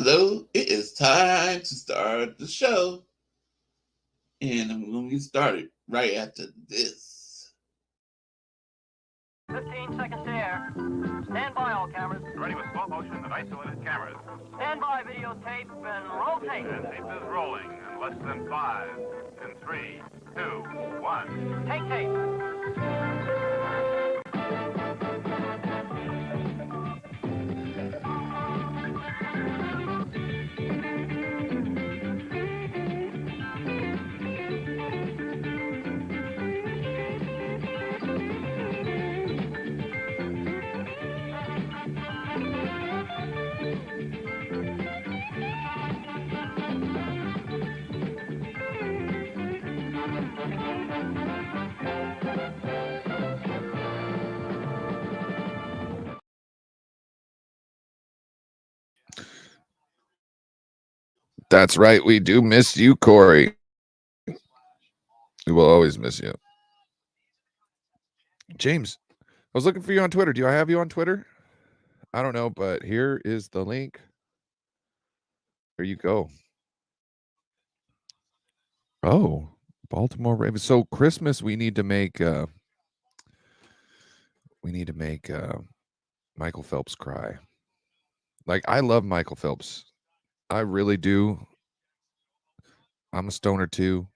Hello, it is time to start the show. And I'm going to get started right after this. 15 seconds to air. Stand by, all cameras. Ready with slow motion and isolated cameras. Stand by, videotape, and rotate. And tape is rolling in less than 5, in 3, 2, 1. Take tape. That's right. We do miss you, Corey. We will always miss you. James, I was looking for you on Twitter. Do I have you on Twitter? I don't know, but here is the link. There you go. Oh, Baltimore Ravens. So Christmas, we need to make Michael Phelps cry. Like, I love Michael Phelps. I really do. I'm a stoner too.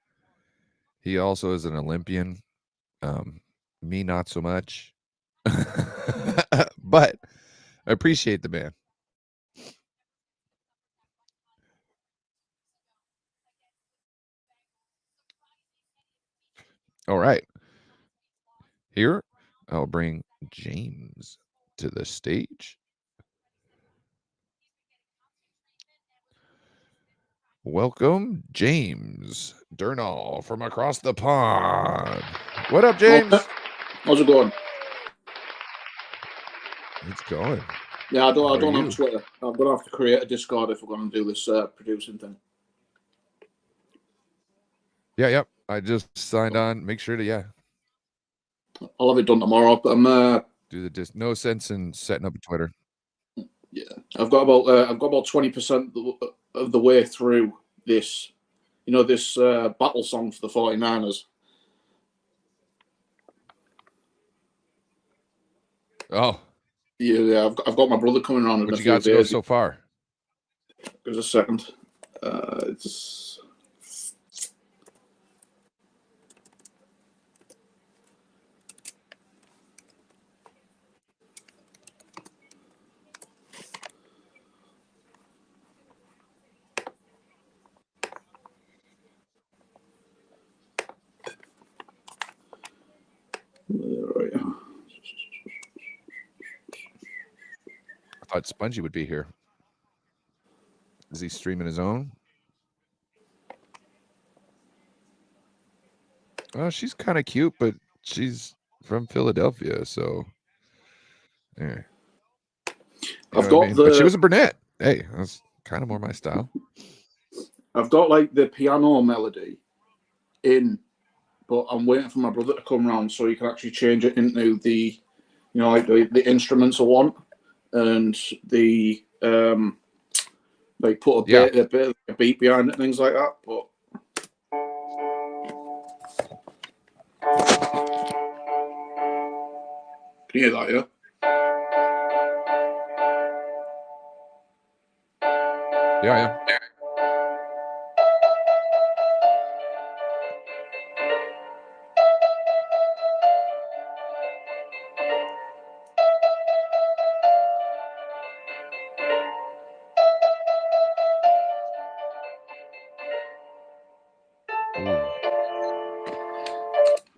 He also is an Olympian. Me, not so much. But I appreciate the man. All right. Here, I'll bring James to the stage. Welcome, James Durnall from across the pond. What up, James? How's it going? It's going. Yeah, I don't have Twitter. I'm gonna have to create a Discord if we're gonna do this producing thing. Yeah, yep. I just signed on. Make sure to I'll have it done tomorrow. But I'm do the no sense in setting up a Twitter. Yeah, I've got about 20% of the way through this. You know, this battle song for the 49ers. Oh, Yeah, I've got my brother coming around. What you got to go so far? Give us a second. It's. Right. I thought Spongy would be here. Is he streaming his own? Oh, she's kind of cute, but she's from Philadelphia, so yeah. I've got But she was a brunette. Hey, that's kind of more my style. I've got like the piano melody in, but I'm waiting for my brother to come round so he can actually change it into the, you know, like the instruments I want, and the like put a bit of a beat behind it, things like that. But can you hear that? Yeah. Yeah.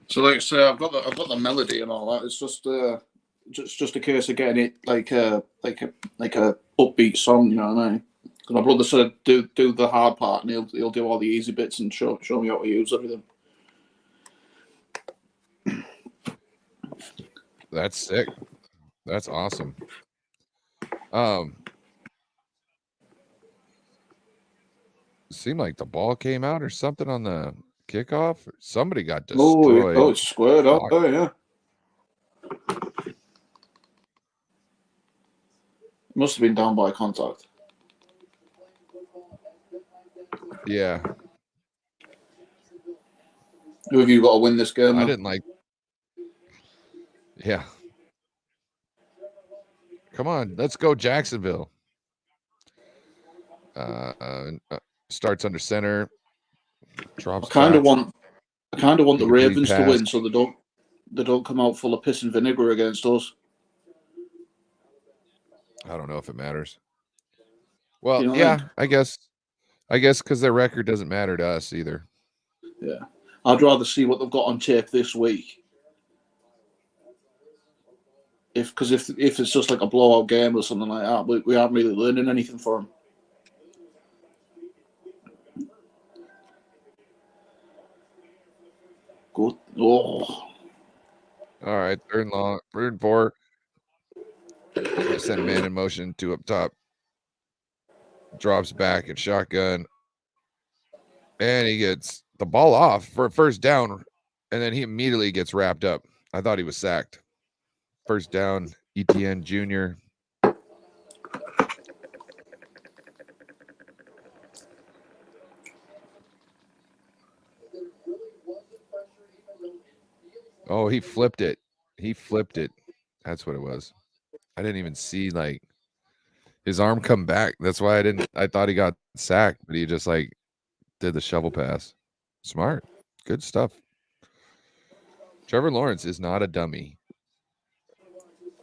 So like I say, I've got the melody and all that. It's just a case of getting it like a upbeat song. You know what I mean? Because my brother said do the hard part, and he'll do all the easy bits and show me how to use everything. That's sick. That's awesome. Seemed like the ball came out or something on the kickoff. Somebody got destroyed. Oh, it's squared up. Oh, yeah. Must have been down by contact. Yeah, Who have you got to win this game? I then? didn't like. Yeah. Come on, let's go Jacksonville. Starts under center, drops I kind of back. want the Incomplete Ravens to pass. win, so they don't come out full of piss and vinegar against us. I don't know if it matters. Well, You know what I yeah, mean? I guess because their record doesn't matter to us either. Yeah, I'd rather see what they've got on tape this week. Because if it's just like a blowout game or something like that, we aren't really learning anything from them. Good. Oh, All right, third and 4. They send man in motion, 2 up top. Drops back at shotgun. And he gets the ball off for a first down. And then he immediately gets wrapped up. I thought he was sacked. First down, ETN Jr. Oh, he flipped it. He flipped it. That's what it was. I didn't even see like his arm come back. That's why I thought he got sacked, but he just like did the shovel pass. Smart. Good stuff. Trevor Lawrence is not a dummy.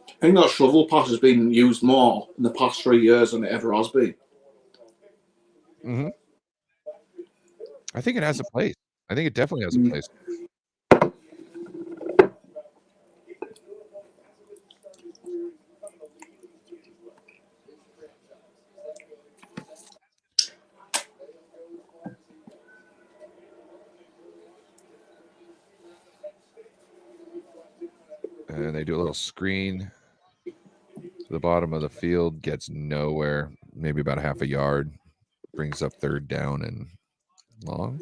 I think that shovel pass has been used more in the past 3 years than it ever has been. Mm-hmm. I think it has a place. I think it definitely has a place. And they do a little screen to the bottom of the field, gets nowhere, maybe about a half a yard, brings up third down and long.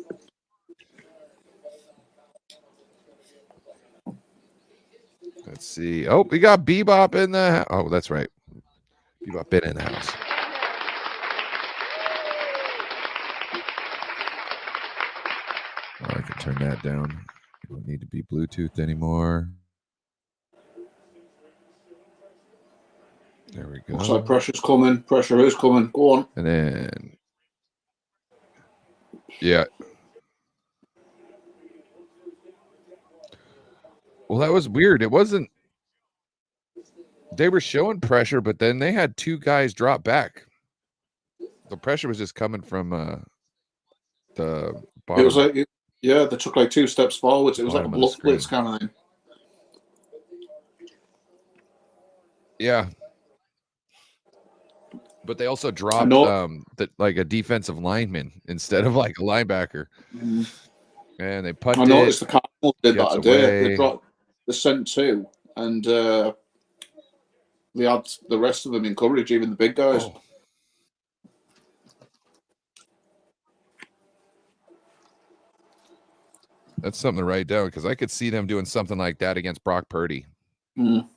Let's see. Oh, we got Bebop in the Oh, that's right. Bebop been in the house. Oh, I can turn that down. You don't need to be Bluetooth anymore. There we go. Looks like pressure's coming. Pressure is coming. Go on. And then, yeah. Well, that was weird. It wasn't. They were showing pressure, but then they had 2 guys drop back. The pressure was just coming from the bottom. It was like, yeah, they took like 2 steps forwards. It was like a Bottom of the bluff blitz screen. kind of thing. Yeah. But they also dropped like a defensive lineman instead of like a linebacker. Mm. And they punted. I noticed the Cardinals did that gets today. away. They sent 2, and they had the rest of them in coverage, even the big guys. Oh. That's something to write down because I could see them doing something like that against Brock Purdy. Mm.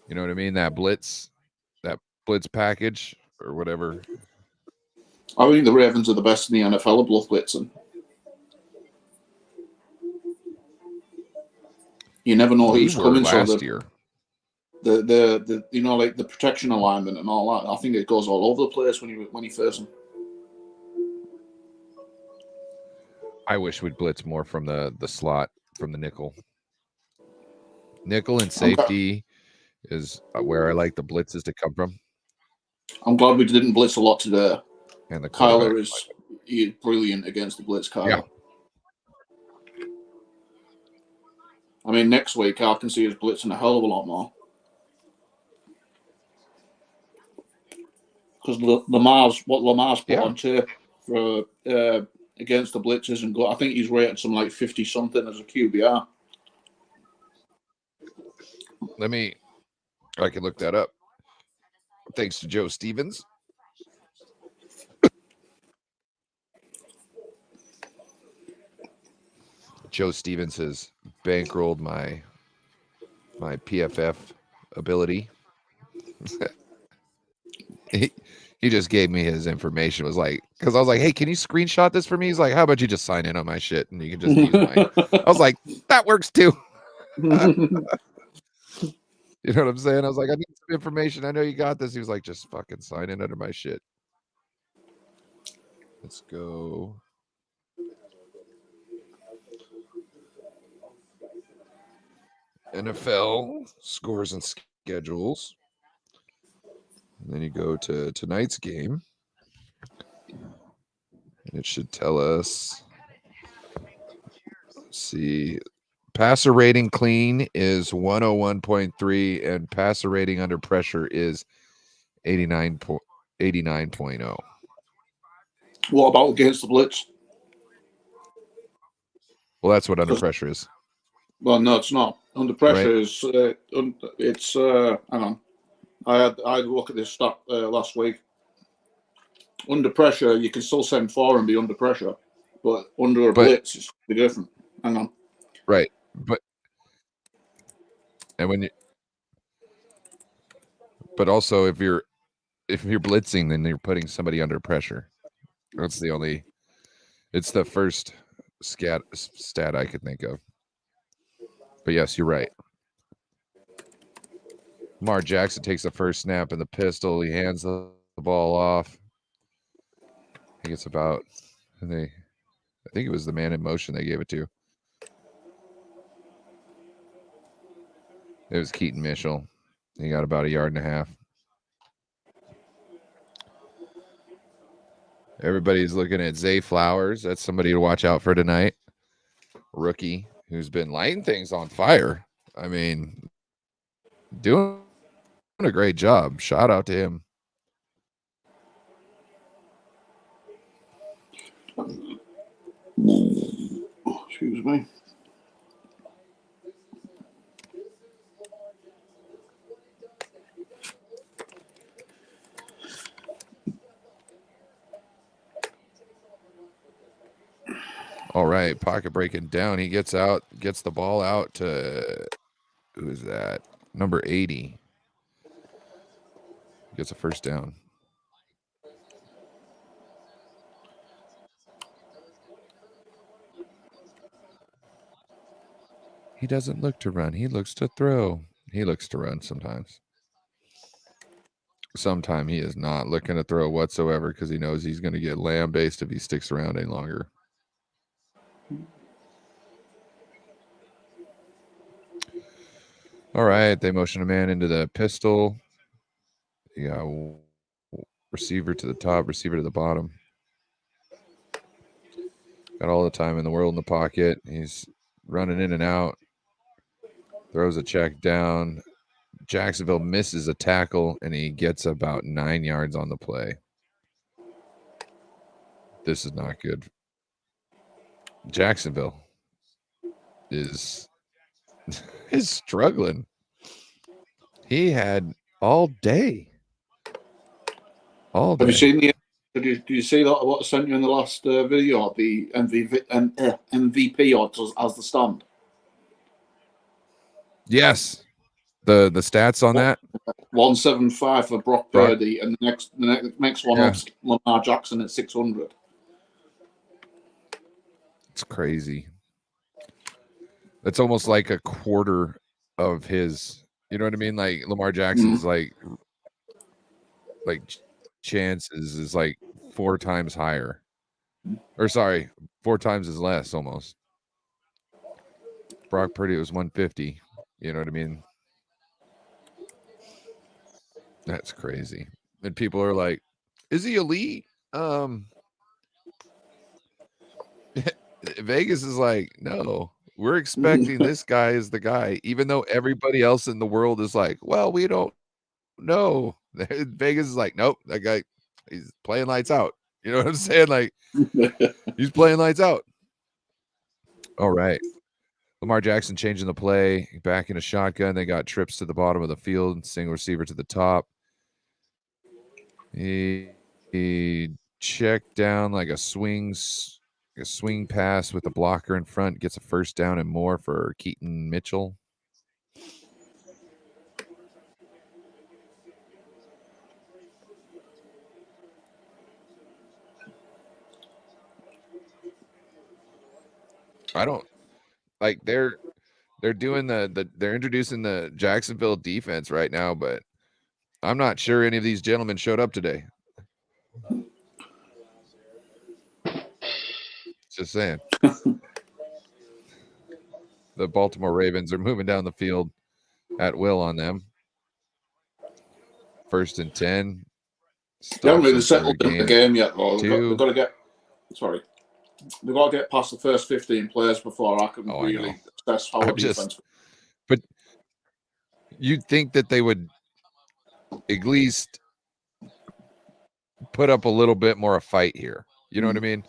You know what I mean? That blitz package or whatever. I think the Ravens are the best in the NFL at bluff blitzing. You never know who's coming. Last year. The you know, like the protection alignment and all that. I think it goes all over the place when you face them. I wish we'd blitz more from the slot, from the nickel. Nickel and safety is where I like the blitzes to come from. I'm glad we didn't blitz a lot today. And the Kyler is brilliant against the blitz, Kyler. Yeah. I mean, next week I can see us blitzing a hell of a lot more. Because Lamar's put on tape for against the blitzes and I think he's rated some like 50 something as a QBR. I can look that up. Thanks to Joe Stevens. Joe Stevens has bankrolled my PFF ability. He just gave me his information. It was like, Because I was like, hey, can you screenshot this for me? He's like, how about you just sign in on my shit and you can just use mine? I was like, that works too. You know what I'm saying? I was like, I need some information. I know you got this. He was like, just fucking sign in under my shit. Let's go. NFL scores and schedules. And then you go to tonight's game. And it should tell us. Let's see. Passer rating clean is 101.3, and passer rating under pressure is 89.0. What about against the blitz? Well, that's what under pressure is. Well, no, it's not. Under pressure is it's. Hang on, I had a look at this stat last week. Under pressure, you can still send 4 and be under pressure, but under a blitz, it's different. Hang on. Right, but and when you, but also if you're blitzing, then you're putting somebody under pressure. That's the only. It's the first stat I could think of. But yes, you're right. Lamar Jackson takes the first snap in the pistol. He hands the ball off. He gets about, and I think it was the man in motion they gave it to. It was Keaton Mitchell. He got about 1.5 yards. Everybody's looking at Zay Flowers. That's somebody to watch out for tonight. Rookie who's been lighting things on fire. I mean, doing a great job. Shout out to him. Excuse me. All right, pocket breaking down. He gets the ball out to, who is that? Number 80. Gets a first down. He doesn't look to run. He looks to throw. He looks to run sometimes. Sometimes he is not looking to throw whatsoever because he knows he's going to get lambasted if he sticks around any longer. All right, they motion a man into the pistol. You got receiver to the top, receiver to the bottom. Got all the time in the world in the pocket. He's running in and out. Throws a check down. Jacksonville misses a tackle, and he gets about 9 yards on the play. This is not good. Jacksonville is struggling. He had all day. Have you seen the? Did you see that? What I sent you in the last video? The MVP odds as the stand. Yes, the stats on that. 175 for Brock Purdy, and the next one up, Lamar Jackson at 600. It's crazy. That's almost like a quarter of his. You know what I mean? Like Lamar Jackson's like chances is like 4 times higher, or sorry, 4 times as less almost. Brock Purdy was 150. You know what I mean? That's crazy. And people are like, "Is he elite?" Vegas is like, "No, we're expecting this guy is the guy," even though everybody else in the world is like, "Well, we don't know." Vegas is like, "Nope, that guy, he's playing lights out." You know what I'm saying? Like, he's playing lights out. All right. Lamar Jackson changing the play, back in a shotgun. They got trips to the bottom of the field, single receiver to the top. He checked down like a swing pass with a blocker in front, gets a first down and more for Keaton Mitchell. I don't like they're doing they're introducing the Jacksonville defense right now, but I'm not sure any of these gentlemen showed up today. Just saying. The Baltimore Ravens are moving down the field at will on them. 1st and 10. They haven't Stops really them for a settled in the game yet, though. two. They've got to get. Sorry, they've got to get past the first 15 players before I can I know. really assess how I'm a defense. but you'd think that they would at least put up a little bit more a fight here. You know what I mean?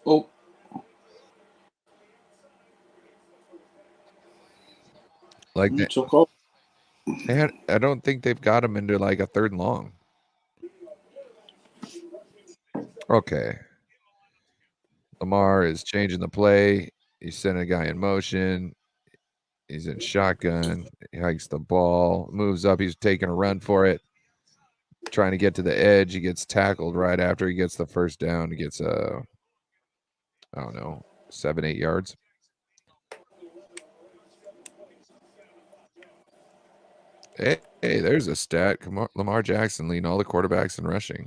Well, like that. took off. I don't think they've got him into like a 3rd and long. Okay. Lamar is changing the play. He's sending a guy in motion. He's in shotgun. He hikes the ball, moves up. He's taking a run for it. Trying to get to the edge. He gets tackled right after he gets the first down. He gets I don't know, 7-8 yards. Hey, there's a stat. Lamar Jackson leading all the quarterbacks in rushing.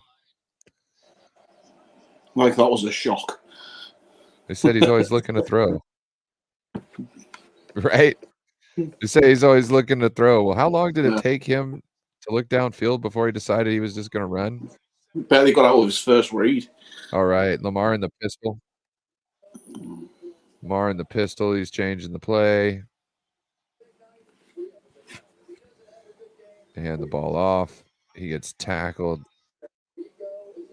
Like that was a shock. They said he's always looking to throw. Right? They say he's always looking to throw. Well, how long did it take him to look downfield before he decided he was just going to run? Barely got out of his first read. All right, Lamar in the pistol. Lamar in the pistol. He's changing the play. Hand the ball off. He gets tackled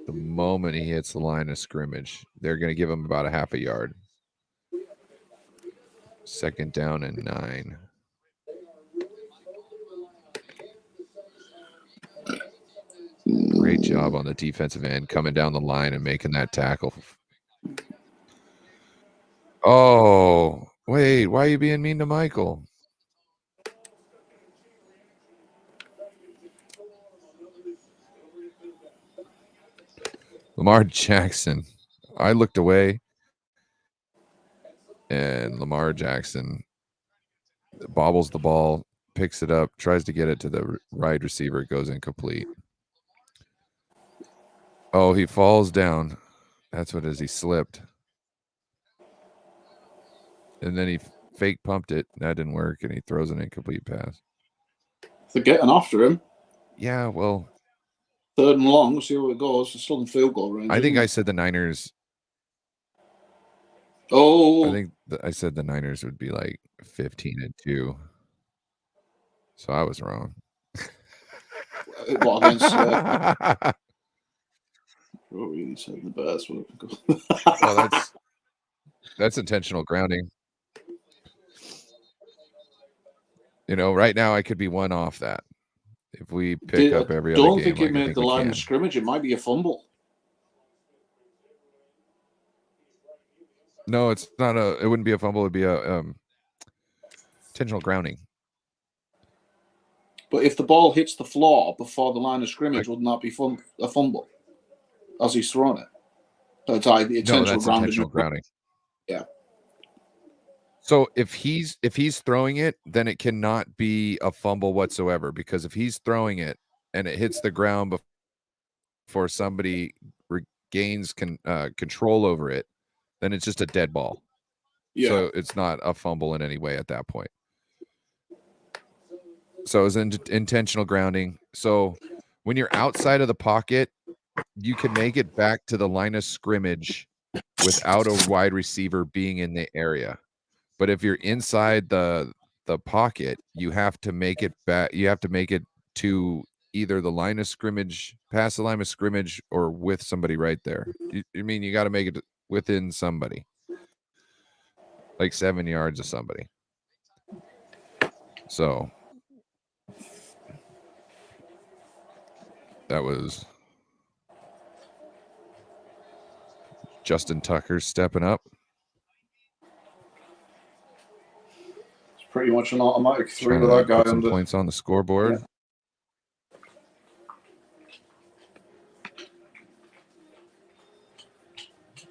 the moment he hits the line of scrimmage. They're going to give him about a half a yard. 2nd down and 9. Great job on the defensive end coming down the line and making that tackle. Oh, wait. Why are you being mean to Michael? Lamar Jackson. I looked away, and Lamar Jackson bobbles the ball, picks it up, tries to get it to the wide receiver, goes incomplete. Oh, he falls down. That's what it is. He slipped. And then he fake pumped it. That didn't work, and he throws an incomplete pass. They're getting after him. Yeah, well. 3rd and long. We'll see how it goes. It's still in field goal range. I think I said the Niners. Oh. I think I said the Niners would be like 15-2. So I was wrong. What against? What really said the Bears? Well, that's intentional grounding. You know, right now I could be one off that. If we pick up every other game, don't think it made the line of scrimmage. It might be a fumble. No, it's not it wouldn't be a fumble. It'd be a intentional grounding. But if the ball hits the floor before the line of scrimmage, wouldn't that be a fumble? As he's thrown it. So it's intentional grounding. Yeah. So if he's throwing it, then it cannot be a fumble whatsoever, because if he's throwing it and it hits the ground before somebody regains control over it, then it's just a dead ball. Yeah. So it's not a fumble in any way at that point. So it's intentional grounding. So when you're outside of the pocket, you can make it back to the line of scrimmage without a wide receiver being in the area. But if you're inside the pocket, you have to make it back. You have to make it to either the line of scrimmage, past the line of scrimmage, or with somebody right there. I mean, you got to make it within somebody, like 7 yards of somebody. So that was Justin Tucker stepping up. Pretty much an automatic 3 with that guy. Put some points on the scoreboard. Yeah.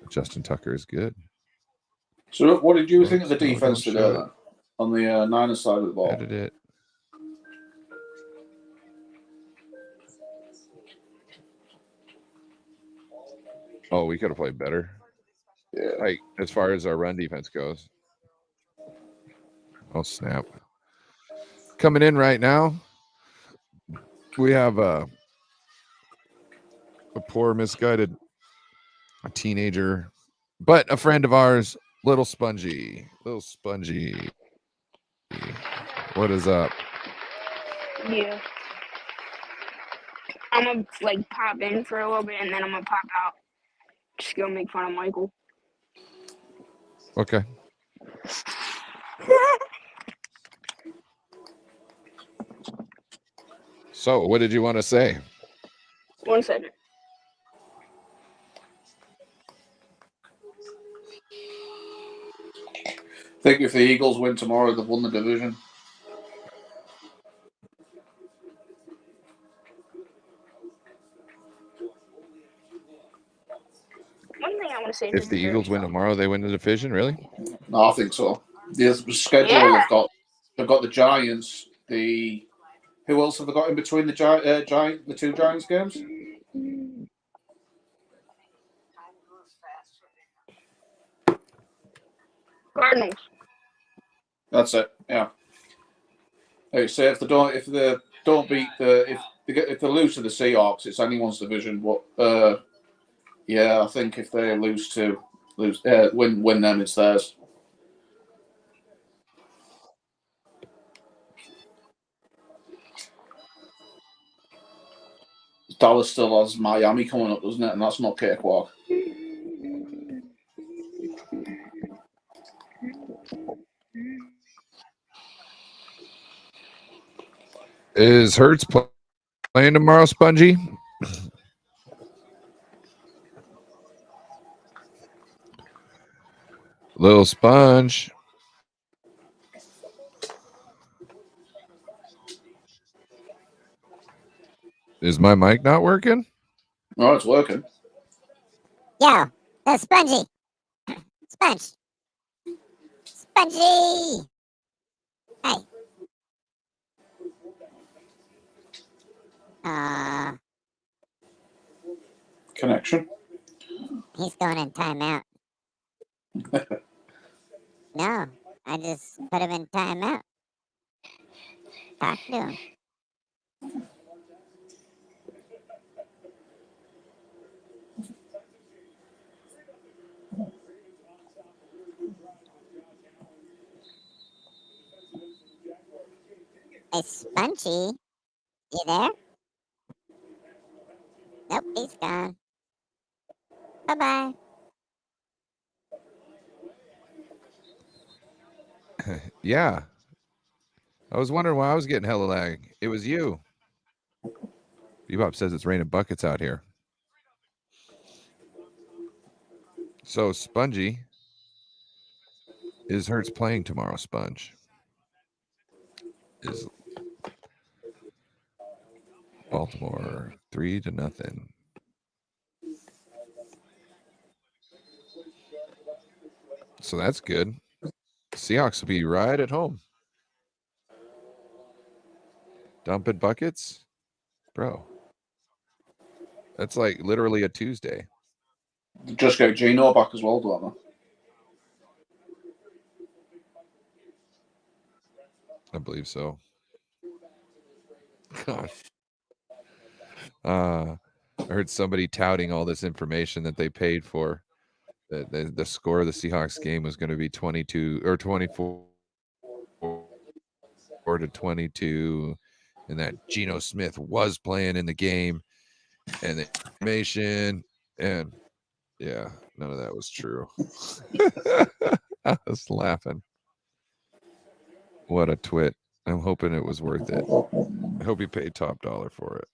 Justin Tucker is good. So, what did you Oops, think of the no, defense don't today show it. then? On the Niners side of the ball? Edit it. Oh, we could have played better. Yeah. Like as far as our run defense goes. Oh snap! Coming in right now, we have a poor misguided teenager, but a friend of ours, little Spongy. What is up? Yeah. I'm gonna like pop in for a little bit and then I'm gonna pop out. Just go make fun of Michael. Okay. So, what did you want to say? 1 second. I think if the Eagles win tomorrow, they've won the division. One thing I want to say. If the Eagles win tomorrow, they win the division. Really? No, I think so. The schedule Yeah. they've got the Giants. Who else have they got in between the the two Giants games? Cardinals. That's it. Yeah. Hey, so if they don't beat if they lose to the Seahawks, it's anyone's division. But yeah, I think if they win them, it's theirs. Dallas still has Miami coming up, doesn't it? And that's not cakewalk. Is Hurts playing tomorrow, Spongy? Little Sponge. Is my mic not working? No, it's working. Yo, that's Spongy. Sponge. Spongy. Hey. Connection. He's going in timeout. No, I just put him in timeout. Talk to him. Hey, Spongy, you there? Nope, he's gone. Bye-bye. Yeah. I was wondering why I was getting hella lag. It was you. Bebop says it's raining buckets out here. So, Spongy, is Hurts playing tomorrow, Sponge? Is Baltimore 3-0. So that's good. Seahawks will be right at home. Dumping buckets? Bro. That's like literally a Tuesday. Just got Gino back as well, don't I believe so. Gosh. I heard somebody touting all this information that they paid for. That the score of the Seahawks game was going to be 22 or 24 to 22, and that Geno Smith was playing in the game, and the information, and yeah, none of that was true. I was laughing. What a twit. I'm hoping it was worth it. I hope he paid top dollar for it.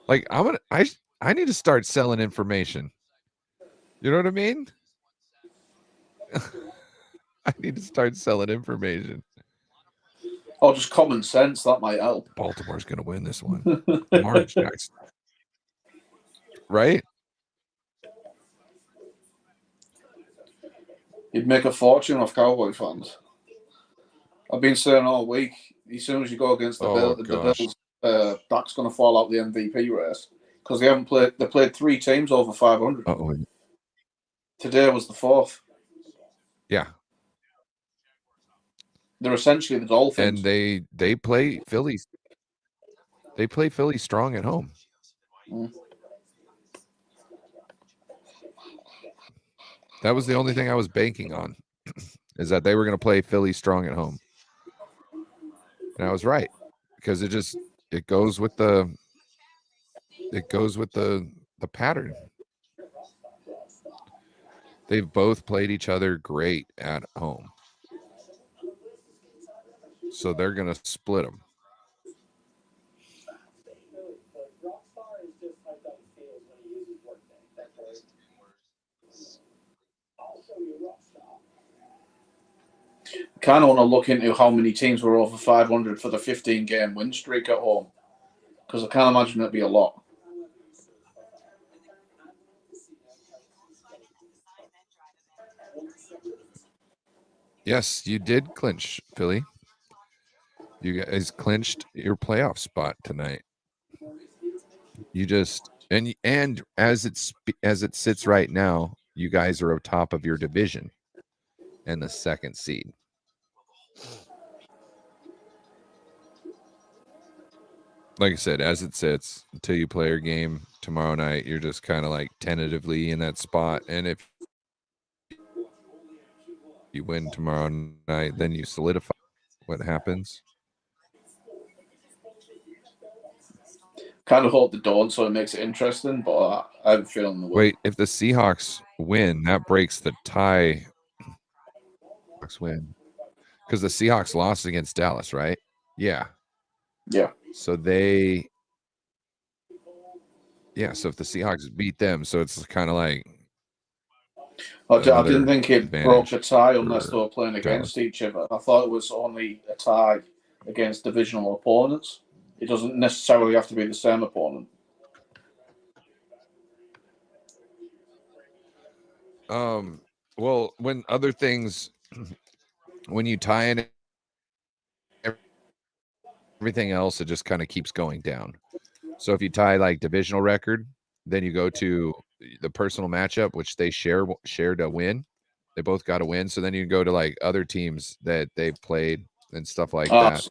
Like I need to start selling information. You know what I mean? I need to start selling information. Oh, just common sense, that might help. Baltimore's gonna win this one. Lamar Jackson. Right? You'd make a fortune off Cowboy fans. I've been saying all week, as soon as you go against the Oh, Bills, Dak's going to fall out the MVP race because they haven't played. They played 3 teams over 500. Oh, Today was the 4th. yeah. They're essentially the Dolphins, And they play Philly. They play Philly strong at home. That was the only thing I was banking on, is that they were going to play Philly strong at home. And I was right, because it goes with the pattern. They've both played each other great at home, so they're going to split them. kind of want to look into how many teams were over 500 for the 15-game win streak at home, because I can't imagine it'd be a lot. Yes, you did clinch, Philly. You guys clinched your playoff spot tonight. You just and as it sits right now, you guys are atop of your division and the 2nd seed. Like I said, as it sits, until you play your game tomorrow night, you're just kind of like tentatively in that spot. And if you win tomorrow night, then you solidify what happens. Kind of hope they don't, so it makes it interesting, but I have a feeling they will. Wait, if the Seahawks win, that breaks the tie. Seahawks win. Because the Seahawks lost against Dallas, right? Yeah. Yeah. So so if the Seahawks beat them, so it's kind of like I didn't think it broke advantage a tie unless for they were playing Dallas. against each other. I thought it was only a tie against divisional opponents. It doesn't necessarily have to be the same opponent. Well, when other things, when you tie in everything else, it just kind of keeps going down. So if you tie like divisional record, then you go to the personal matchup, which they shared a win. They both got a win. So then you go to like other teams that they've played and stuff like that.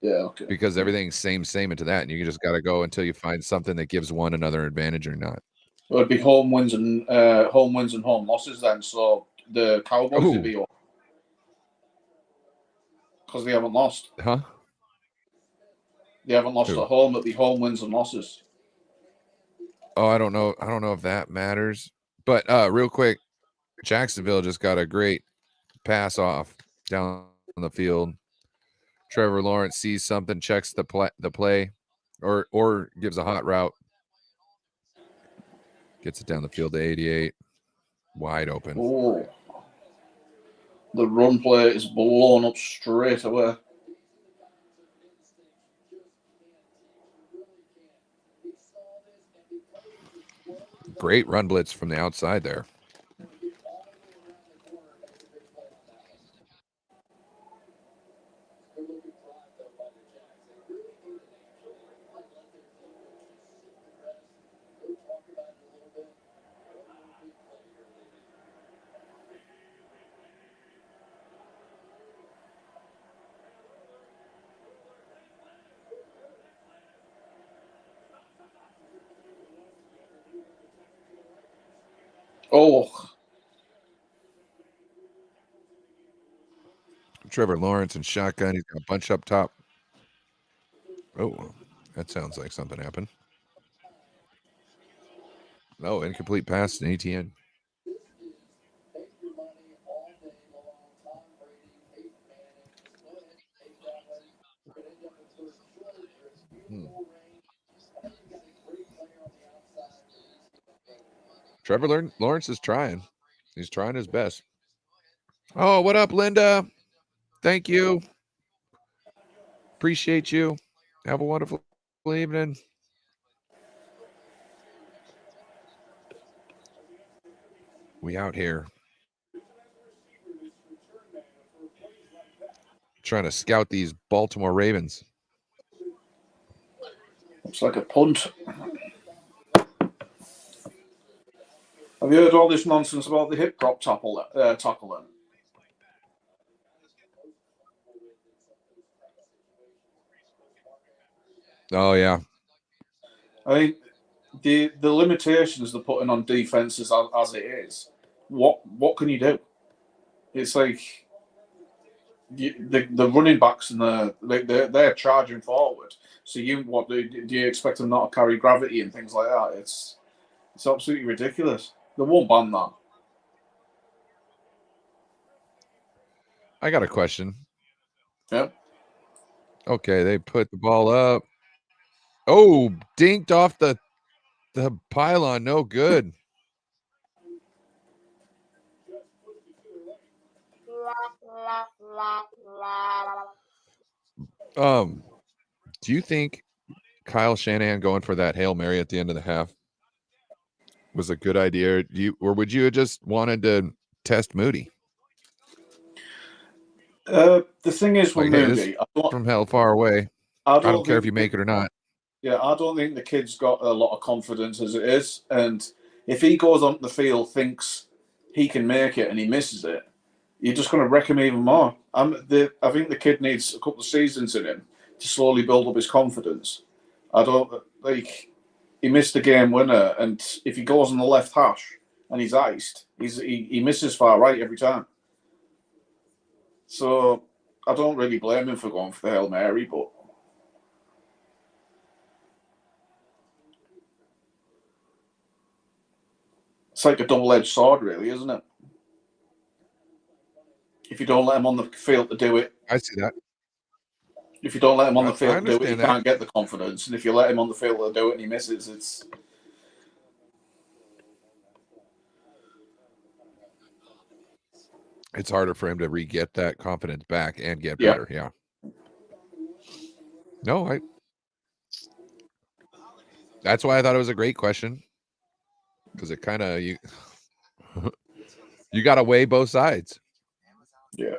Yeah, okay. Because everything's same into that, and you just got to go until you find something that gives one another advantage or not. It would be home wins and home losses then. So the Cowboys would be because they haven't lost. Huh? They haven't lost at home. It'd be home wins and losses. Oh, I don't know. I don't know if that matters. But real quick, Jacksonville just got a great pass off down the field. Trevor Lawrence sees something, checks the play, or gives a hot route, gets it down the field to 88, wide open. Oh, the run play is blown up straight away. Great run blitz from the outside there. Oh. Trevor Lawrence and shotgun. He's got a bunch up top. Oh, that sounds like something happened. No, incomplete pass to ATN. Trevor Lawrence is trying. He's trying his best. Oh, what up, Linda? Thank you. Appreciate you. Have a wonderful evening. We out here. trying to scout these Baltimore Ravens. Looks like a punt. Have you heard all this nonsense about the hip drop tackle then? Oh yeah. I mean, the limitations they're putting on defenses as it is. What can you do? It's like the running backs and they're charging forward. So what do you expect them not to carry gravity and things like that? It's absolutely ridiculous. They won't ban that. I got a question. Yep. Okay, they put the ball up. Oh, dinked off the pylon. No good. Do you think Kyle Shanahan going for that Hail Mary at the end of the half was a good idea? Or would you have just wanted to test Moody? The thing is with Like, hey, Moody, this from hell far away. I don't care if you make it or not. Yeah, I don't think the kid's got a lot of confidence as it is. And if he goes onto the field, thinks he can make it and he misses it, you're just going to wreck him even more. I think the kid needs a couple of seasons in him to slowly build up his confidence. He missed the game winner, and if he goes on the left hash and he's iced, he misses far right every time. So I don't really blame him for going for the Hail Mary, but it's like a double-edged sword, really, isn't it? If you don't let him on the field to do it, I see that. If you don't let him on the field to do it, he that. can't get the confidence. And if you let him on the field to do it and he misses, it's harder for him to re-get that confidence back and get better. Yeah. No, that's why I thought it was a great question. Because it kind of you got to weigh both sides. Yeah.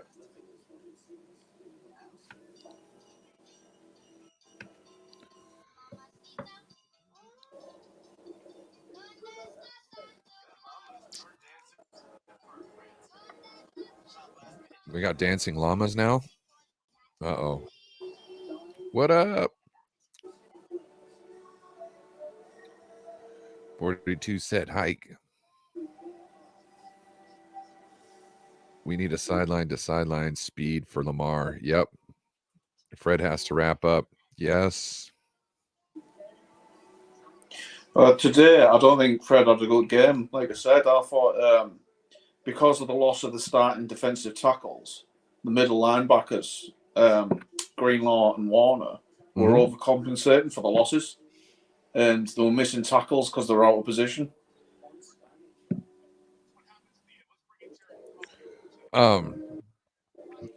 We got dancing llamas now. Uh-oh. What up? 42 set hike. We need a sideline to sideline speed for Lamar. Yep. Fred has to wrap up. Yes. Today, I don't think Fred had a good game. Like I said, I thought because of the loss of the starting defensive tackles, the middle linebackers, Greenlaw and Warner, were overcompensating for the losses. And they were missing tackles because they were out of position.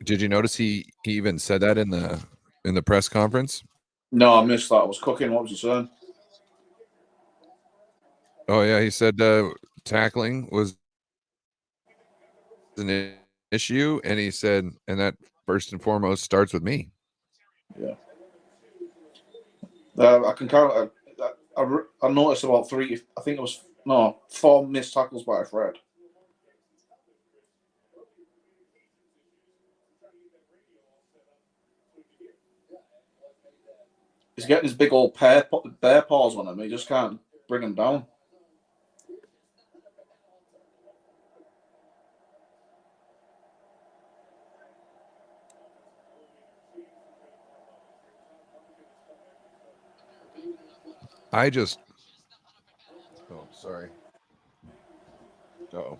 Did you notice he even said that in the press conference? No, I missed that. I was cooking. What was he saying? Oh yeah, he said tackling was an issue, and he said, and that first and foremost starts with me. Yeah. I can count. I noticed about 3. I think it was 4 missed tackles by Fred. He's getting his big old bear paws on him. He just can't bring him down. Oh, sorry. Uh-oh.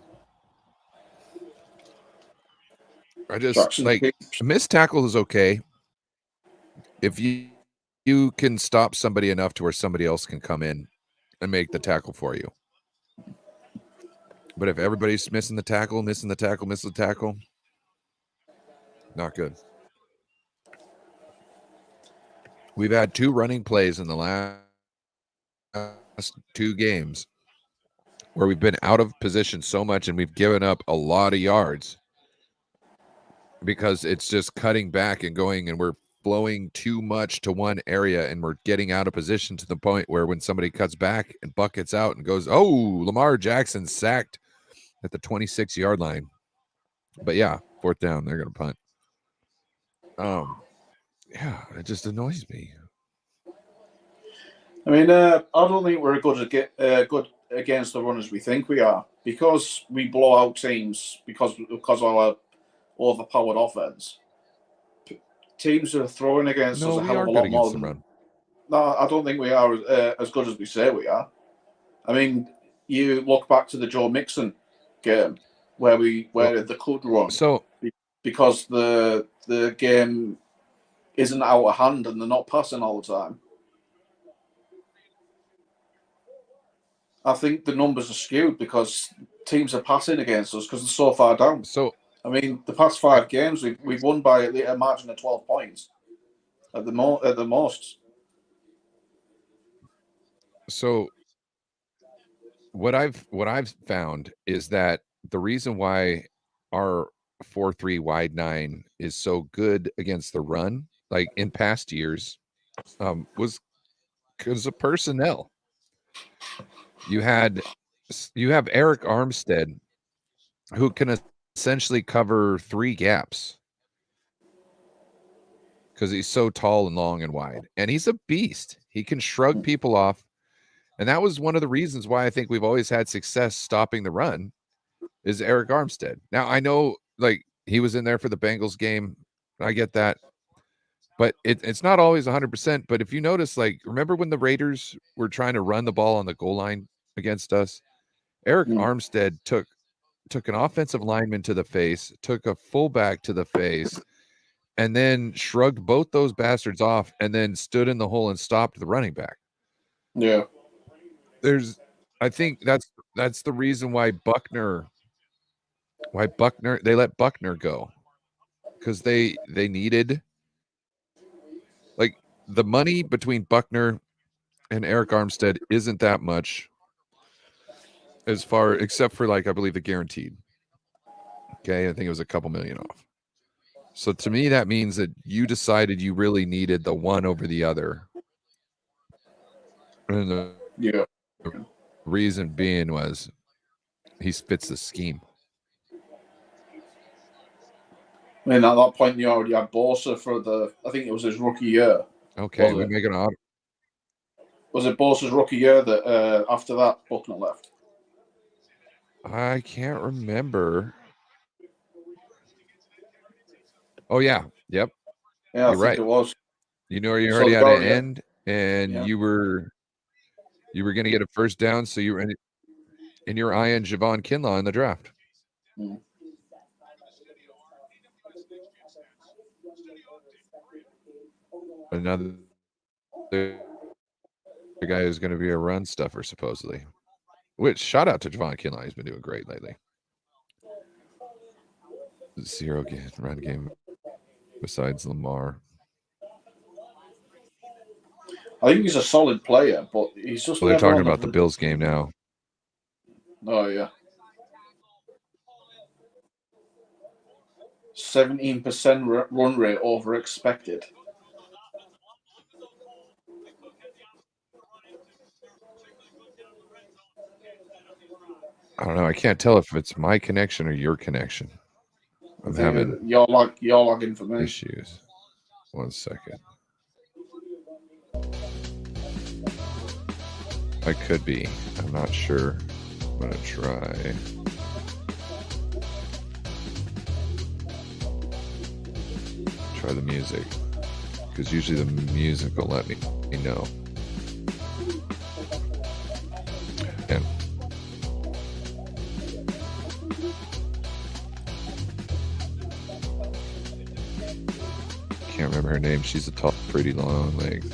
A missed tackle is okay if you can stop somebody enough to where somebody else can come in and make the tackle for you. But if everybody's missing the tackle, not good. We've had 2 running plays in the last 2 games where we've been out of position so much and we've given up a lot of yards. because it's just cutting back and going, and we're flowing too much to one area, and we're getting out of position to the point where when somebody cuts back and Buck gets out and goes, oh, Lamar Jackson sacked at the 26-yard line. But yeah, 4th down, they're going to punt. Yeah, it just annoys me. I mean, I don't think we're good against the run as we think we are, because we blow out teams because of our overpowered offense. Teams are throwing against us a hell of a lot more than run. No, I don't think we are as good as we say we are. I mean, you look back to the Joe Mixon game where they could run, So because the game isn't out of hand and they're not passing all the time. I think the numbers are skewed because teams are passing against us because they're so far down. So I mean, the past 5 games we've won by a margin of 12 points at the most. So what I've found is that the reason why our 4-3 wide 9 is so good against the run, like in past years, was because of personnel. You have Eric Armstead, who can essentially cover 3 gaps because he's so tall and long and wide, and he's a beast. He can shrug people off. And that was one of the reasons why I think we've always had success stopping the run, is Eric Armstead. Now, I know, like, he was in there for the Bengals game. I get that. But it's not always 100%. But if you notice, like, remember when the Raiders were trying to run the ball on the goal line against us? Eric Armstead took an offensive lineman to the face, took a fullback to the face, and then shrugged both those bastards off, and then stood in the hole and stopped the running back. Yeah. I think that's the reason why Buckner they let Buckner go, because they needed, like, the money between Buckner and Eric Armstead isn't that much, except for, like, I believe the guaranteed. Okay, I think it was a couple million off. So to me, that means that you decided you really needed the one over the other, and the reason being was he fits the scheme. I mean, at that point, you already had Bosa for I think it was his rookie year. Okay, we make an auto. Was it Bosa's rookie year that after that Buckner left? I can't remember. Oh yeah, yep. Yeah, You're right. It was. You know, you already had an end, and you were going to get a first down, so you were in your eye on Javon Kinlaw in the draft. Another guy who's going to be a run stuffer, supposedly. Which, shout out to Javon Kinlaw. He's been doing great lately. 0 run game besides Lamar. I think he's a solid player, but he's just. Well, they're talking about the Bills game now. Oh yeah. 17% run rate over expected. I don't know. I can't tell if it's my connection or your connection. I'm having you're logging for me. Issues. 1 second. I could be. I'm not sure. I'm gonna try. Try the music, because usually the music will let me know. And can't remember her name. She's a tall, pretty long leg.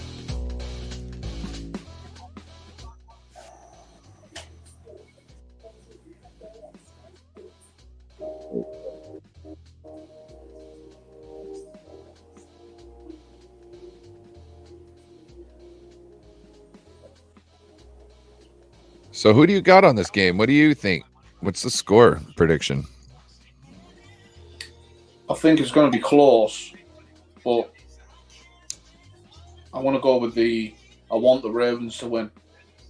So who do you got on this game? What do you think? What's the score prediction? I think it's going to be close, but I want to go with I want the Ravens to win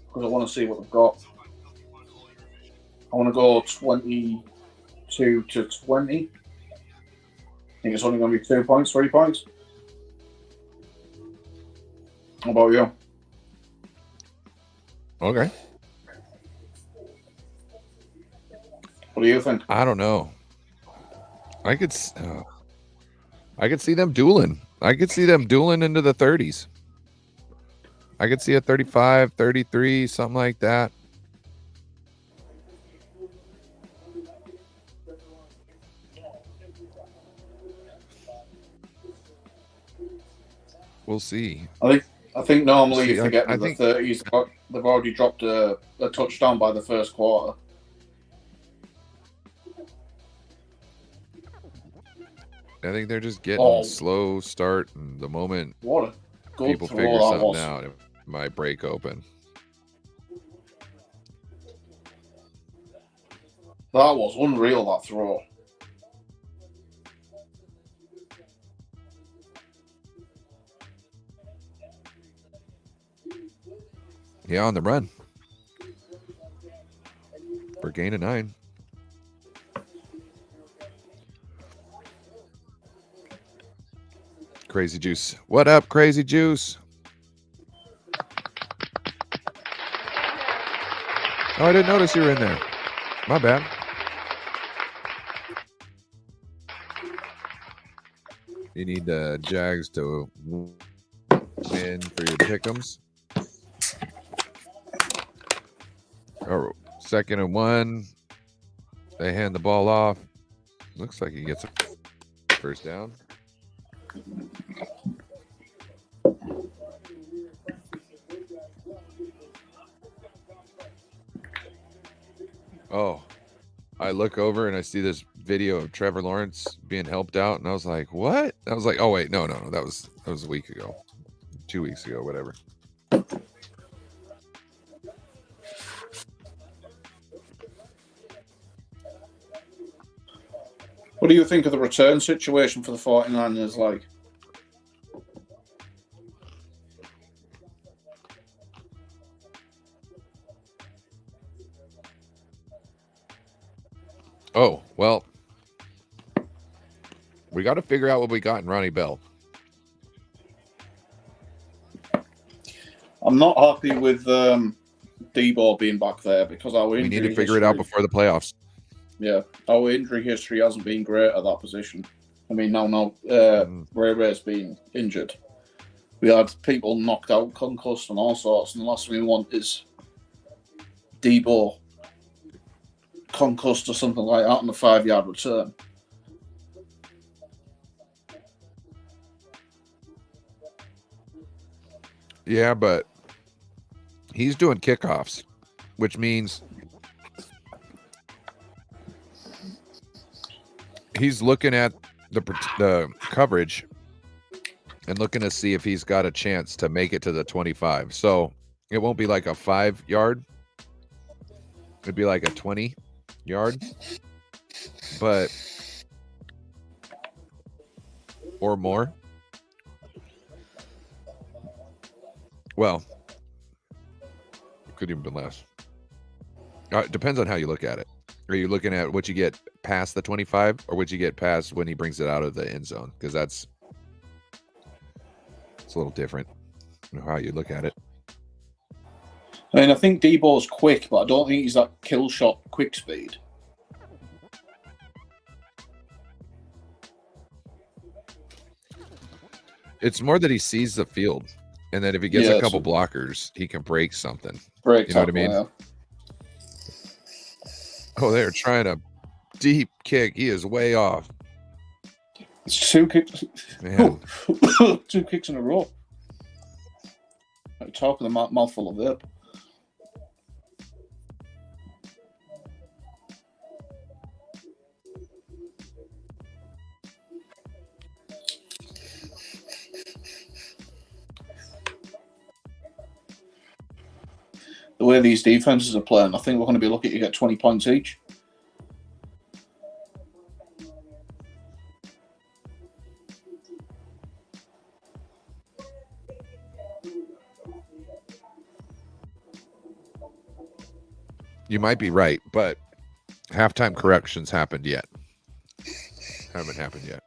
because I want to see what they've got. I want to go 22-20. I think it's only going to be 2 points, 3 points. How about you? Okay. What do you think? I don't know. I could see them dueling. I could see them dueling into the 30s. I could see a 35, 33, something like that. We'll see. I think normally if See, they get to I the think- 30s, they've already dropped a touchdown by the first quarter. I think they're just getting Oh. slow start, and the moment What a good people throw figure that something was. out, it might break open. That was unreal, that throw. Yeah, on the run. For a gain of 9. Crazy Juice. What up, Crazy Juice? Oh, I didn't notice you were in there. My bad. You need the Jags to win for your pick'ems. Oh, 2nd and 1. They hand the ball off. Looks like he gets a first down. Oh, I look over and I see this video of Trevor Lawrence being helped out, and I was like, "What?" I was like, "Oh wait, no, that was a week ago, 2 weeks ago, whatever." What do you think of the return situation for the 49ers? Like, Oh, well, we got to figure out what we got in Ronnie Bell. I'm not happy with Debo being back there because our We injury need to figure it out history- before the playoffs. Yeah, our injury history hasn't been great at that position. I mean, now Ray's been injured. We had people knocked out, concussed, and all sorts. And the last thing we want is Debo concussed or something like that on a 5-yard return. Yeah, but he's doing kickoffs, which means he's looking at the coverage and looking to see if he's got a chance to make it to the 25. So it won't be like a 5-yard. It'd be like a 20-yard, but or more. Well, could even been less. It depends on how you look at it. Are you looking at what you get past the 25 or what you get past when he brings it out of the end zone? Because it's a little different, how you look at it. I mean, I think Debo's quick, but I don't think he's that kill shot quick speed. It's more that he sees the field, and that if he gets a couple blockers, he can break something. Break You know what I tackle, mean? yeah. Oh, they're trying a deep kick. He is way off. It's 2 kicks. Man. 2 kicks in a row. Like top of the mouthful of it. The way these defenses are playing, I think we're going to be lucky to get 20 points each. You might be right, but halftime corrections happened yet. Haven't happened yet.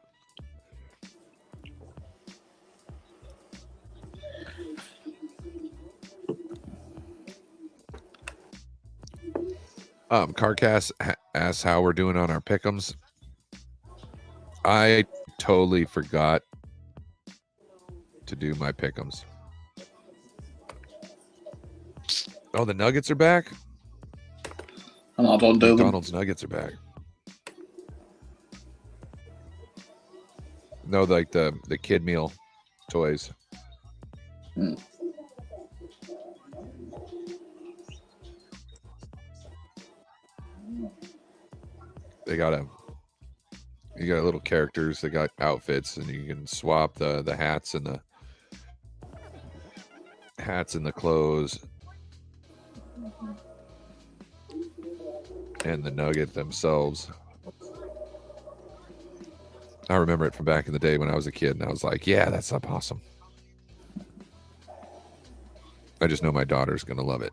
Carcass asks how we're doing on our pick'ems. I totally forgot to do my pick'ems. Oh, the Nuggets are back? And I don't do them. McDonald's Nuggets are back. No, like the kid meal toys. They got you got little characters. They got outfits, and you can swap the hats and the clothes, and the nugget themselves. I remember it from back in the day when I was a kid, and I was like, "Yeah, that's awesome." I just know my daughter's gonna love it.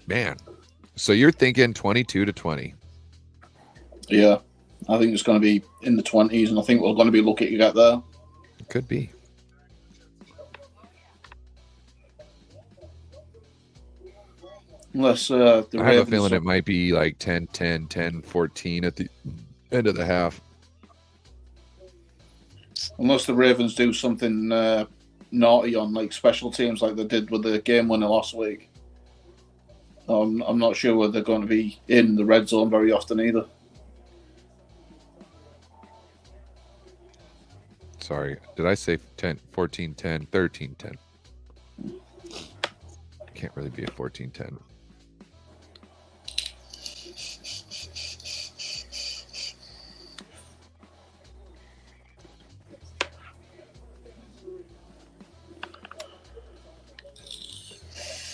Man, so you're thinking 22-20? Yeah, I think it's going to be in the 20s, and I think we're going to be lucky to get there. It could be. Unless I have a feeling it might be like 10-10, 10-14 at the end of the half. Unless the Ravens do something naughty on like special teams like they did with the game winner last week. I'm not sure whether they're going to be in the red zone very often either. Sorry, did I say 14-10, 13-10? Can't really be a 14-10.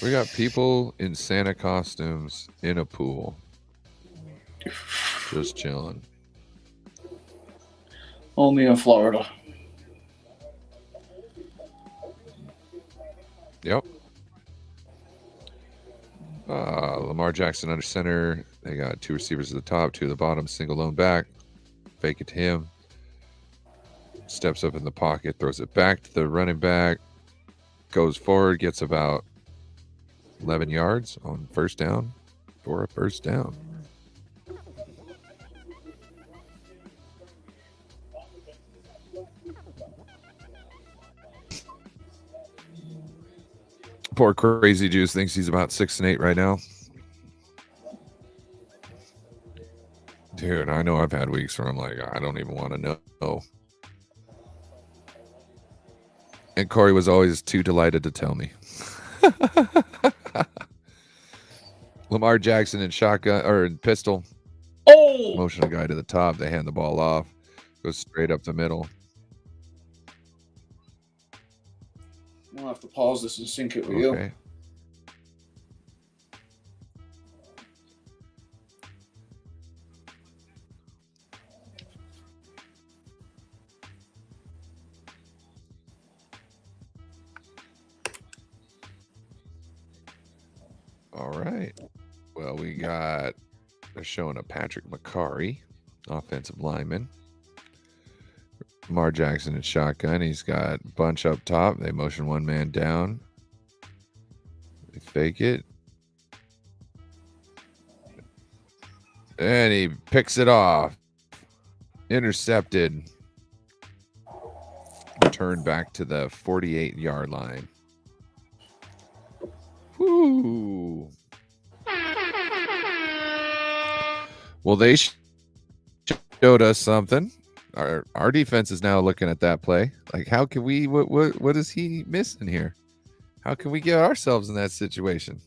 We got people in Santa costumes in a pool. Just chilling. Only in Florida. Yep. Lamar Jackson under center. They got two receivers at the top, two at the bottom, single lone back. Fake it to him. Steps up in the pocket, throws it back to the running back. Goes forward, gets about 11 yards on first down for a first down. Poor Crazy Juice thinks he's about 6'8" right now. Dude, I know I've had weeks where I'm like, I don't even want to know. And Corey was always too delighted to tell me. Lamar Jackson in shotgun or in pistol. Oh! Motion a guy to the top. They hand the ball off. Goes straight up the middle. I'll have to pause this and sync it with you. Okay. All right. Well, we got they're showing a Patrick McCarry, offensive lineman. Lamar Jackson in shotgun. He's got bunch up top. They motion one man down. They fake it. And he picks it off. Intercepted. Returned back to the 48-yard line. Whoo. Well, they showed us something. Our defense is now looking at that play. Like, how can we? What is he missing here? How can we get ourselves in that situation?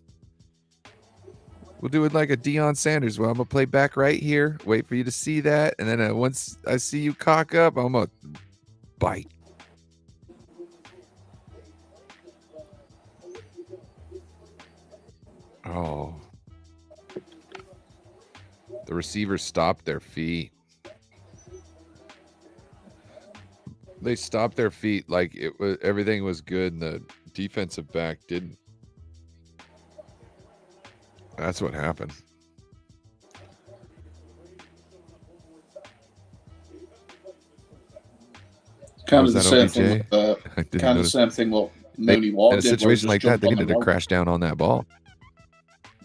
We'll do it like a Deion Sanders. Well, I'm gonna play back right here. Wait for you to see that, and then once I see you cock up, I'm gonna bite. Oh. The receivers stopped their feet. They stopped their feet like it was everything was good, and the defensive back didn't. That's what happened. Kind Was of the that same thing OBJ? with I didn't kind of the notice. same thing what They, Mooney in Ward a did. Where he situation just like that, jumped they on the needed to route. crash down on that ball.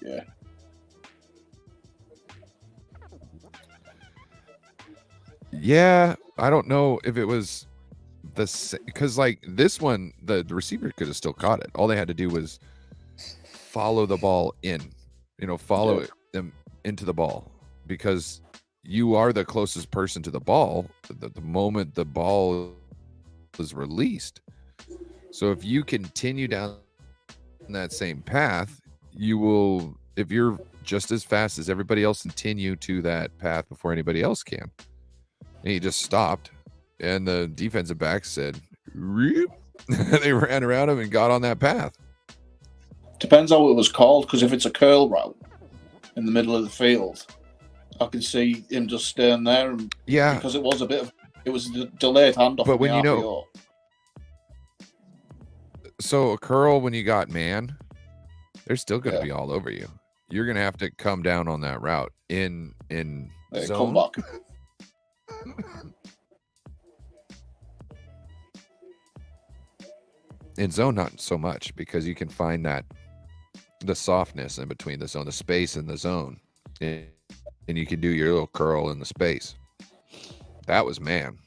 Yeah. Yeah, I don't know if it was because like this one, the receiver could have still caught it. All they had to do was follow the ball in, follow Yeah. them into the ball, because you are the closest person to the ball the moment the ball is released. So if you continue down that same path, you will, if you're just as fast as everybody else, continue to that path before anybody else can. And he just stopped, and the defensive back said, "Reep." They ran around him and got on that path. Depends how it was called, because if it's a curl route in the middle of the field, I can see him just staying there. And Yeah, because it was a delayed handoff. but in when the you know, RPO. so a curl when you got man, they're still going to Yeah. be all over you. You're going to have to come down on that route in Come zone. back. In zone, not so much, because you can find that the softness in between the zone, the space in the zone, and you can do your little curl in the space. That was man.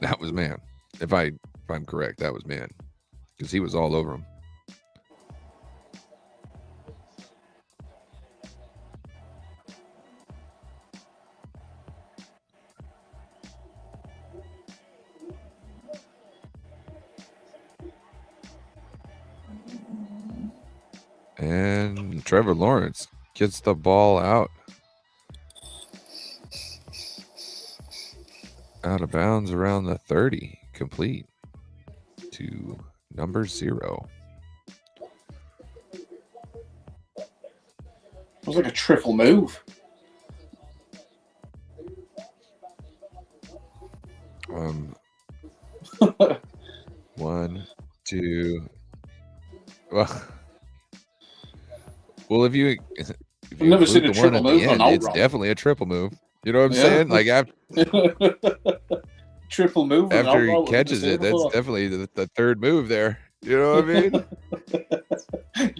That was man. If I'm correct, that was man, because he was all over him. And Trevor Lawrence gets the ball out of bounds around the 30, complete to number 0. It was like a triple move. One, two. Well, if you I've never seen include a the one triple at move the on end, out it's route. definitely a triple move. You know what I'm Yeah. saying? Like triple move. on an after out he route, I've never catches seen it, that's before. definitely the third move there. You know what I mean?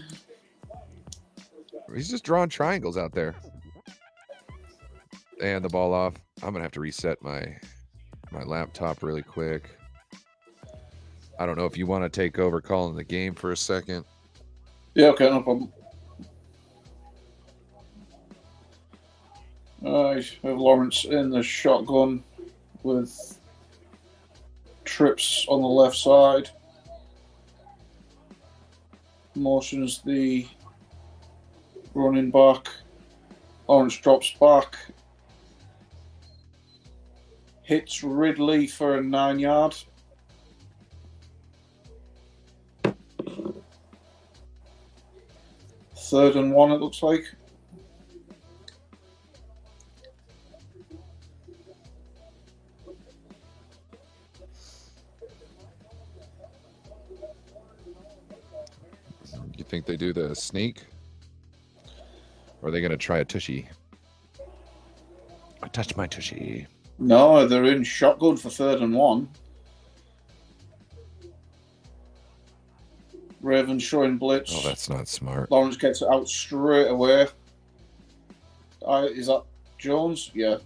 He's just drawing triangles out there. And the ball off. I'm gonna have to reset my laptop really quick. I don't know if you want to take over calling the game for a second. Yeah, okay, no problem. Alright, we have Lawrence in the shotgun with Trips on the left side. Motions the running back. Lawrence drops back. Hits Ridley for a 9-yard. Third and 1, it looks like. You think they do the sneak? Or are they going to try a tushy? I touched my tushy. No, they're in shotgun for third and 1. Ravens showing blitz. Oh, that's not smart. Lawrence gets it out straight away. Is that Jones? Yeah.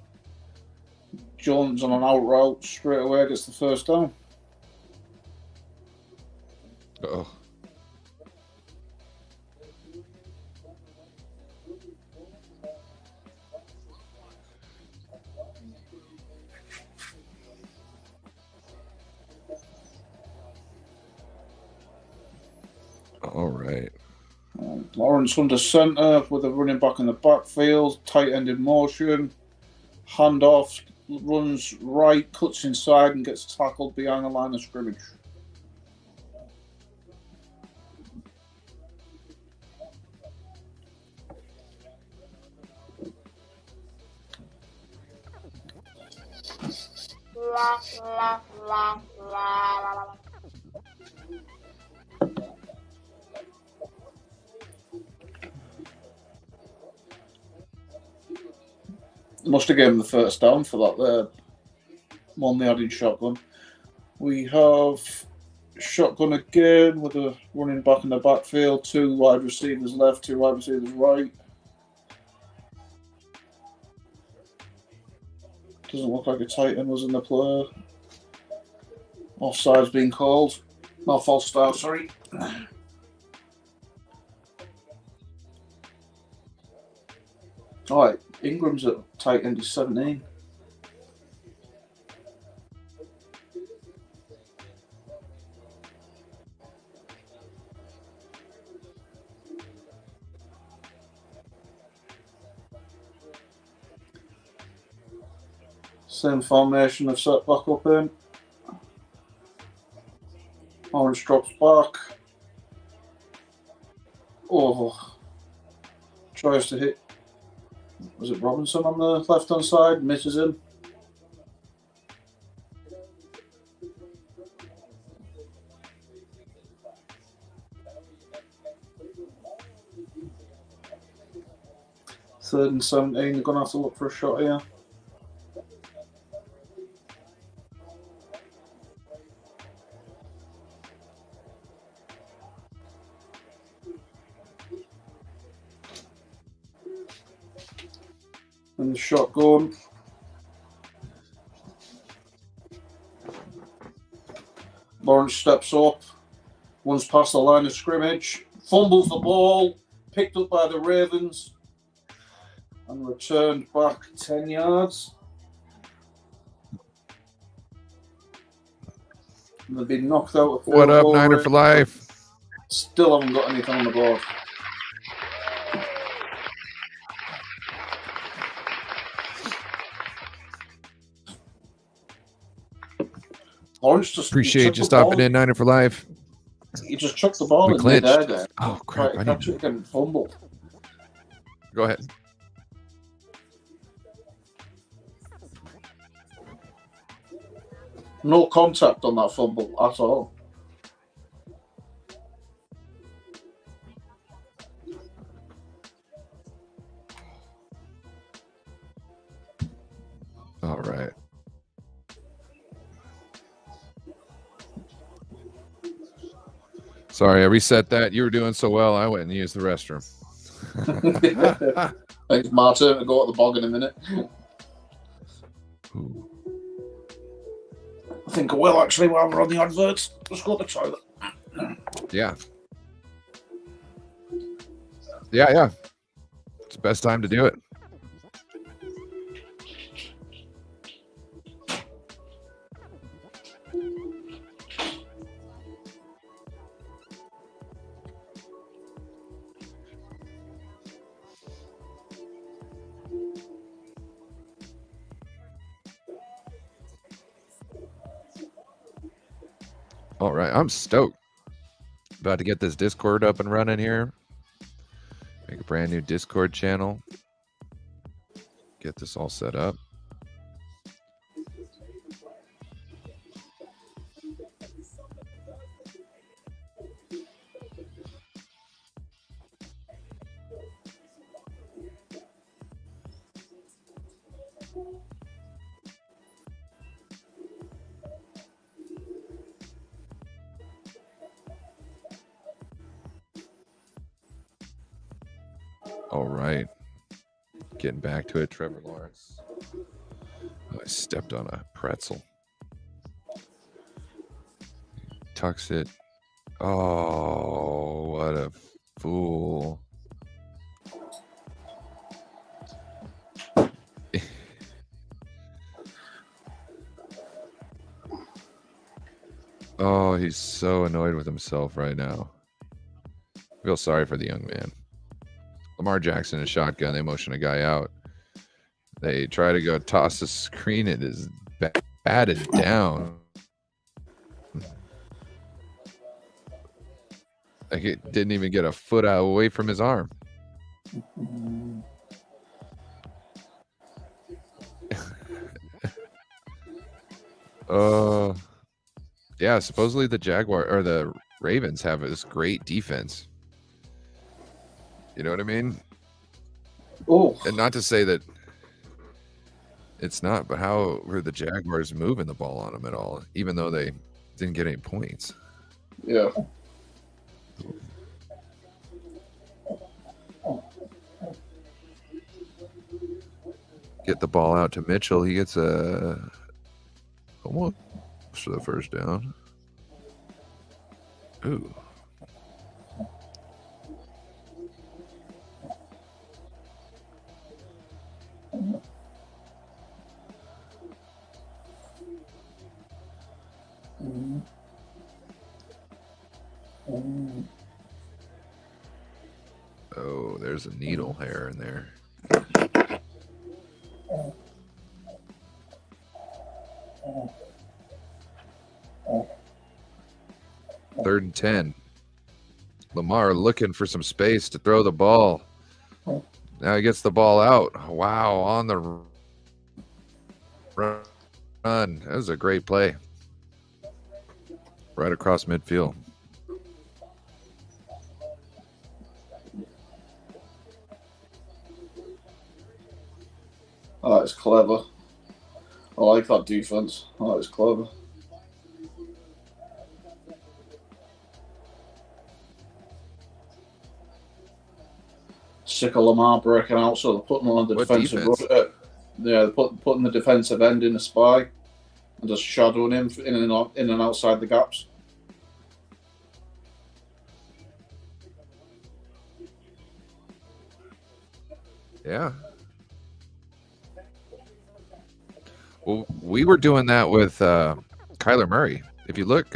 Jones on an out route straight away gets the first down. Oh. All right. Lawrence under center with a running back in the backfield. Tight end in motion. Handoff. Runs right, cuts inside, and gets tackled behind the line of scrimmage. Must have given him the first down for that there. One they had in shotgun. We have shotgun again with a running back in the backfield. 2 wide receivers left, 2 wide receivers right. Doesn't look like a tight end was in the play. Offside's being called. No, false start, sorry. Alright, Ingram's at tight end is 17. Same formation I've set back up in. Orange drops back. Oh. Tries to hit. Was it Robinson on the left hand side? Misses him. Third and 17, they're going to have to look for a shot here. And the shotgun. Lawrence steps up. Runs past the line of scrimmage. Fumbles the ball. Picked up by the Ravens. And returned back 10 yards. And they've been knocked out of What up, Niner for life? Still haven't got anything on the board. Lawrence just Appreciate you stopping in, Niner for life. He just chucked the ball We in clinched. midair there. Oh crap! Tried to catch it again and fumbled. Go ahead. No contact on that fumble at all. All right. Sorry, I reset that. You were doing so well, I went and used the restroom. Thanks, Martin. I'll go at the bog in a minute. Ooh. I think I will actually while we're on the adverts. Let's go to the toilet. Yeah. Yeah. It's the best time to do it. All right, I'm stoked. About to get this Discord up and running here. Make a brand new Discord channel. Get this all set up. All right. Getting back to it, Trevor Lawrence. Oh, I stepped on a pretzel. Tucks it. Oh, what a fool. Oh, he's so annoyed with himself right now. I feel sorry for the young man. Lamar Jackson is shotgun. They motion a guy out. They try to go toss the screen. It is batted down. Like it didn't even get a foot out away from his arm. Yeah, supposedly the Jaguar or the Ravens have this great defense. You know what I mean? Oh, And not to say that it's not, but how were the Jaguars moving the ball on them at all, even though they didn't get any points? yeah. Get the ball out to Mitchell. He gets almost for the first down. Ooh. Oh, there's a needle hair in there. Third and 10. Lamar looking for some space to throw the ball. Now he gets the ball out. Wow, on the run. That was a great play. Right across midfield. Oh, that's clever. I like that defense. Oh, it's clever. Sick of Lamar breaking out, so they're putting on the What defensive. defense? Yeah, they're putting the defensive end in a spy and just shadowing him in and outside the gaps. Yeah. Well, we were doing that with Kyler Murray. If you look,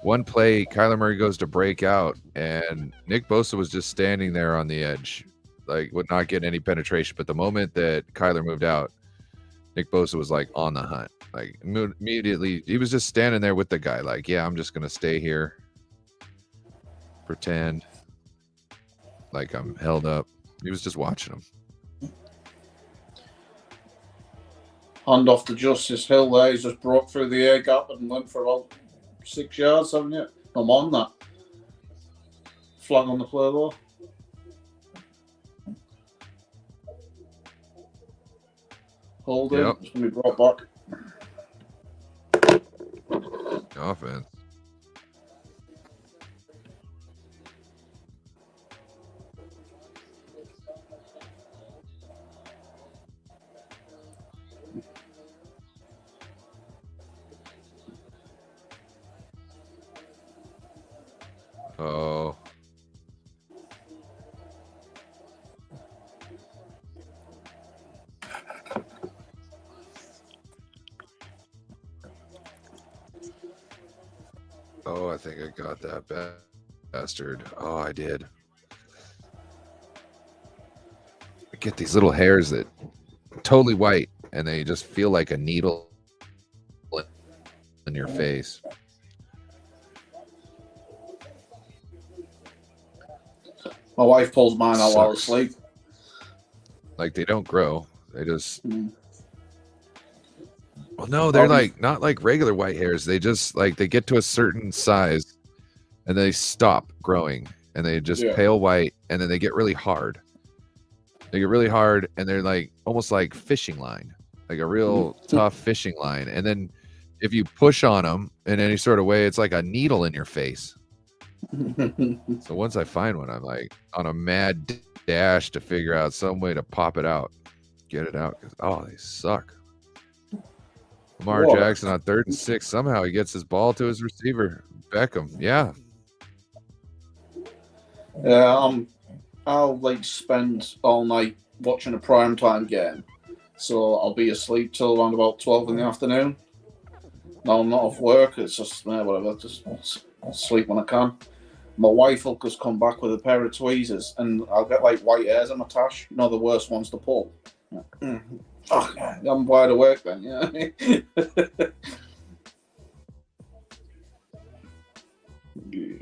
one play, Kyler Murray goes to break out, and Nick Bosa was just standing there on the edge, like would not get any penetration. But the moment that Kyler moved out, Nick Bosa was like on the hunt. Like immediately, he was just standing there with the guy. Like, yeah, I'm just gonna stay here, pretend like I'm held up. He was just watching him. Hand off to Justice Hill there. He's just broke through the air gap and went for about 6 yards, haven't you? I'm on that. Flag on the play though. Holding. Yep. It's going to be brought back. Offense. Oh. Oh, I think I got that bastard. Oh, I did. I get these little hairs that totally white, and they just feel like a needle in your face. My wife pulls mine out while Sucks. asleep. Like they don't grow. They just well, no, they're like not like regular white hairs. They just like they get to a certain size and they stop growing and they just pale white and then they get really hard. They get really hard and they're like almost like fishing line, like a real tough fishing line. And then if you push on them in any sort of way, it's like a needle in your face. So once I find one, I'm like on a mad dash to figure out some way to pop it out, get it out. Oh, they suck. Lamar Jackson on 3rd and 6. Somehow he gets his ball to his receiver, Beckham. Yeah. Yeah, I'll like spend all night watching a primetime game, so I'll be asleep till around about 12 in the afternoon. No, I'm not off work. It's just whatever. Just I'll sleep when I can. My wife will just come back with a pair of tweezers, and I'll get like white hairs on my tash. You know, the worst ones to pull. Oh, I'm wide awake then. Yeah.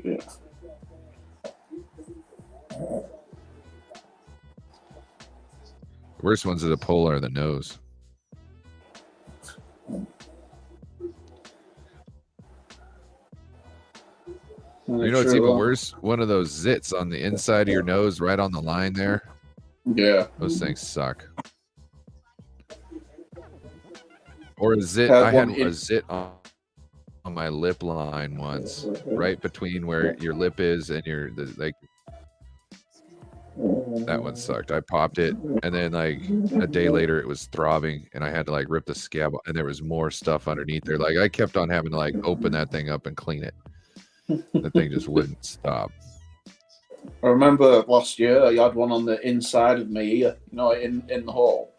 Yeah. Worst ones to pull are the nose. You know what's even worse? One of those zits on the inside of your nose, right on the line there. Yeah. Those things suck. Or a zit. Had I had one in- a zit on my lip line once, right between where your lip is and like. That one sucked. I popped it, and then like a day later, it was throbbing, and I had to like rip the scab, and there was more stuff underneath there. Like I kept on having to like open that thing up and clean it. The thing just wouldn't stop. I remember last year I had one on the inside of my ear, you know, in the hole.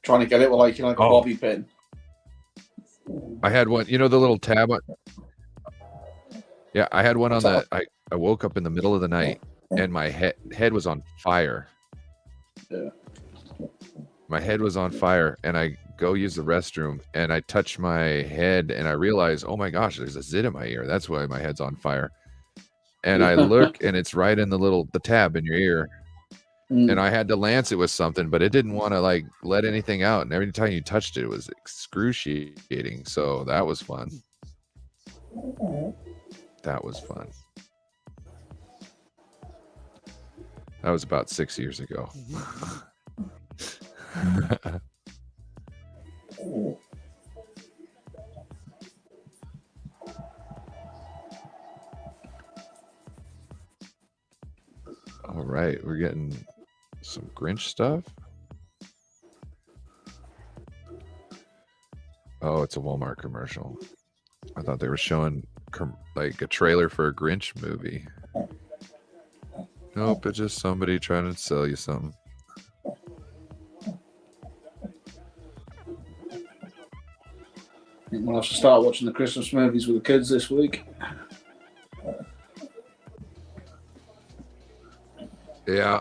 Trying to get it with like, you know, like a bobby pin. I had one, you know, the little tab on. Yeah, I had one on the. I woke up in the middle of the night and my head was on fire. Yeah. My head was on fire, and I go use the restroom, and I touch my head, and I realize, oh my gosh, there's a zit in my ear. That's why my head's on fire. And I look, and it's right in the tab in your ear. And I had to lance it with something, but it didn't want to like let anything out. And every time you touched it, it was excruciating. So that was fun. That was fun. That was about 6 years ago. All right, we're getting some Grinch stuff. Oh, it's a Walmart commercial. I thought they were showing like a trailer for a Grinch movie. Nope, it's just somebody trying to sell you something. I think we'll have to start watching the Christmas movies with the kids this week. Yeah.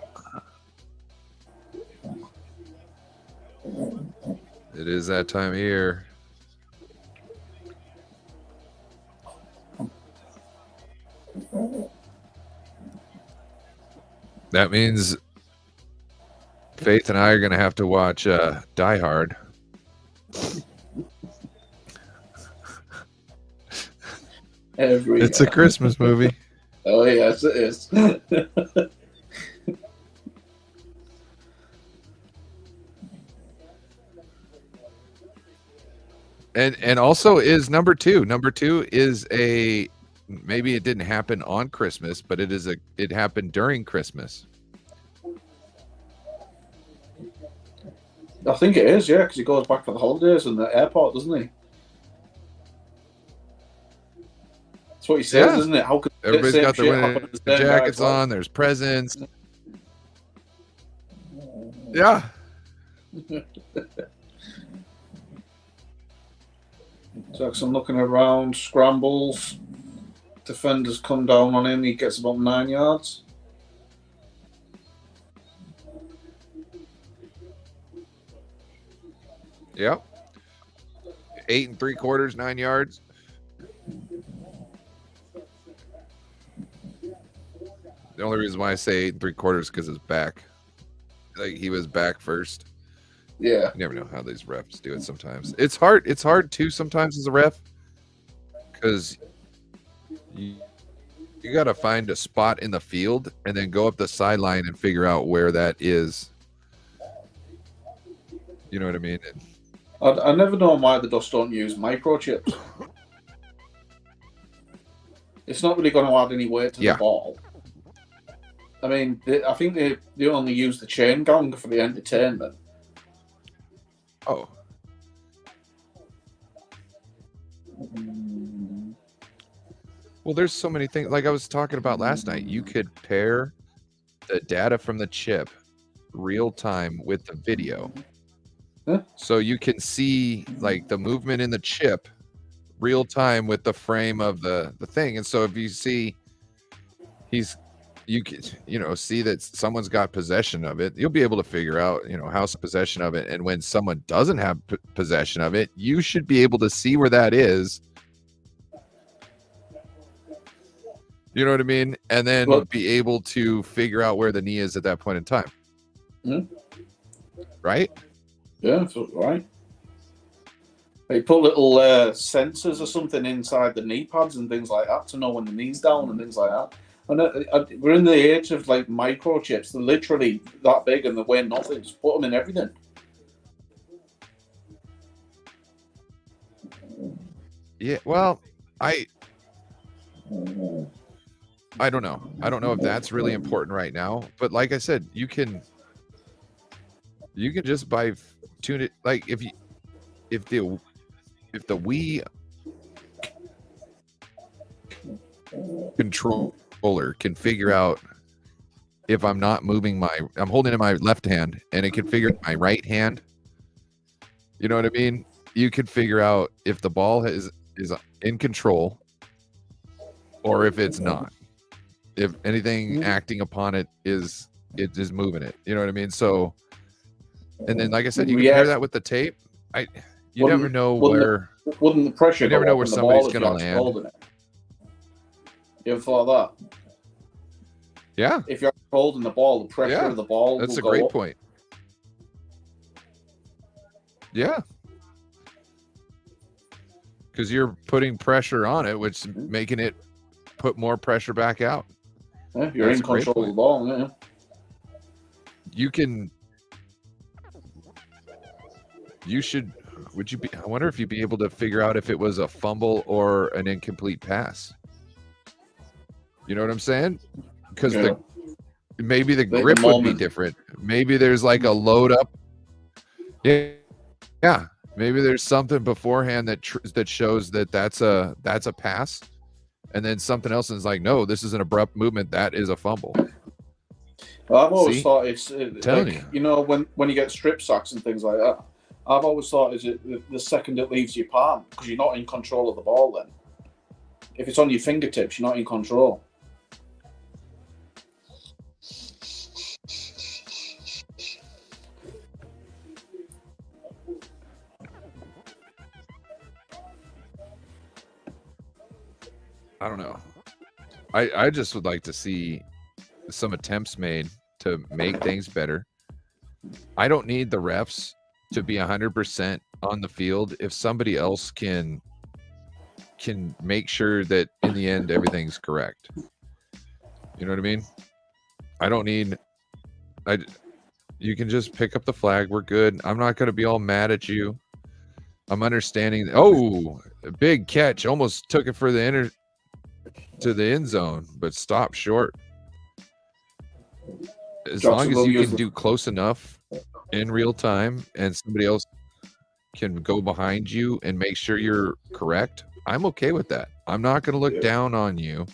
It is that time of year. That means Faith and I are going to have to watch Die Hard. It's a Christmas movie. Oh, yes, it is. And also is number two. Number two is maybe it didn't happen on Christmas, but it happened during Christmas. I think it is, yeah, because he goes back for the holidays in the airport, doesn't he? That's what he says, isn't it? How could everybody's got their winter jackets on? There's presents. Yeah. Jackson looking around, scrambles. Defenders come down on him. He gets about 9 yards. Yep. 8 3/4, 9 yards. The only reason why I say 8 3/4 is because his back. Like he was back first. Yeah. You never know how these refs do it sometimes. It's hard. It's hard too sometimes as a ref because you got to find a spot in the field and then go up the sideline and figure out where that is. You know what I mean? I never know why they just don't use microchips. It's not really going to add any weight to the ball. I mean, I think they only use the chain gang for the entertainment. Oh. Well, there's so many things. Like I was talking about last night, you could pair the data from the chip real time with the video. Huh? So you can see like the movement in the chip real time with the frame of the thing. And so if you see you can, see that someone's got possession of it, you'll be able to figure out, how's possession of it. And when someone doesn't have possession of it, you should be able to see where that is. You know what I mean? And then be able to figure out where the knee is at that point in time. Mm-hmm. Right? Yeah, right. They put little sensors or something inside the knee pads and things like that to know when the knee's down and things like that. And we're in the age of like microchips. They're literally that big and they weigh nothing. Just put them in everything. Yeah, well, I don't know. I don't know if that's really important right now. But like I said, you can just tune it. Like if the Wii controller can figure out if I'm not moving I'm holding it in my left hand and it can figure out my right hand. You know what I mean? You can figure out if the ball is in control or if it's not. If anything acting upon it is moving it. You know what I mean? So, and then like I said, you compare that with the tape. You never know where. Wouldn't the pressure? You never know where somebody's going to land. Holding it? You ever thought of that? Yeah. If you're holding the ball, the pressure of the ball. That's will a go great up. point. Yeah. Because you're putting pressure on it, which is making it put more pressure back out. Yeah, you're in control of the ball. Yeah. I wonder if you'd be able to figure out if it was a fumble or an incomplete pass. You know what I'm saying? Because maybe the grip would be different. Maybe there's like a load up. Yeah. Maybe there's something beforehand that shows that that's a pass, and then something else is like, no, this is an abrupt movement. That is a fumble. Well, I've always thought it's like, you know, when you get strip sacks and things like that. I've always thought is it the second it leaves your palm, because you're not in control of the ball then. If it's on your fingertips, you're not in control. I don't know. I just would like to see some attempts made to make things better. I don't need the refs to be 100% on the field if somebody else can make sure that in the end everything's correct. You know what I mean? I don't need you can just pick up the flag. We're good. I'm not going to be all mad at you. I'm understanding. Oh, a big catch. Almost took it for the to the end zone, but stopped short. As long as you can do close enough in real time and somebody else can go behind you and make sure you're correct, I'm okay with that. I'm not going to look down on you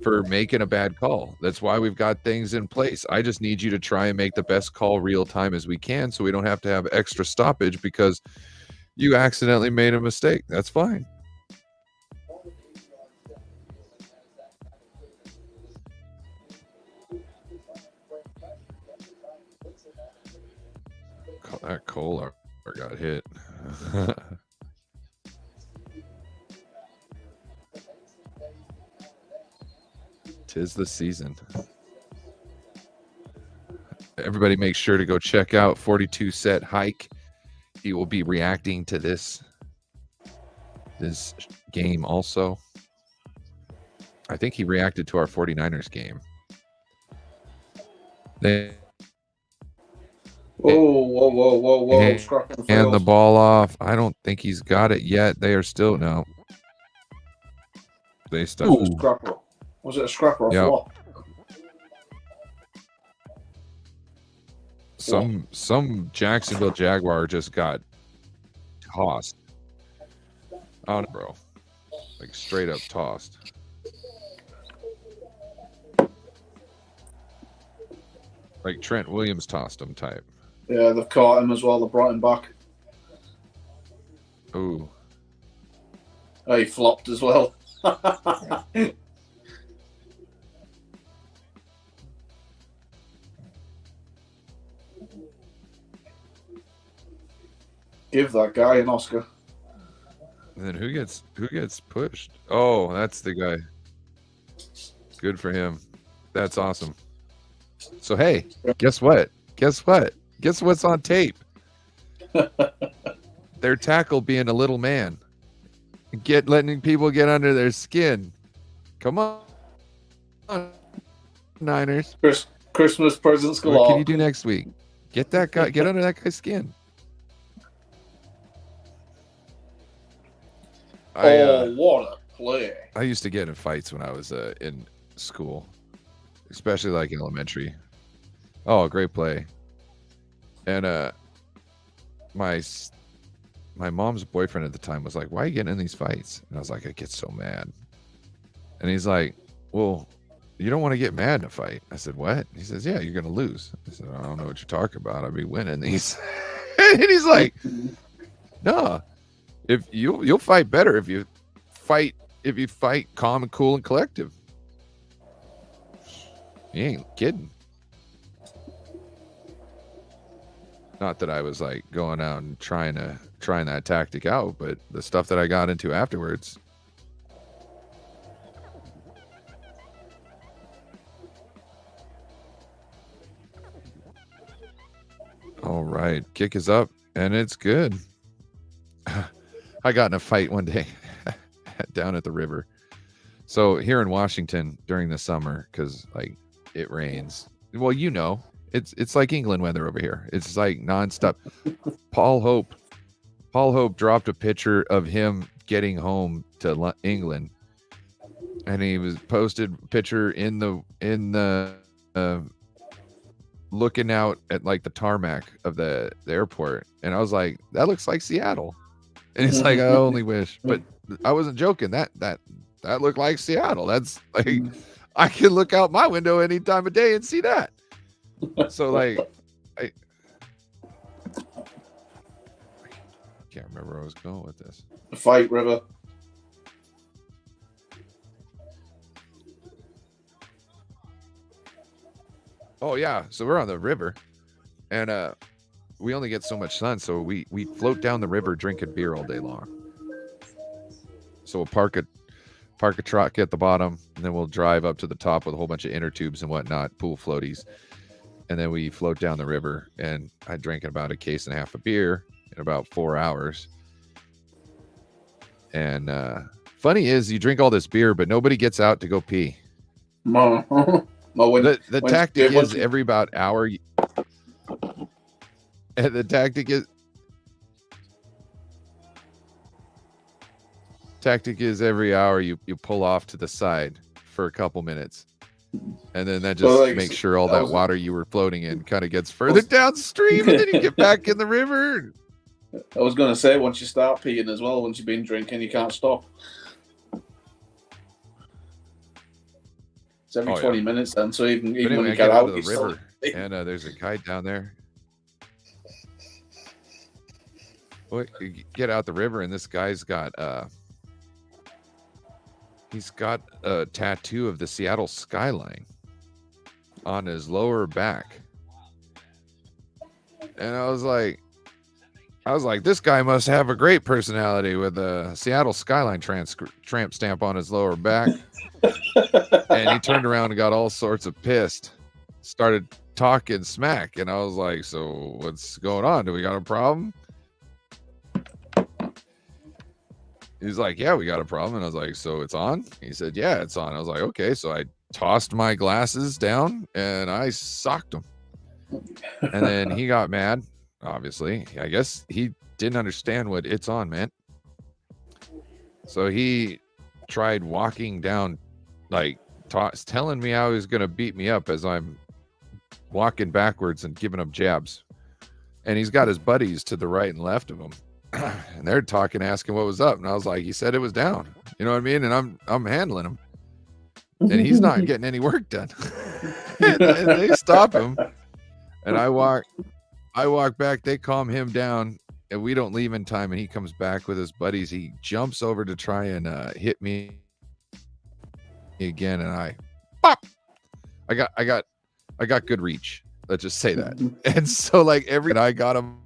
for making a bad call. That's why we've got things in place. I just need you to try and make the best call real time as we can, so we don't have to have extra stoppage because you accidentally made a mistake. That's fine. That Kohler got hit. Tis the season. Everybody make sure to go check out 42 Set Hike. He will be reacting to this game also. I think he reacted to our 49ers game. Whoa. And the ball off. I don't think he's got it yet. They are still no. They still. Was it a scrapper or what? Some Jacksonville Jaguar just got tossed. Oh, no, bro. Like straight up tossed. Like Trent Williams tossed him type. Yeah, they've caught him as well. They brought him back. Ooh. Oh, he flopped as well. Give that guy an Oscar. And then who gets pushed? Oh, that's the guy. Good for him. That's awesome. So hey, guess what? Guess what's on tape? their tackle being a little man, letting people get under their skin. Come on, Niners. Christmas presents galore. What can you do next week? Get that guy, get under that guy's skin. What a play! I used to get in fights when I was in school, especially like in elementary. Oh, great play. And my mom's boyfriend at the time was like, "Why are you getting in these fights?" And I was like, "I get so mad." And he's like, "Well, you don't want to get mad in a fight." I said, "What?" He says, "Yeah, you're gonna lose." I said, "I don't know what you're talking about. I'll be winning these." And he's like, "No, if you'll fight better if you fight calm and cool and collective." You ain't kidding. Not that I was like going out and trying that tactic out, but the stuff that I got into afterwards. All right, kick is up and it's good. I got in a fight one day down at the river. So here in Washington during the summer, because like it rains. Well, you know, it's like England weather over here. It's like nonstop. Paul Hope dropped a picture of him getting home to England, and he was posted a picture in the looking out at like the tarmac of the airport, and I was like, that looks like Seattle. And it's like, I only wish, but I wasn't joking. That looked like Seattle. That's like, I can look out my window any time of day and see that. So like, I can't remember where I was going with this. The fight, River. Oh yeah, so we're on the river, and we only get so much sun, so we float down the river drinking beer all day long. So we'll park a truck at the bottom, and then we'll drive up to the top with a whole bunch of inner tubes and whatnot, pool floaties, and then we float down the river. And I drank about a case and a half of beer in about 4 hours. And funny is, you drink all this beer, but nobody gets out to go pee. The tactic is every about hour. And the tactic is every hour you pull off to the side for a couple minutes, and then that just makes sure all that water you were floating in kind of gets further downstream, and then you get back in the river. I was going to say, once you start peeing as well, once you've been drinking, you can't stop. It's every 20 minutes then, so even anyway, when you get out of the river, and there's a guy down there. Well, you get out the river, and this guy's got he's got a tattoo of the Seattle skyline on his lower back. And I was like, this guy must have a great personality with a Seattle skyline tramp stamp on his lower back. And he turned around and got all sorts of pissed, started talking smack. And I was like, so what's going on? Do we got a problem? He's like, yeah, we got a problem. And I was like, so it's on? He said, yeah, it's on. I was like, okay. So I tossed my glasses down and I socked him. And then he got mad, obviously. I guess he didn't understand what it's on meant. So he tried walking down, like telling me how he was going to beat me up as I'm walking backwards and giving him jabs. And he's got his buddies to the right and left of him. And they're talking, asking what was up. And I was like, he said it was down. You know what I mean? And I'm handling him. And he's not getting any work done. and they stop him. And I walk back, they calm him down, and we don't leave in time. And he comes back with his buddies. He jumps over to try and hit me again. And I got good reach. Let's just say that. And so like I got him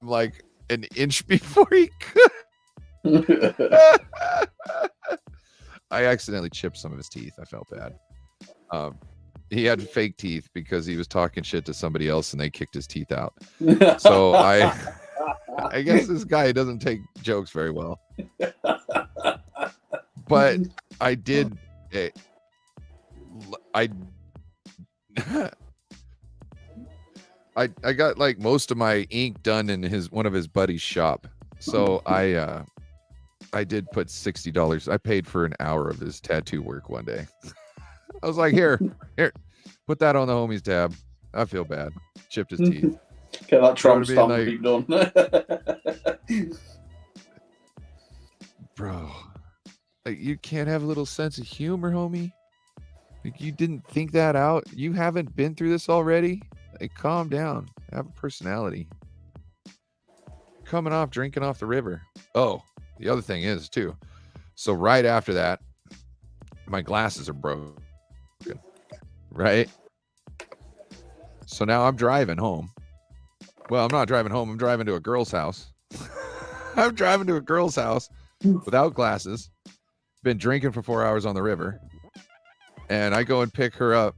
like an inch before he could. I accidentally chipped some of his teeth. I felt bad. He had fake teeth because he was talking shit to somebody else and they kicked his teeth out. So I guess this guy doesn't take jokes very well. But I did. I got like most of my ink done in one of his buddy's shop. So I did put $60. I paid for an hour of his tattoo work one day. I was like, here, put that on the homies tab. I feel bad. Chipped his teeth. Get that Trump stamp like, done. Bro, like you can't have a little sense of humor, homie. Like you didn't think that out. You haven't been through this already. Like calm down. Have a personality. Coming off drinking off the river. Oh, the other thing is too. So right after that, my glasses are broken. Right? So now I'm driving home. Well, I'm not driving home. I'm driving to a girl's house. I'm driving to a girl's house without glasses. Been drinking for 4 hours on the river. And I go and pick her up.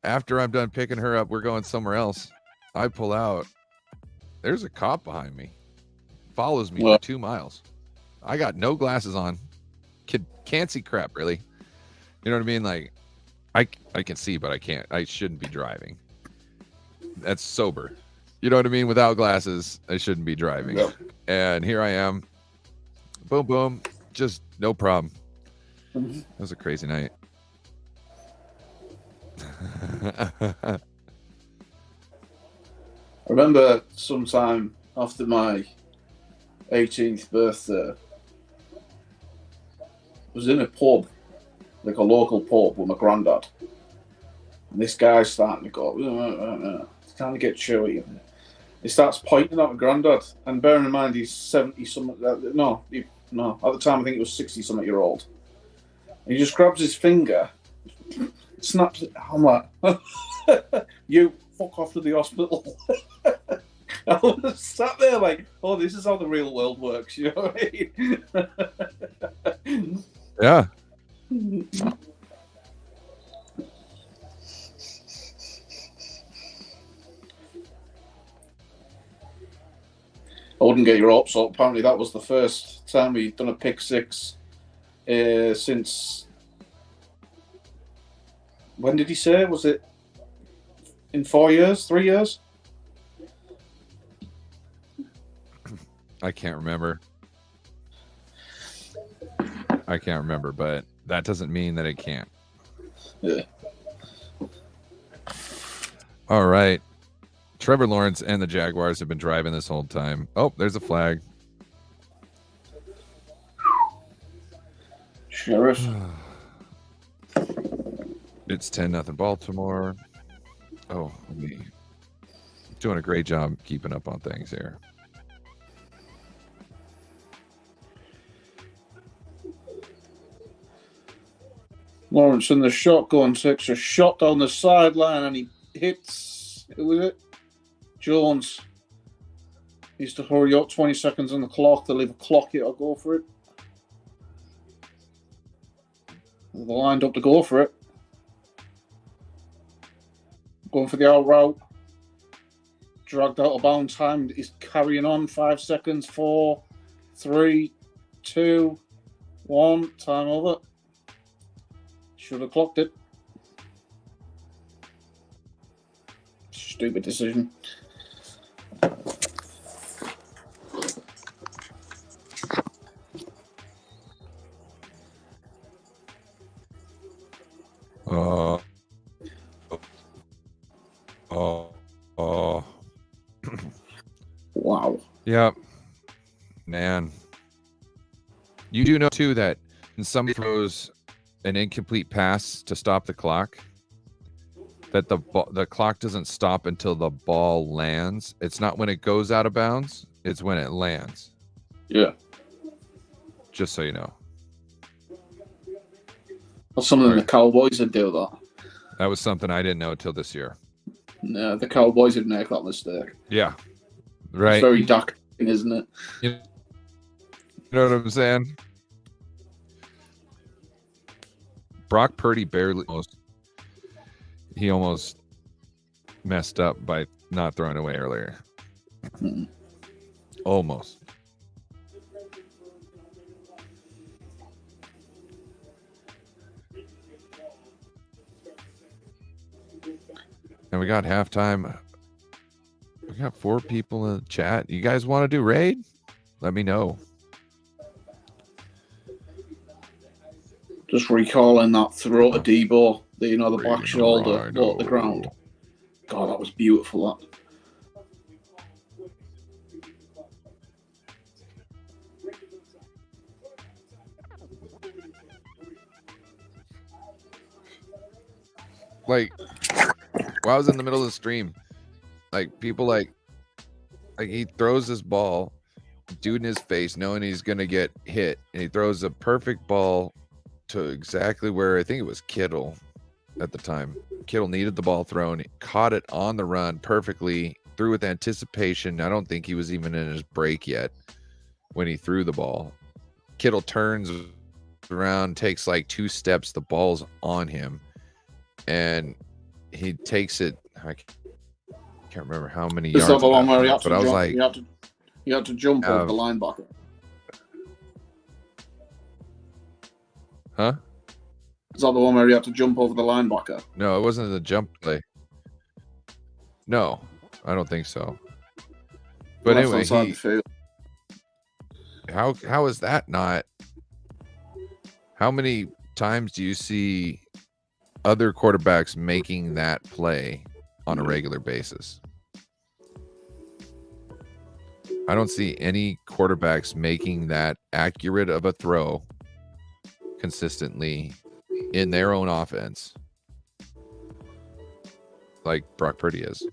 After I'm done picking her up, we're going somewhere else. I pull out. There's a cop behind me. Follows me for 2 miles. I got no glasses on. Can't see crap, really. You know what I mean? Like, I can see, but I can't. I shouldn't be driving. That's sober. You know what I mean? Without glasses, I shouldn't be driving. Yep. And here I am. Boom, boom. Just no problem. It was a crazy night. I remember sometime after my 18th birthday, I was in a pub, like a local pub with my granddad. And this guy's starting to go, trying to get chewy. He starts pointing at my granddad. And bearing in mind, he's 70-something. No, at the time I think he was 60-something-year-old. And he just grabs his finger, snaps it. I'm like, you fuck off to the hospital. I was sat there like, oh, this is how the real world works. You know what I mean? Yeah. I wouldn't get your hopes up. Apparently, that was the first time we'd done a pick six since. When did he say? Was it in 4 years? 3 years? I can't remember. But that doesn't mean that it can't. Yeah. All right. Trevor Lawrence and the Jaguars have been driving this whole time. Oh, there's a flag. Sheriff. It's 10-0 Baltimore. Oh, me doing a great job keeping up on things here. Lawrence in the shotgun takes a shot down the sideline and he hits, who was it? Jones. He used to hurry up, 20 seconds on the clock. They leave a clock here, I'll go for it. They're lined up to go for it. Going for the out route. Dragged out of bounds time. He's carrying on. 5 seconds. 4, 3, 2, 1. Time over. Should have clocked it. Stupid decision. Wow. Yep. Man. You do know, too, that when somebody throws an incomplete pass to stop the clock, that the clock doesn't stop until the ball lands. It's not when it goes out of bounds. It's when it lands. Yeah. Just so you know. Well, something the Cowboys would do that. That was something I didn't know until this year. No, the Cowboys would make that mistake. Yeah. Right. It's very dark, isn't it? You know what I'm saying? Brock Purdy almost messed up by not throwing away earlier. Almost. And we got halftime. We got 4 people in the chat. You guys want to do raid? Let me know. Just recalling that throw to Debo, the Raid back and shoulder, Rhino. low to the ground. God, that was beautiful. That. Like, while I was in the middle of the stream, like people like he throws this ball, dude in his face, knowing he's gonna get hit, and he throws a perfect ball to exactly where I think it was Kittle at the time. Kittle needed the ball thrown, caught it on the run perfectly, threw with anticipation. I don't think he was even in his break yet when he threw the ball. Kittle turns around, takes like 2 steps, the ball's on him, and he takes it. I can't remember how many yards. Is that the one where he had to jump over the linebacker? Huh? Is that the one where you had to jump over the linebacker? No, it wasn't the jump play. No, I don't think so. But anyway, how is that not? How many times do you see other quarterbacks making that play on a regular basis? I don't see any quarterbacks making that accurate of a throw consistently in their own offense like Brock Purdy is.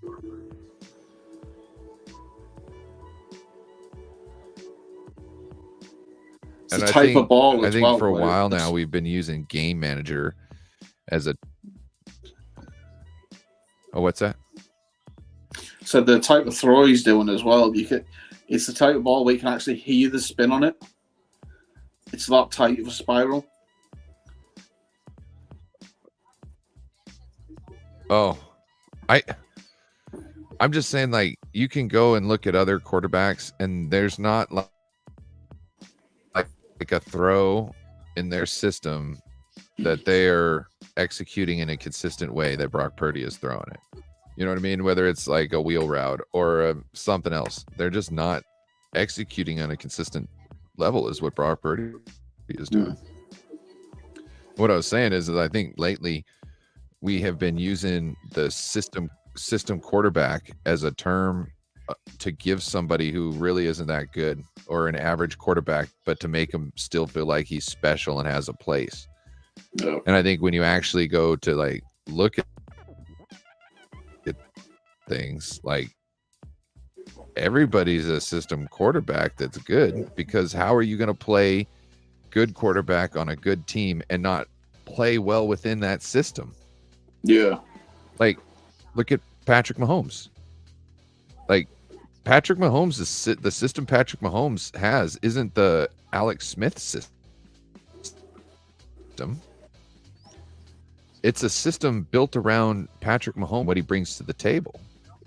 And I think for a while now we've been using Game Manager as a... Oh, what's that? So the type of throw he's doing as well, it's the type of ball where you can actually hear the spin on it. It's that tight of a spiral. Oh, I'm just saying, like, you can go and look at other quarterbacks, and there's not like a throw in their system that they are executing in a consistent way that Brock Purdy is throwing it. You know what I mean? Whether it's like a wheel route or something else, they're just not executing on a consistent level is what Brock Purdy is doing. What I was saying is that I think lately we have been using the system quarterback as a term to give somebody who really isn't that good or an average quarterback, but to make him still feel like he's special and has a place. No. And I think when you actually go to like look at things, like everybody's a system quarterback that's good, because how are you going to play good quarterback on a good team and not play well within that system? Yeah. Like, look at Patrick Mahomes. Like, Patrick Mahomes, the system Patrick Mahomes has isn't the Alex Smith system. It's a system built around Patrick Mahomes, what he brings to the table.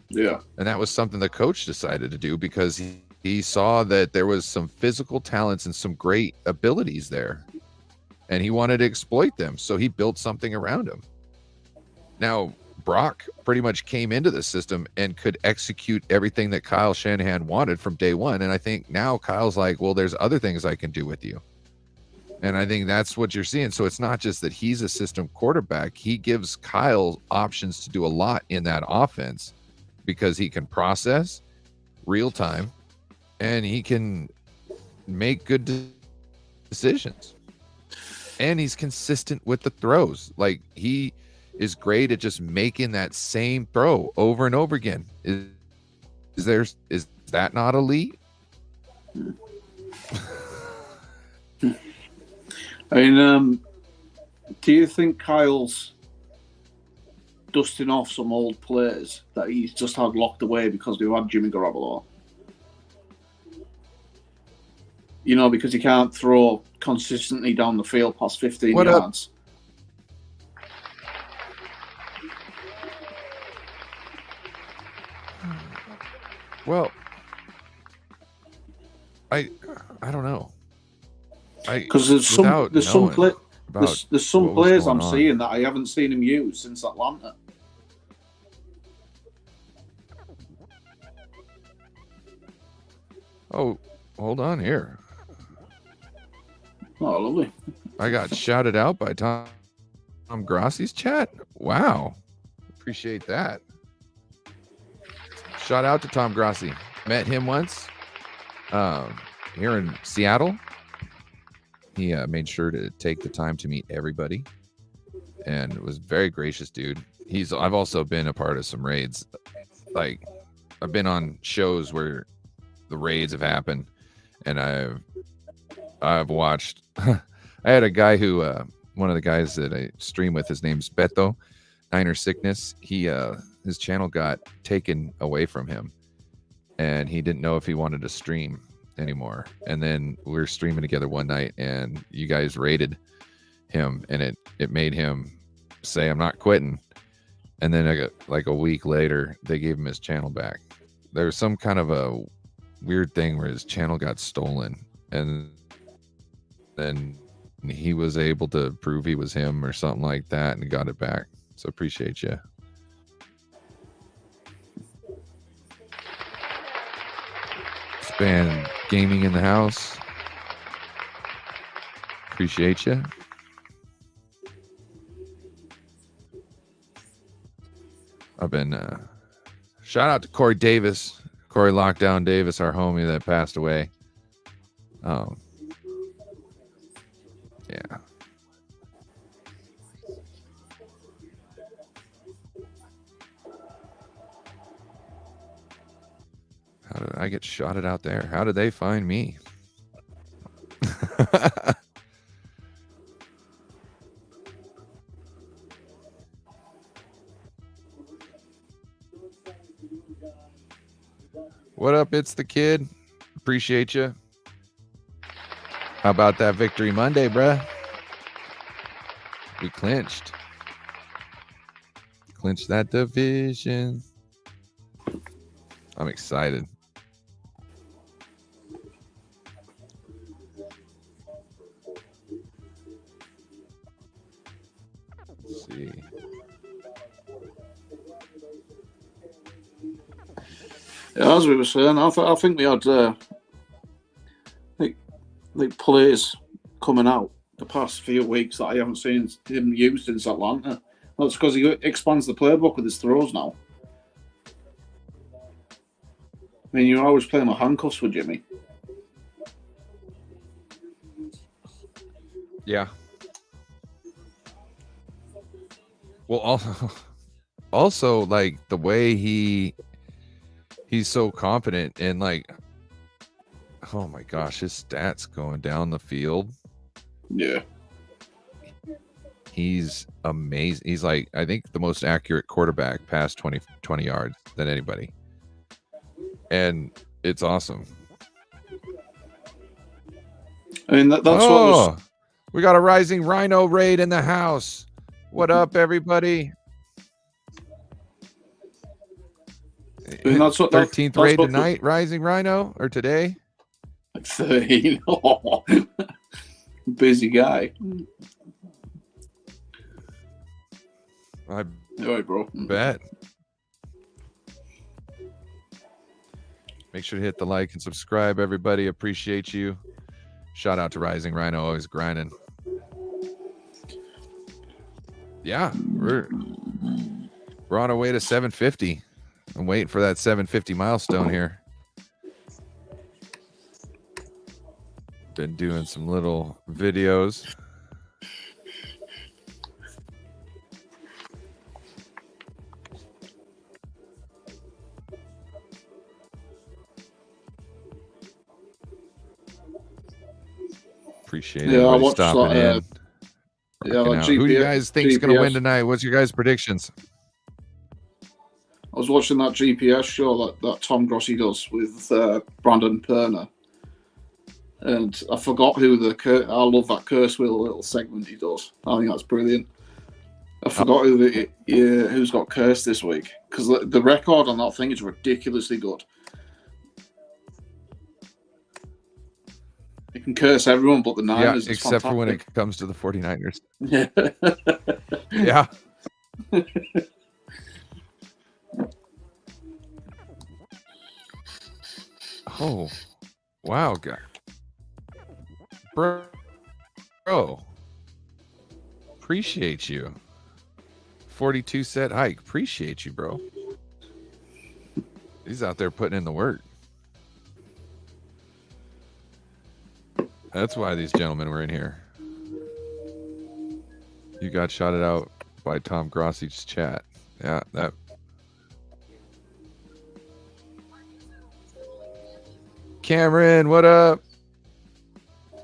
Yeah. And that was something the coach decided to do because he saw that there was some physical talents and some great abilities there. And he wanted to exploit them. So he built something around him. Now, Brock pretty much came into the system and could execute everything that Kyle Shanahan wanted from day one. And I think now Kyle's like, well, there's other things I can do with you. And I think that's what you're seeing. So it's not just that he's a system quarterback. He gives Kyle options to do a lot in that offense because he can process real time and he can make good decisions. And he's consistent with the throws. Like, he is great at just making that same throw over and over again. Is that not elite? I mean, do you think Kyle's dusting off some old players that he's just had locked away because they've had Jimmy Garoppolo? You know, because he can't throw consistently down the field past 15 yards. Well, I don't know. Because there's some without there's some knowing play, about there's some what was players going I'm on. seeing that I haven't seen him use since Atlanta. Oh, hold on here. Oh, lovely. I got shouted out by Tom Grassi's chat. Wow. Appreciate that. Shout out to Tom Grassi. Met him once here in Seattle. He made sure to take the time to meet everybody and was very gracious dude. I've also been a part of some raids. Like, I've been on shows where the raids have happened, and I've watched. I had a guy who one of the guys that I stream with, his name's Beto Niner Sickness. He his channel got taken away from him, and he didn't know if he wanted to stream anymore. And then we were streaming together one night, and you guys raided him, and it made him say, "I'm not quitting." And then like a week later, they gave him his channel back. There was some kind of a weird thing where his channel got stolen, and then he was able to prove he was him or something like that, and got it back. So appreciate you. Span Gaming in the house. Appreciate you. I've been shout out to Corey Davis, Corey Lockdown Davis, our homie that passed away. Yeah. How did I get shotted out there? How did they find me? What up? It's the kid. Appreciate you. How about that victory Monday, bruh? We clinched. Clinched that division. I'm excited. Let's see. Yeah, as we were saying, I think we had like players coming out the past few weeks that I haven't seen him used since Atlanta. That's because he expands the playbook with his throws now. I mean, you're always playing with handcuffs with Jimmy. Yeah. Well, also like the way he's so confident, and like, oh my gosh, his stats going down the field. Yeah. He's amazing. He's like, I think the most accurate quarterback past 20 yards than anybody. And it's awesome. I mean, that's what was... We got a Rising Rhino raid in the house. What up, everybody? I mean, that's what 13th raid tonight, Rising Rhino, or today? 13. Busy guy. I All right, bro. bet. Make sure to hit the like and subscribe, everybody. Appreciate you. Shout out to Rising Rhino, always grinding. Yeah, we're on our way to 750. I'm waiting for that 750 milestone here. Been doing some little videos. Appreciate it. Yeah, I watched stopping that, in. Yeah, like Who do you guys think is going to GPS. win tonight? What's your guys' predictions? I was watching that GPS show that Tom Grossi does with Brandon Perner, and I forgot who I love that curse wheel little segment he does. I think that's brilliant. I forgot who's got cursed this week, because the record on that thing is ridiculously good. You can curse everyone but the Yeah, Niners. except for when it comes to the 49ers. Yeah. Yeah. Oh, wow, God. Bro, appreciate you. 42 set hike. Appreciate you, bro. He's out there putting in the work. That's why these gentlemen were in here. You got shouted out by Tom Grossi's chat. Yeah, that. Cameron, what up?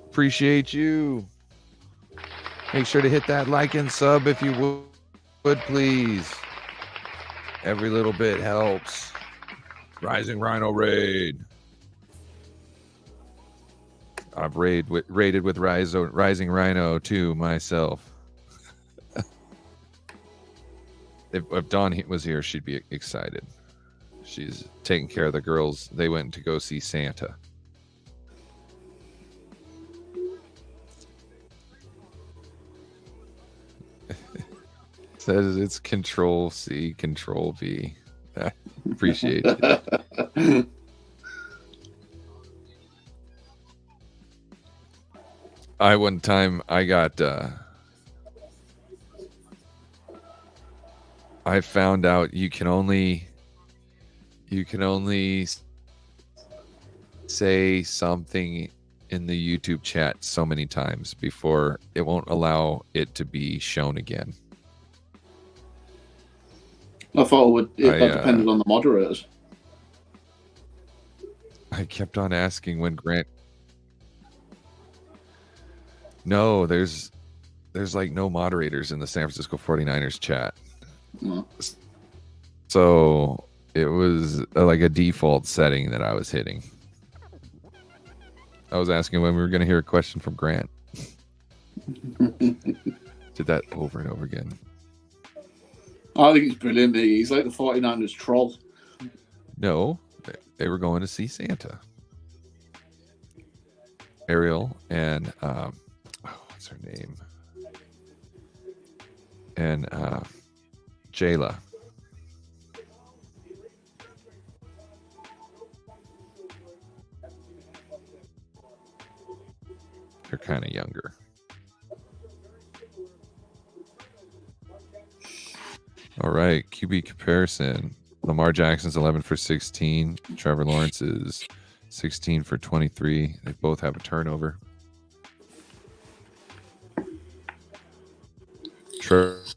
Appreciate you. Make sure to hit that like and sub if you would, please. Every little bit helps. Rising Rhino raid. I've raided with Rising Rhino too myself. if Dawn was here, she'd be excited. She's taking care of the girls. They went to go see Santa. Says it's Control C, Control V. Appreciate it. One time I got I found out you can only say something in the YouTube chat so many times before it won't allow it to be shown again. I thought that depended on the moderators. I kept on asking when Grant. No, there's like no moderators in the San Francisco 49ers chat. No. So it was like a default setting that I was hitting. I was asking when we were going to hear a question from Grant. Did that over and over again. I think it's brilliant. He's like the 49ers troll. No, they were going to see Santa. Ariel and what's her name? And Jayla. They're kind of younger. All right, QB comparison. Lamar Jackson's 11 for 16. Trevor Lawrence is 16 for 23. They both have a turnover. Trevor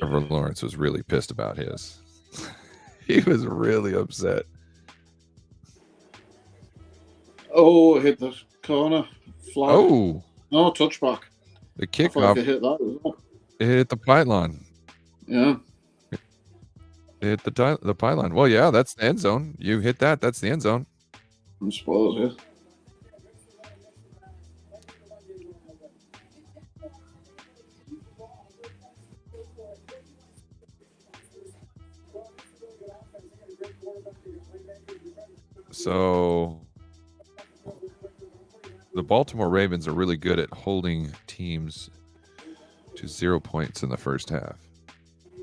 Lawrence was really pissed about his. He was really upset. Oh, hit the corner. Flag. Oh. No, touchback. The I kickoff. thought it hit that as well. It hit the pylon. Yeah. It hit the pylon. Well, yeah, that's the end zone. You hit that. That's the end zone. I suppose, yeah. So the Baltimore Ravens are really good at holding teams to 0 points in the first half.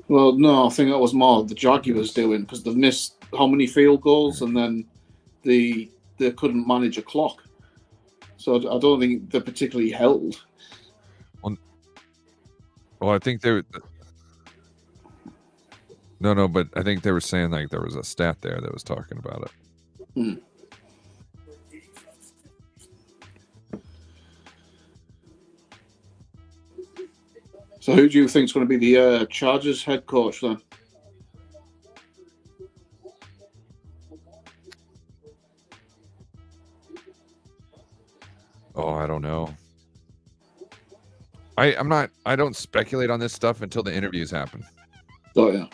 Well, no, I think that was more the Jaguars doing because they've missed how many field goals and then they couldn't manage a clock. So I don't think they're particularly held. Well, I think they No, but I think they were saying like there was a stat there that was talking about it. Hmm. So who do you think is going to be the Chargers head coach then? Oh, I don't know. I don't speculate on this stuff until the interviews happen. Oh, yeah.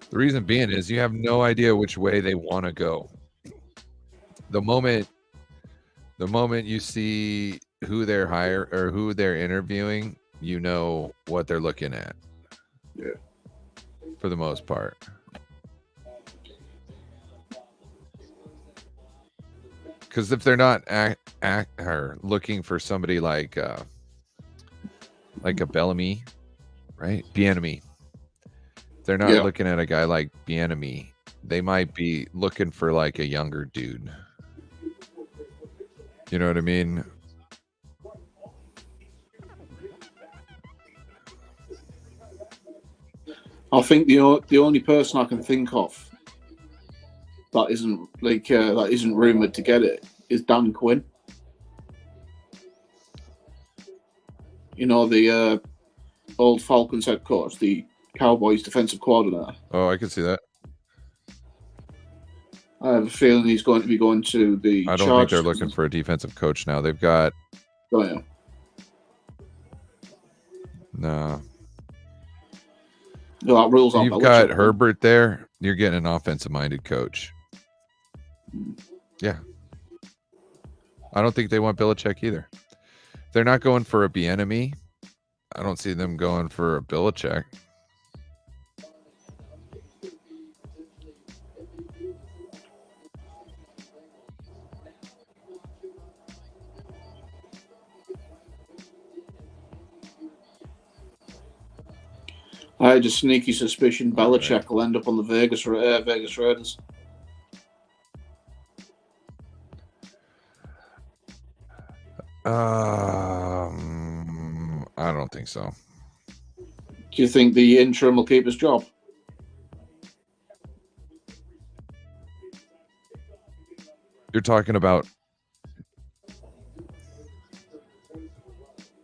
The reason being is you have no idea which way they want to go. The moment you see who they're hiring or who they're interviewing, you know what they're looking at. Yeah. for the most part. Because if they're not or looking for somebody like a Bellamy, right? Bieniemy. They're not looking at a guy like Bieniemy. They might be looking for like a younger dude. You know what I mean? I think the only person I can think of that isn't rumored to get it is Dan Quinn. You know, the old Falcons head coach, the Cowboys defensive coordinator. Oh, I can see that. I have a feeling he's going to be going to the I don't think they're looking for a defensive coach now. They've got... Oh, yeah. No. No, that rules out. You've got Herbert there. You're getting an offensive-minded coach. Yeah. I don't think they want Belichick either. They're not going for a Bieniemy. I don't see them going for a Belichick. I had a sneaky suspicion Belichick will end up on the Vegas Raiders. I don't think so. Do you think the interim will keep his job? You're talking about...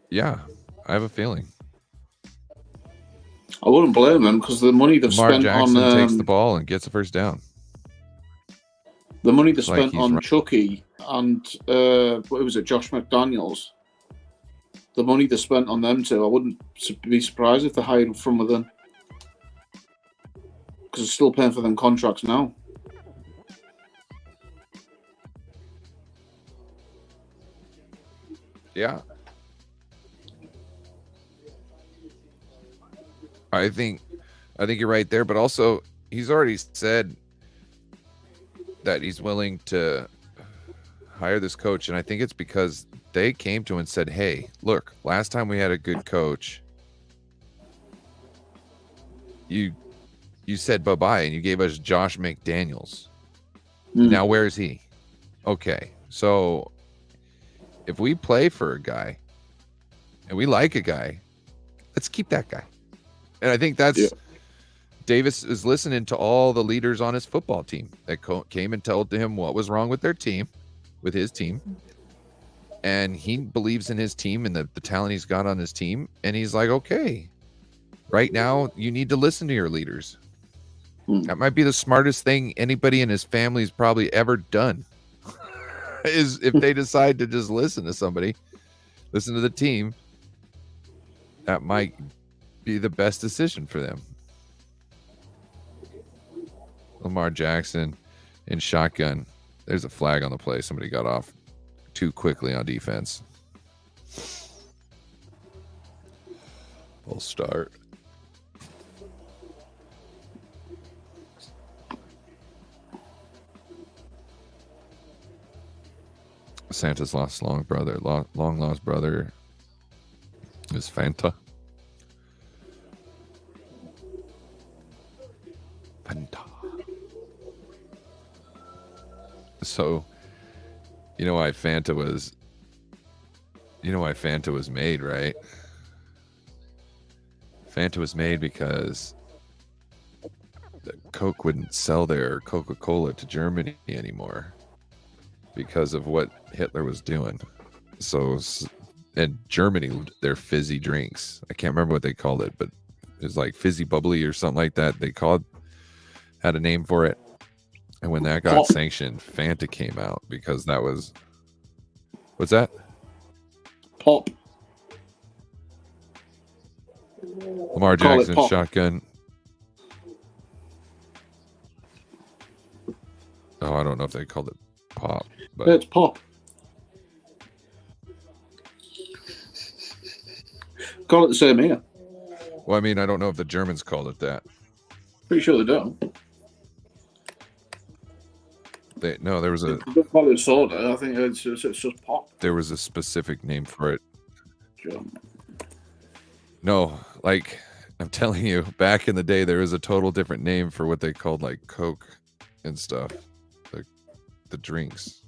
Yeah, I have a feeling. I wouldn't blame them because the money they've Lamar spent Jackson on takes the ball and gets a first down. the money they spent he's on right. Chucky and what was it, Josh McDaniels. The money they spent on them two, I wouldn't be surprised if they hired from within because they're still paying for them contracts now. Yeah. I think you're right there, but also he's already said that he's willing to hire this coach, and I think it's because they came to him and said, "Hey, look, last time we had a good coach, you said bye-bye and you gave us Josh McDaniels. Now where is he? Okay, so if we play for a guy and we like a guy, let's keep that guy." And I think that's Davis is listening to all the leaders on his football team that came and told him what was wrong with their team, with his team. And he believes in his team and the talent he's got on his team. And he's like, okay, right now you need to listen to your leaders. That might be the smartest thing anybody in his family's probably ever done is if they decide to just listen to somebody, listen to the team, that might be the best decision for them. Lamar Jackson in shotgun. There's a flag on the play. Somebody got off too quickly on defense. We'll start. Santa's long lost brother is Fanta. So, you know why Fanta was made, right? Fanta was made because Coke wouldn't sell their Coca-Cola to Germany anymore because of what Hitler was doing. So, and Germany, their fizzy drinks, I can't remember what they called it, but it was like fizzy bubbly or something like that. They had a name for it. And when that got sanctioned, Fanta came out because that was... What's that? Pop. Lamar Jackson shotgun. Oh, I don't know if they called it pop. But it's pop. Call it the same here. Well, I mean, I don't know if the Germans called it that. Pretty sure they don't. There was They don't call it soda. I think it's just pop. there was a specific name for it. German. No, like I'm telling you, back in the day, there was a total different name for what they called like Coke and stuff, like the drinks.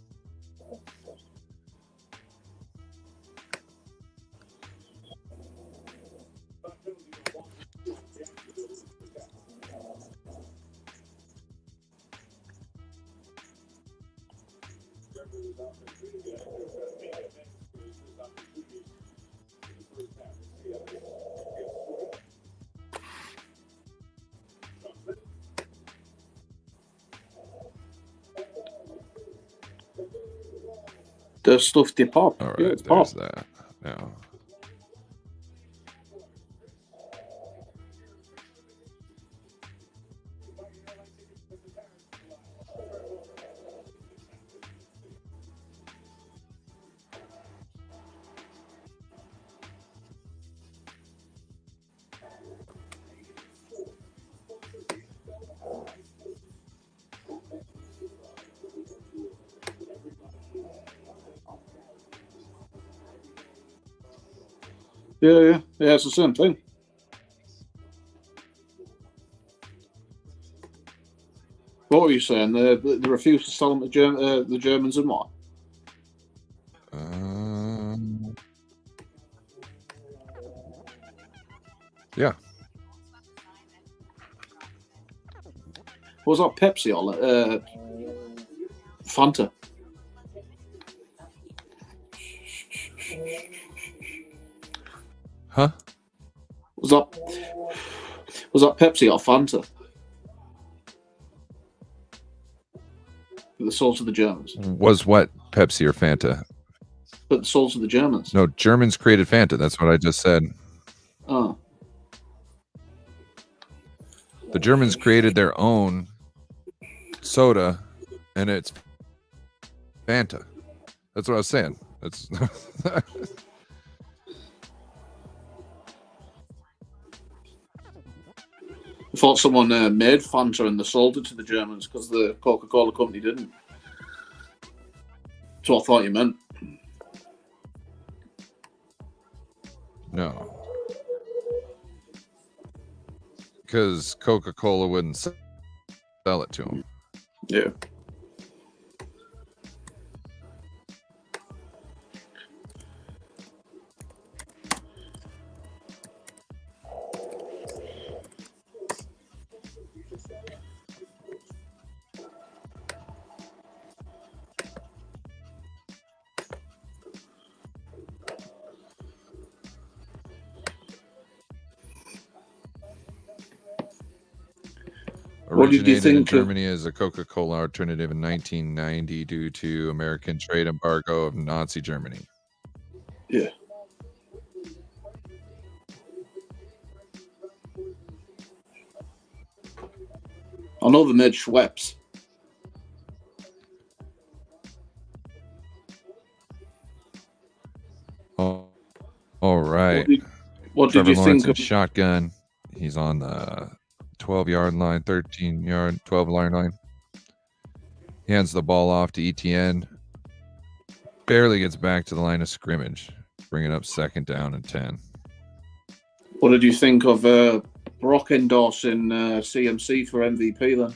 The stuff they pop. All right, Yeah, it's pop. there's that. Now, Yeah, it's the same thing. What were you saying? They refused to sell them to the Germans and what? yeah. Was that Pepsi or Fanta? Huh? Was that Pepsi or Fanta? The sold to the Germans. Was what Pepsi or Fanta? But the sold to the Germans. No, Germans created Fanta. That's what I just said. Oh. The Germans created their own soda, and it's Fanta. That's what I was saying. That's I thought someone made Fanta and they sold it to the Germans because the Coca-Cola company didn't. That's what I thought you meant. no, because Coca-Cola wouldn't sell it to them. Yeah. What did you Originated in think of- Germany as a Coca-Cola alternative in 1990 due to American trade embargo of Nazi Germany. Yeah. I know they made Schweppes. Oh, all right. What Trevor did you Lawrence think in of? shotgun. He's on the 12-yard line, 13-yard, 12-yard line. He hands the ball off to ETN. Barely gets back to the line of scrimmage, bringing up 2nd down and 10. What did you think of Brock endorsing CMC for MVP then?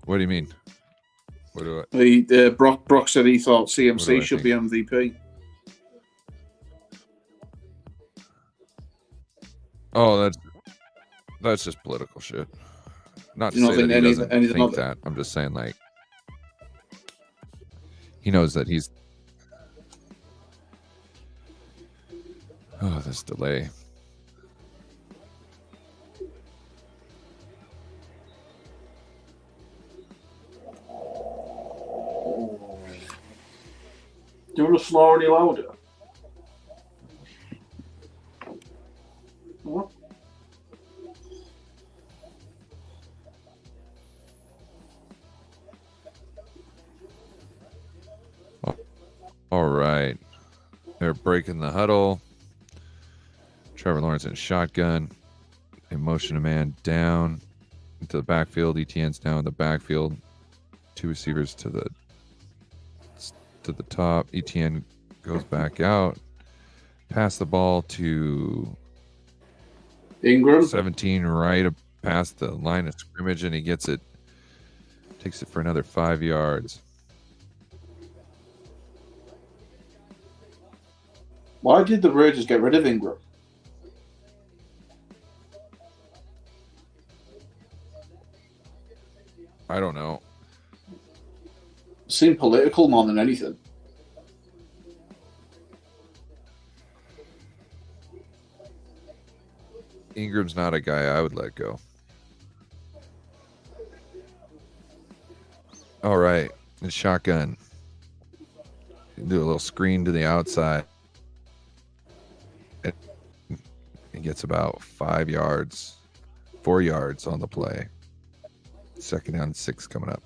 What do you mean? What do I? Brock said he thought What do CMC I should be MVP. Oh, that's just political shit. Not to You don't say that think he doesn't anything think of it? that. I'm just saying, like, he knows that he's. Oh, this delay. Do you want to slow any louder? What? All right. They're breaking the huddle. Trevor Lawrence in shotgun. And motion a man down into the backfield. ETN's down in the backfield. 2 receivers to the top. ETN goes back out. Pass the ball to Ingram. 17 right past the line of scrimmage, and he gets it. Takes it for another 5 yards. Why did the Raiders get rid of Ingram? I don't know. Seemed political more than anything. Ingram's not a guy I would let go. All right. The shotgun. Do a little screen to the outside. He gets about 5 yards, 4 yards on the play. 2nd down, 6 coming up.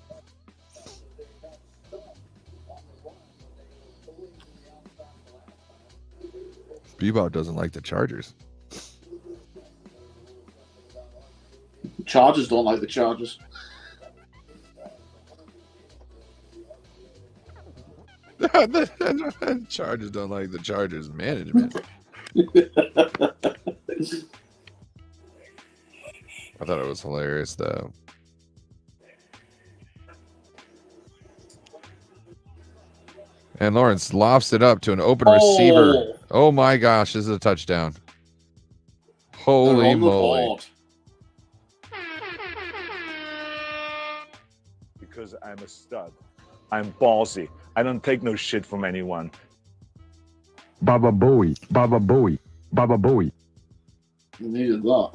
Bebop doesn't like the Chargers. Chargers don't like the Chargers. The Chargers don't like the Chargers management. I thought it was hilarious, though. And Lawrence lofts it up to an open receiver. Oh my gosh, this is a touchdown. Holy moly. Because I'm a stud. I'm ballsy. I don't take no shit from anyone. Baba Bowie, Baba Bowie, Baba Bowie. You needed that.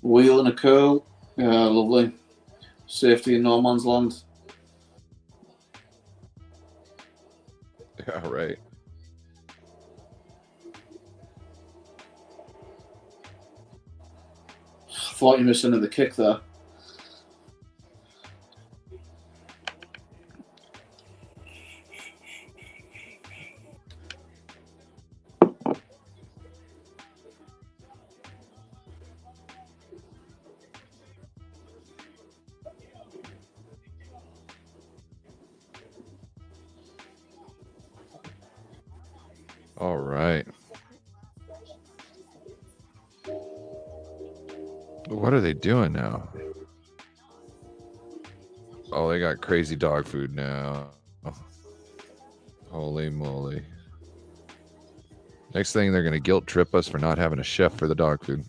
Wheel and a curl. Yeah, lovely. Safety in no man's land. Yeah, right. Thought you missed another kick there. All right. What are they doing now? Oh, they got crazy dog food now. Holy moly. Next thing, they're going to guilt trip us for not having a chef for the dog food.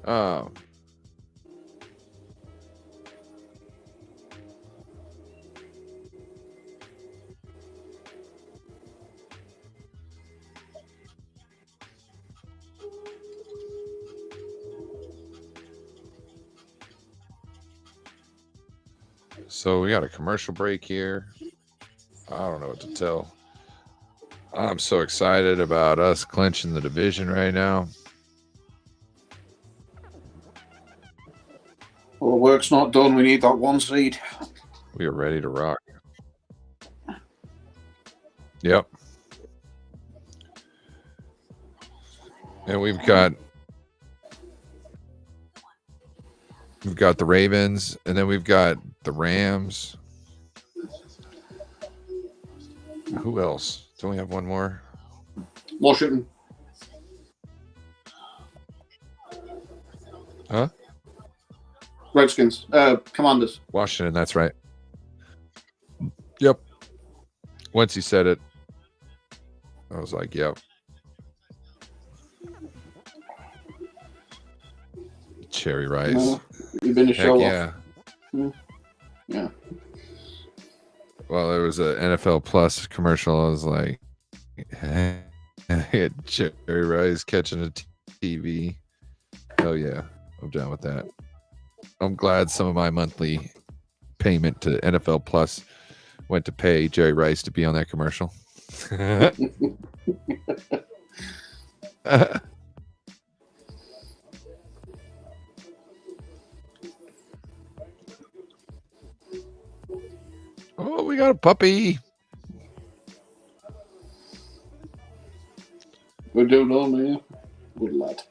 Oh. So we got a commercial break here. I don't know what to tell. I'm so excited about us clinching the division right now. Well, the work's not done. We need that 1 seed. We are ready to rock. Yep. And we've got the Ravens, and then we've got the Rams. Who else? Don't we have one more? Washington. Huh? Redskins. Commanders. Washington, that's right. Yep. Once he said it, I was like, yep. Cherry rice. You've been a show yeah. off. Yeah. Well, there was a NFL Plus commercial. I was like, I had cherry rice catching a TV. Oh yeah, I'm down with that. I'm glad some of my monthly payment to NFL Plus went to pay Jerry Rice to be on that commercial. Oh, we got a puppy. We're doing all here. Good lad.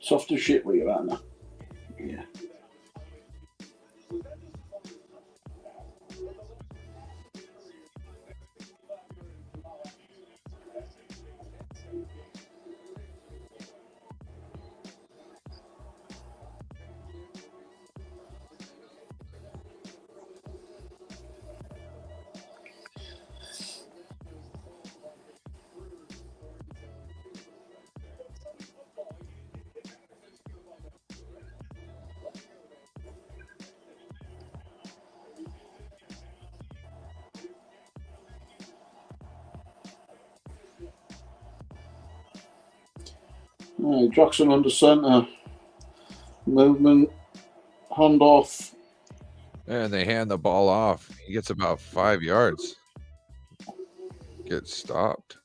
Soft as shit where you're at now. Yeah. Right, Jackson under centre. Movement. Hand off. And they hand the ball off. He gets about 5 yards. Gets stopped.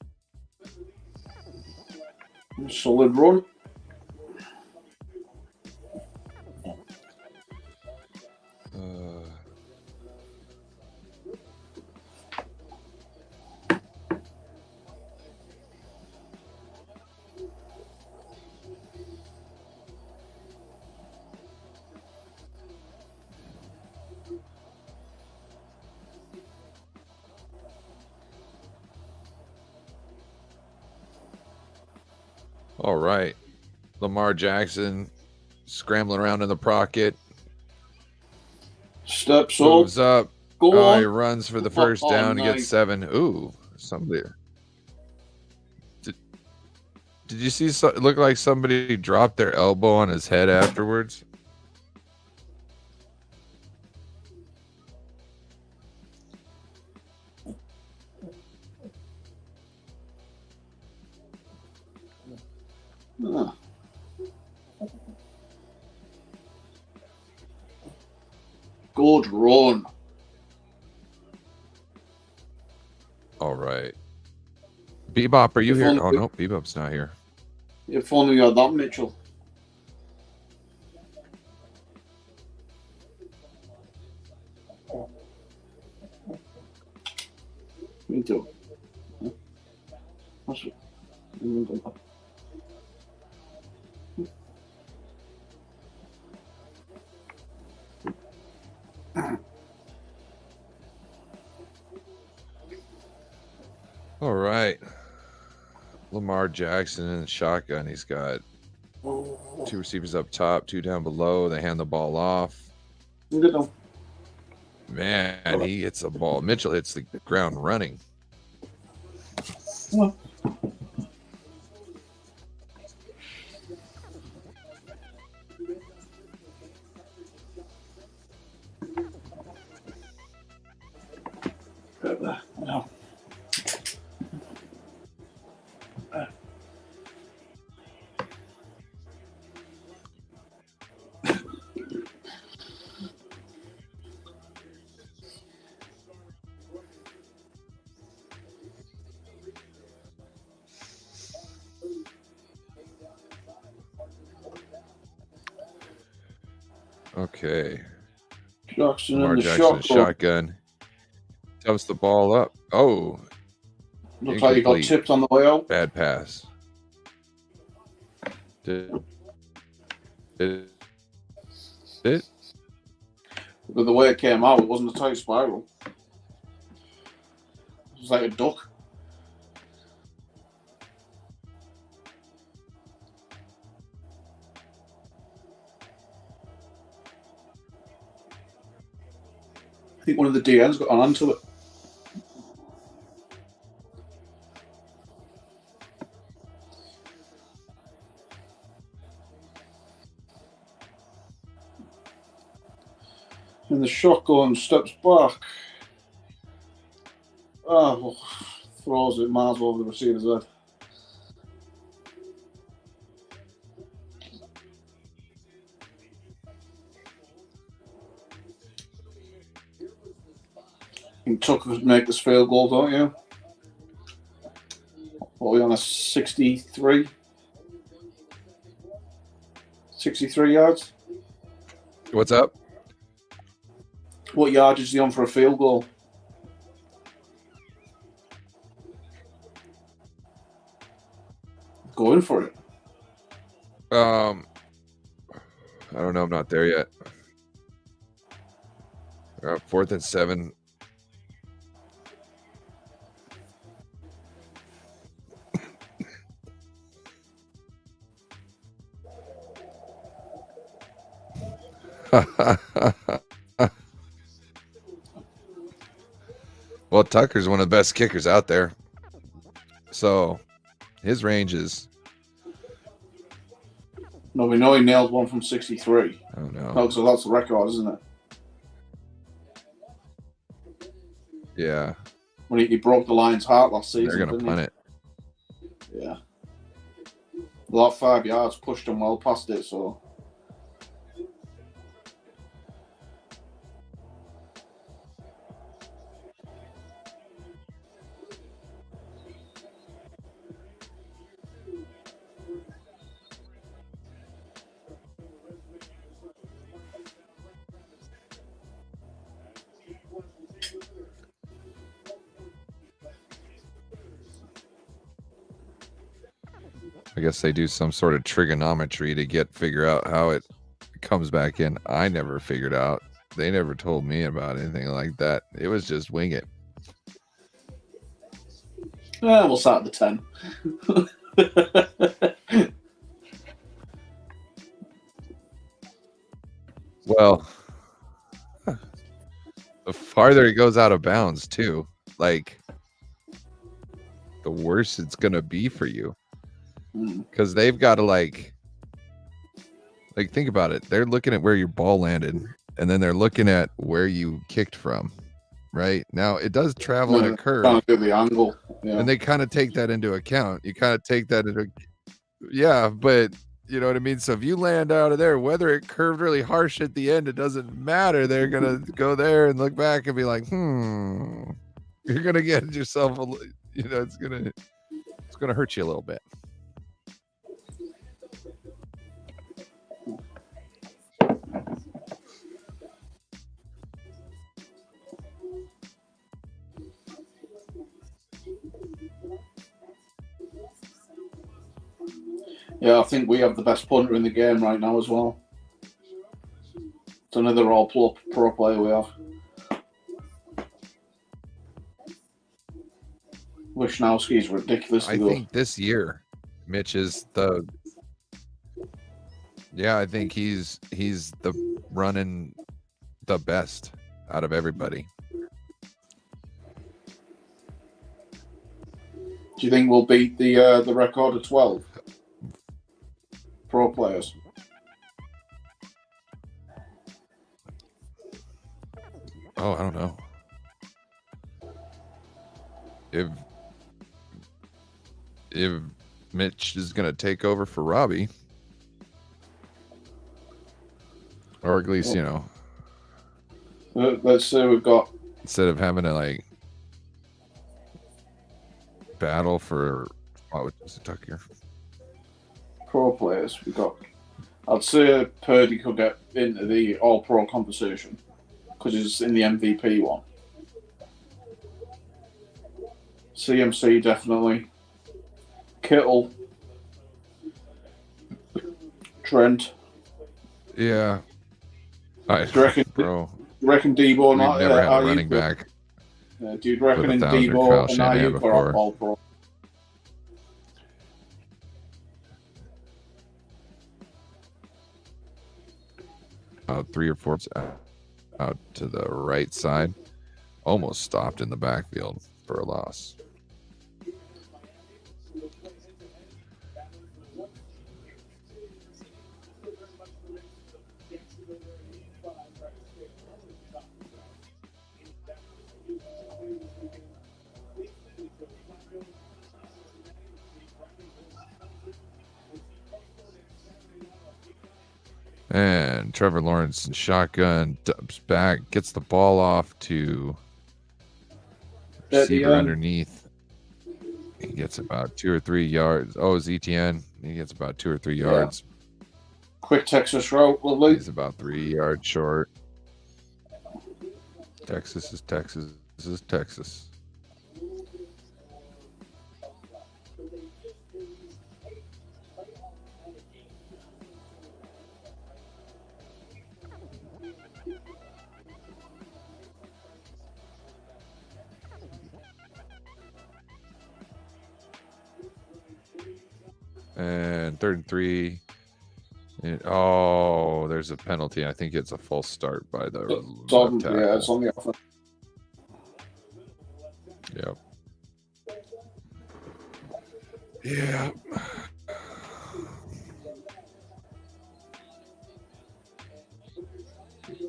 Solid run. All right. Lamar Jackson scrambling around in the pocket. Steps Moves up. Go Oh, on. he runs for the first down. He Nice. gets 7. Ooh, somebody. Did you see? It looked like somebody dropped their elbow on his head afterwards. Ah. Good run. All right. Bebop, are you If here? only Oh, we- no, Bebop's not here. If only you had that, Mitchell. Me too. That's it. All right. Lamar Jackson in the shotgun. He's got 2 receivers up top, 2 down below. They hand the ball off. Good now. Man, he hits the ball. Mitchell hits the ground running. Well. No. Okay. Jackson Lamar in the Jackson shotgun. shotgun. Dumps the ball up. Oh, Looks like he got incomplete. tipped on the way out. Bad pass. Did it? But the way it came out, it wasn't a tight spiral. It was like a duck. I think one of the DNs got onto it. And the shotgun steps back. Oh, throws it miles over the receiver's head. You took us make this field goal, don't you? kind of 63 yards. What's up? What yardage is he on for a field goal? Going for it. I don't know. I'm not there yet. 4th and 7. Well, Tucker's one of the best kickers out there. So his range is... No, we know he nailed one from 63. Oh, no. No, so that's the record, isn't it? Yeah. When he broke the Lions' heart last season. They're going to punt it. Yeah. That 5 yards pushed him well past it, so... I guess they do some sort of trigonometry to figure out how it comes back in. I never figured out. They never told me about anything like that. It was just wing it. We'll start at the 10. Well, the farther it goes out of bounds, too, like, the worse it's going to be for you. Because they've got to, like, think about it. They're looking at where your ball landed, and then they're looking at where you kicked from, right? Now, it does travel in a curve. Trying to do the angle. Yeah. And they kind of take that into account. You kind of take that into... Yeah, but... You know what I mean? So if you land out of there, whether it curved really harsh at the end, it doesn't matter. They're going to go there and look back and be like, you're going to get yourself, it's going to hurt you a little bit. Yeah, I think we have the best punter in the game right now as well. It's another all-pro player we have. Wisnowski's ridiculous. I think this year, Mitch is the... Yeah, I think he's the running the best out of everybody. Do you think we'll beat the record of 12 pro players? Oh, I don't know. If Mitch is going to take over for Robbie, or at least, let's say we've got, instead of having to battle for what was it, Tucker? Pro players, we've got, I'd say Purdy could get into the all-pro conversation because he's in the MVP one. CMC definitely. Kittle. Trent. Yeah. Do you reckon, bro, Debo we've never had a running back. Do you reckon in 1,000 Debo Kyle and Shanahan Ayuk are all-pro? About 3 or 4 out to the right side. Almost stopped in the backfield for a loss. And Trevor Lawrence in shotgun, dumps back, gets the ball off to receiver underneath. He gets about 2 or 3 yards. Oh, it's ETN. He gets about 2 or 3 Yeah. yards. Quick Texas route, lovely. He's about 3 yards short. Texas is Texas. This is Texas. And 3rd and 3. Oh, there's a penalty. I think it's a false start by the left tackle. Yeah, it's on the offense. Yep. Yeah.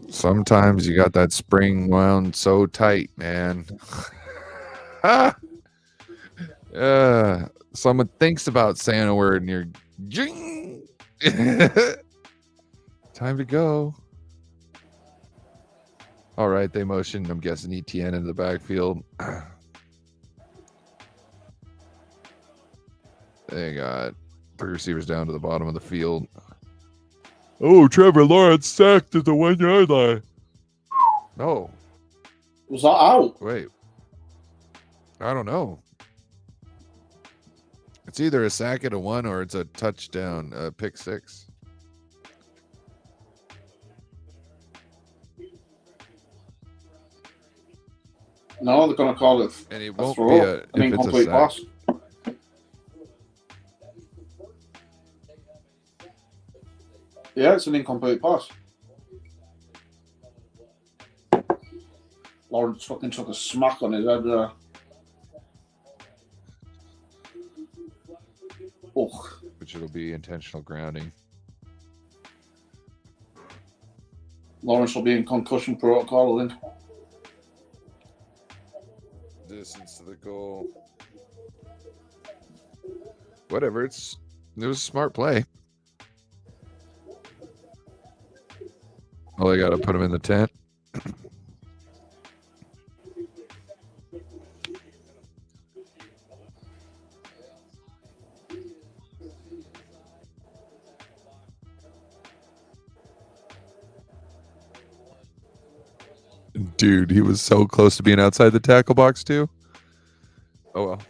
Sometimes you got that spring wound so tight, man. Someone thinks about saying a word and you're jing. Time to go. All right, they motioned, I'm guessing, ETN into the backfield. They got 3 receivers down to the bottom of the field. Oh, Trevor Lawrence sacked at the 1 yard line. No. Was that out? Wait. I don't know. It's either a sack at a 1 or it's a touchdown, pick 6. No, they're going to call it. And it a won't throw, be a an if it's a incomplete sack. pass. Yeah, it's an incomplete pass. Lawrence fucking took a smack on his head there. Oh. Which it'll be intentional grounding. Lawrence will be in concussion protocol, I think. Distance to the goal. Whatever, it was a smart play. Oh, they got to put him in the tent. Dude, he was so close to being outside the tackle box too. Oh well.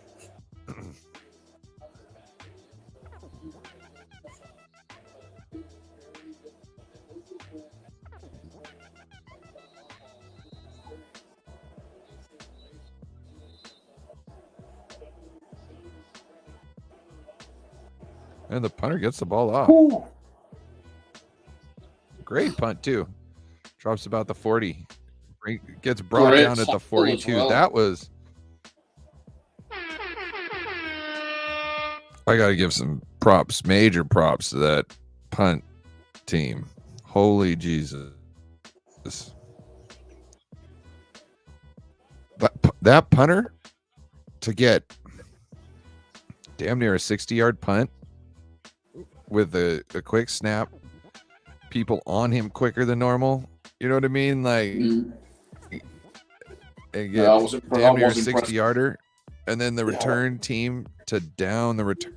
And the punter gets the ball off. Ooh. Great punt too. Drops about the 40. Gets brought Great down at the tackle as 42. well. That was. I got to give some props, major props to that punt team. Holy Jesus. That punter to get damn near a 60-yard punt with a quick snap, people on him quicker than normal. You know what I mean? Like, and get damn near a 60-yarder, and then the return team to down the return.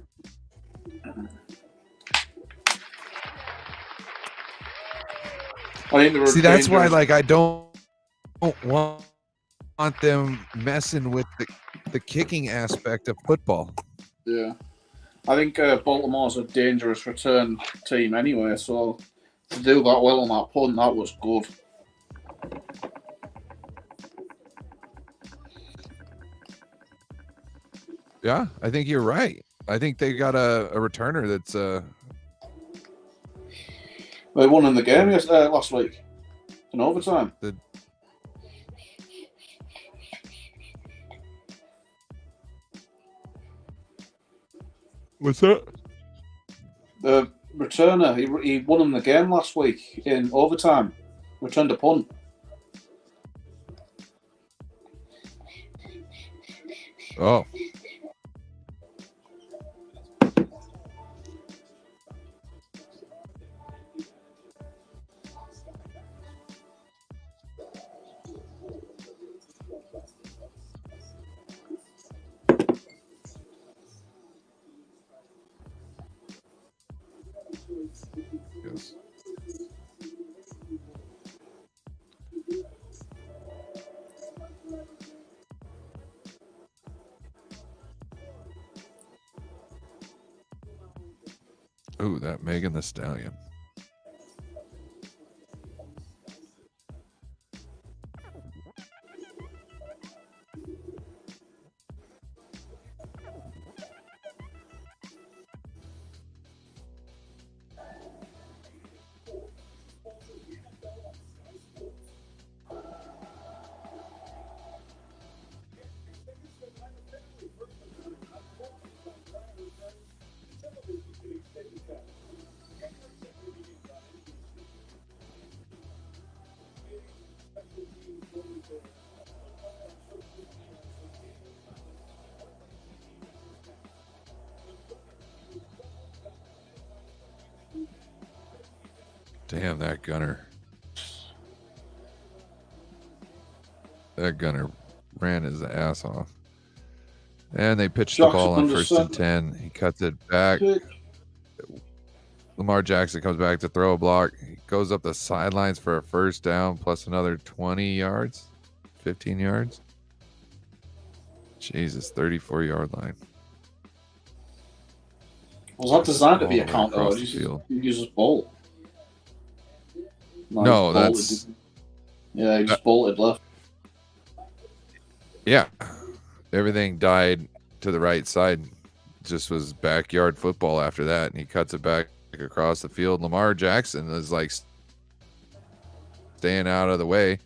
See, that's why, like, I don't want them messing with the kicking aspect of football. Yeah. I think Baltimore's a dangerous return team anyway, so to do that well on that punt, that was good. Yeah, I think you're right. I think they got a returner that's They won in the game last week in overtime. What's that? The returner, he won in the game last week in overtime. Returned a punt. Oh. Ooh, that Megan the Stallion. Damn, that gunner. That gunner ran his ass off. And they pitched the Jackson ball on under 1st and center. 10. He cuts it back. Pick. Lamar Jackson comes back to throw a block. He goes up the sidelines for a first down plus another 20 yards, 15 yards. Jesus, 34-yard line. Was that designed to be a All the way counter? Or across did the you field. just bolt? No, he bolted, that's- didn't he? Yeah, he just bolted left. Yeah. Everything died to the right side. Just was backyard football after that. And he cuts it back across the field. Lamar Jackson is like staying out of the way.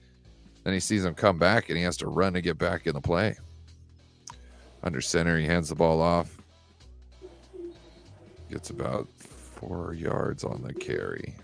Then he sees him come back and he has to run to get back in the play. Under center, he hands the ball off. Gets about 4 yards on the carry.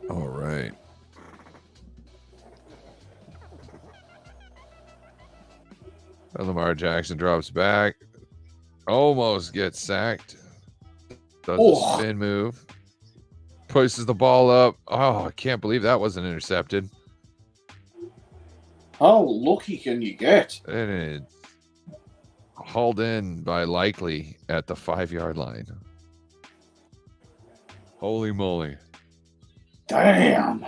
All right. Lamar Jackson drops back. Almost gets sacked. Does a spin move. Pushes the ball up. Oh, I can't believe that wasn't intercepted. How lucky can you get? And it's hauled in by Likely at the 5-yard line. Holy moly. Damn.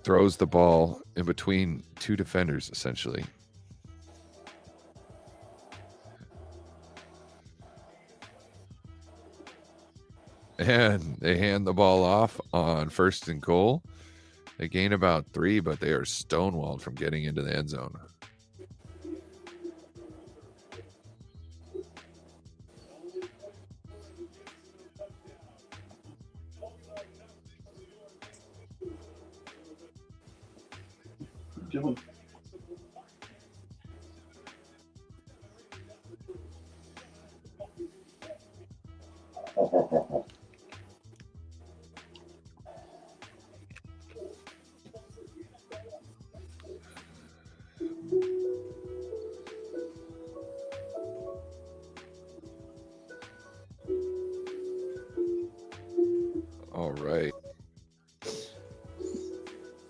Throws the ball in between two defenders, essentially. And they hand the ball off on 1st and goal. They gain about 3, but they are stonewalled from getting into the end zone. All right.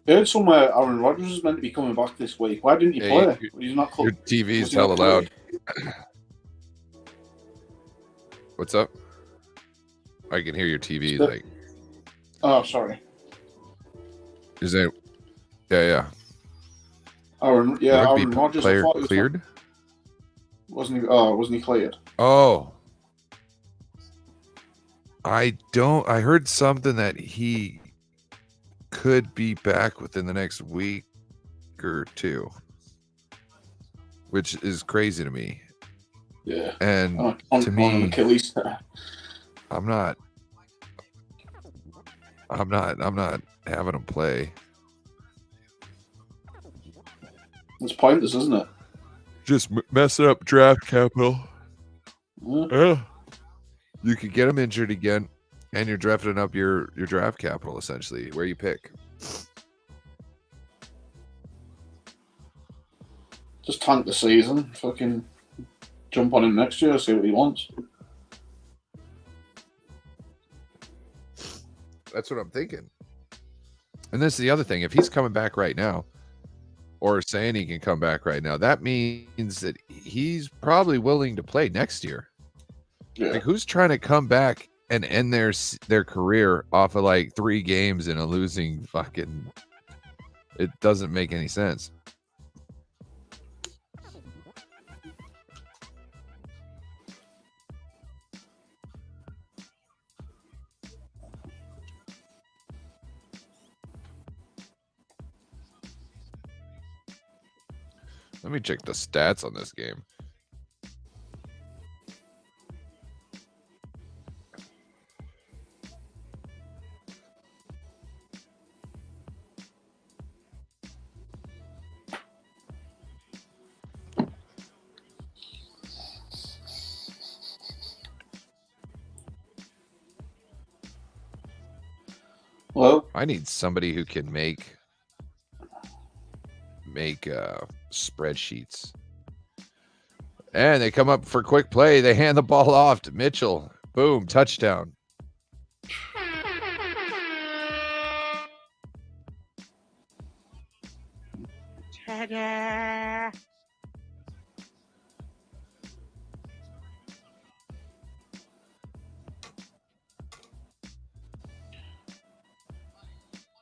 I heard somewhere Aaron Rodgers is meant to be coming back this week. Why didn't he Hey, play? He's not Your TV's hella loud. What's up? I can hear your TV. Like, oh, sorry. is it? Yeah. Aaron Rodgers player I thought he was cleared. Wasn't he? Oh, wasn't he cleared? Oh, I heard something that he could be back within the next week or two, which is crazy to me. Yeah. And on to me, Achilles. I'm not having him play. It's pointless, isn't it? Just messing up draft capital. Yeah. You could get him injured again, and you're drafting up your draft capital, essentially, where you pick. Just tank the season. Fucking jump on him next year, see what he wants. That's what I'm thinking. And this is the other thing. If he's coming back right now, or saying he can come back right now, that means that he's probably willing to play next year. Yeah. Like, who's trying to come back and end their career off of like 3 games in a losing fucking... It doesn't make any sense. Let me check the stats on this game. Well, I need somebody who can make spreadsheets. And they come up for quick play. They hand the ball off to Mitchell. Boom, touchdown.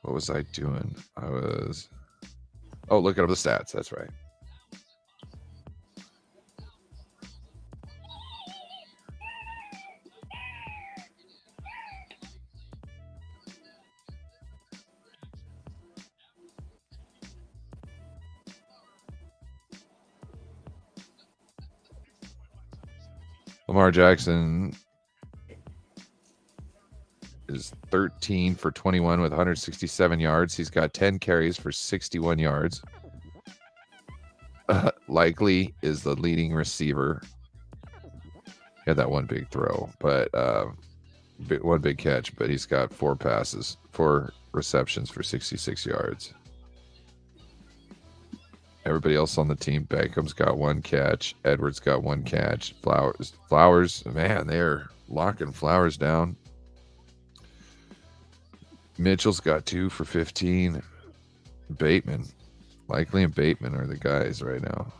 What was I doing? Looking up the stats. That's right. Lamar Jackson is 13 for 21 with 167 yards. He's got 10 carries for 61 yards. Likely is the leading receiver. He had that one big throw, but one big catch, but he's got 4 receptions for 66 yards. Everybody else on the team, Beckham's got 1 catch. Edwards got 1 catch. Flowers, man, they're locking Flowers down. Mitchell's got 2 for 15. Bateman, Likely and Bateman are the guys right now.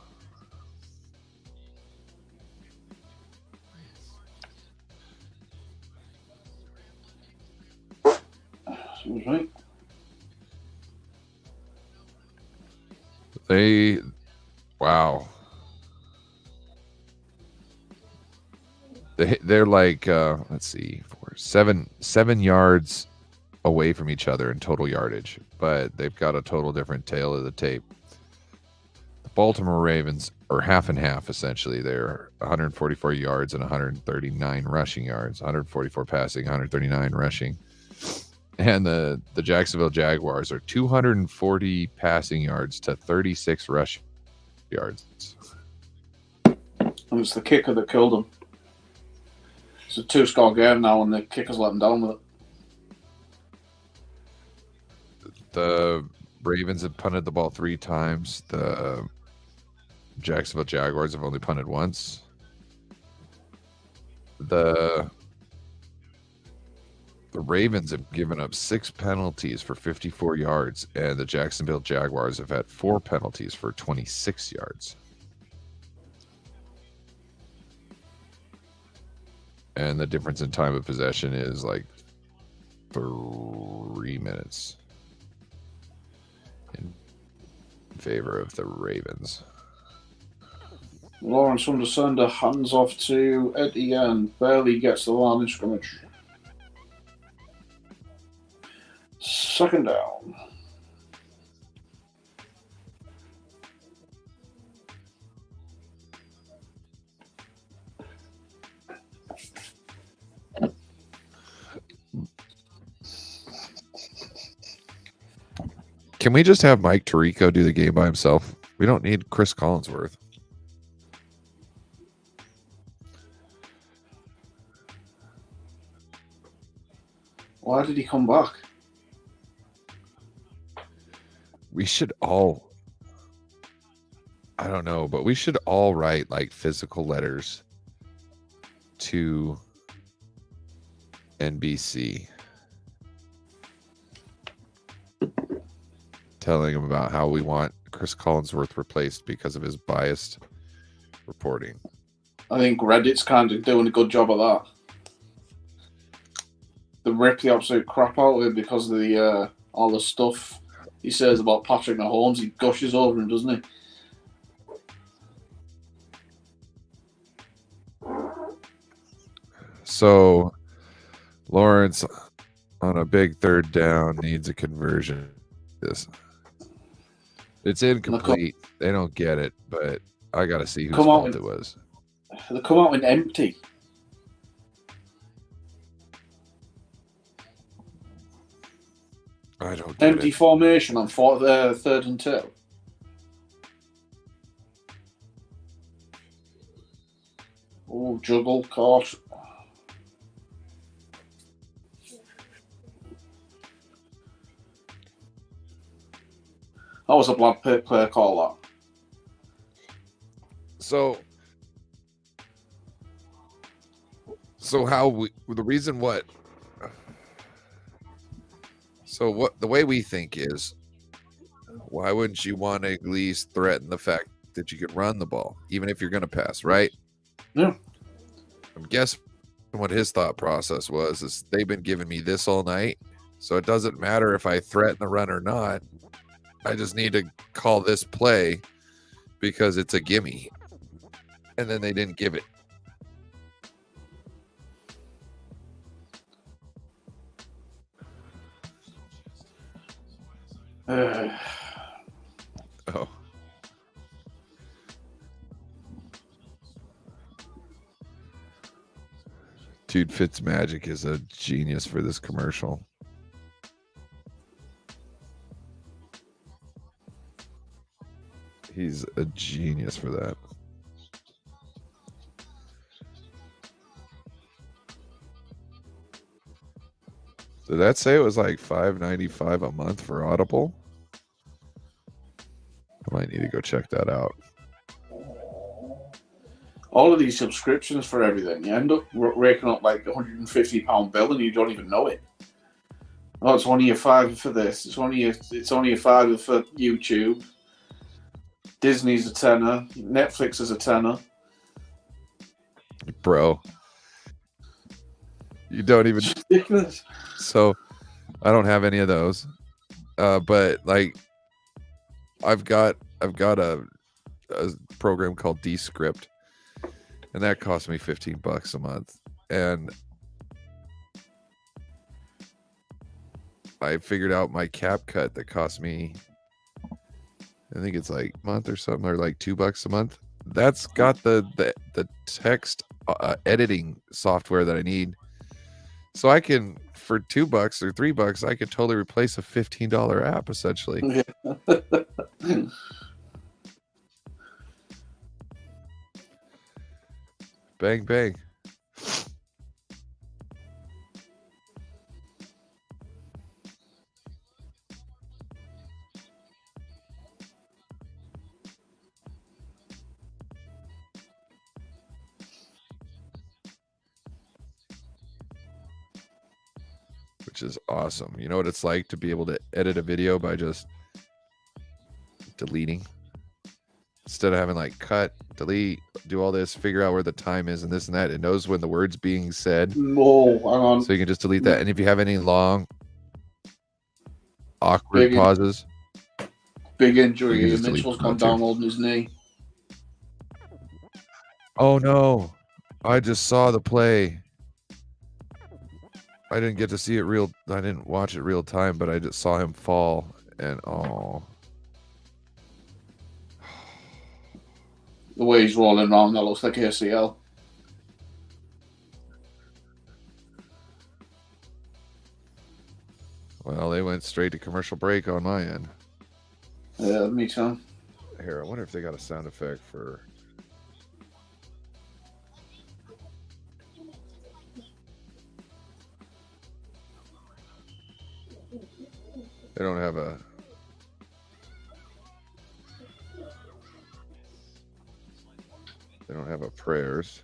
Seems right. Wow. They're like, let's see, 7 yards away from each other in total yardage, but they've got a total different tail of the tape. The Baltimore Ravens are half and half, essentially. They're 144 yards and 139 rushing yards, 144 passing, 139 rushing. And the Jacksonville Jaguars are 240 passing yards to 36 rushing yards. And it's the kicker that killed them. It's a 2-score game now, and the kicker's let them down with it. The Ravens have punted the ball 3 times. The Jacksonville Jaguars have only punted once. The Ravens have given up 6 penalties for 54 yards, and the Jacksonville Jaguars have had 4 penalties for 26 yards. And the difference in time of possession is like 3 minutes in favor of the Ravens. Lawrence under center, hands off to Etienne. Barely gets the line of scrimmage. 2nd down. Can we just have Mike Tirico do the game by himself? We don't need Chris Collinsworth. Why did he come back? We should all. I don't know, but we should all write like physical letters to NBC telling them about how we want Chris Collinsworth replaced because of his biased reporting. I think Reddit's kind of doing a good job of that. They rip the absolute crap out of him because of the all the stuff he says about Patrick Mahomes. He gushes over him, doesn't he? So Lawrence on a big third down needs a conversion. It's incomplete. They don't get it, but I got to see whose fault it was. They come out in empty. I don't get Empty it. formation on 3rd and 2. Oh, juggle, caught. That was a bad play call, that. So the reason what? So what the way we think is, why wouldn't you want to at least threaten the fact that you could run the ball, even if you're going to pass, right? Yeah. I'm guessing what his thought process was is they've been giving me this all night, so it doesn't matter if I threaten the run or not. I just need to call this play because it's a gimme. And then they didn't give it. Oh. Dude, Fitzmagic is a genius for this commercial. He's a genius for that. Did that say it was like $5.95 a month for Audible? I might need to go check that out. All of these subscriptions for everything, you end up raking up like £150 bill and you don't even know it. Oh, it's only a $5 for this. It's only a $5 for YouTube. Disney's a tenner. Netflix is a tenner. Bro, you don't even. Ridiculous. So, I don't have any of those, but like, I've got a program called Descript, and that cost me $15 a month, and I figured out my CapCut that cost me, I think it's like a month or something, or like $2 a month. That's got the text editing software that I need. So I can, for $2 or $3, I could totally replace a $15 app essentially. Yeah. Bang, bang. Which is awesome. You know what it's like to be able to edit a video by just deleting instead of having like cut, delete, do all this, figure out where the time is and this and that. It knows when the word's being said. Oh, hang on. So you can just delete that. And if you have any long, awkward pauses, big injury. You can just delete Mitchell's them gone out too. down holding his knee. oh no, I just saw the play. I didn't get to see it I didn't watch it real time, but I just saw him fall and The way he's rolling around, that looks like ACL. Well, they went straight to commercial break on my end. Yeah, me too. Here, I wonder if they got a sound effect for. They don't have a. don't have a prayers.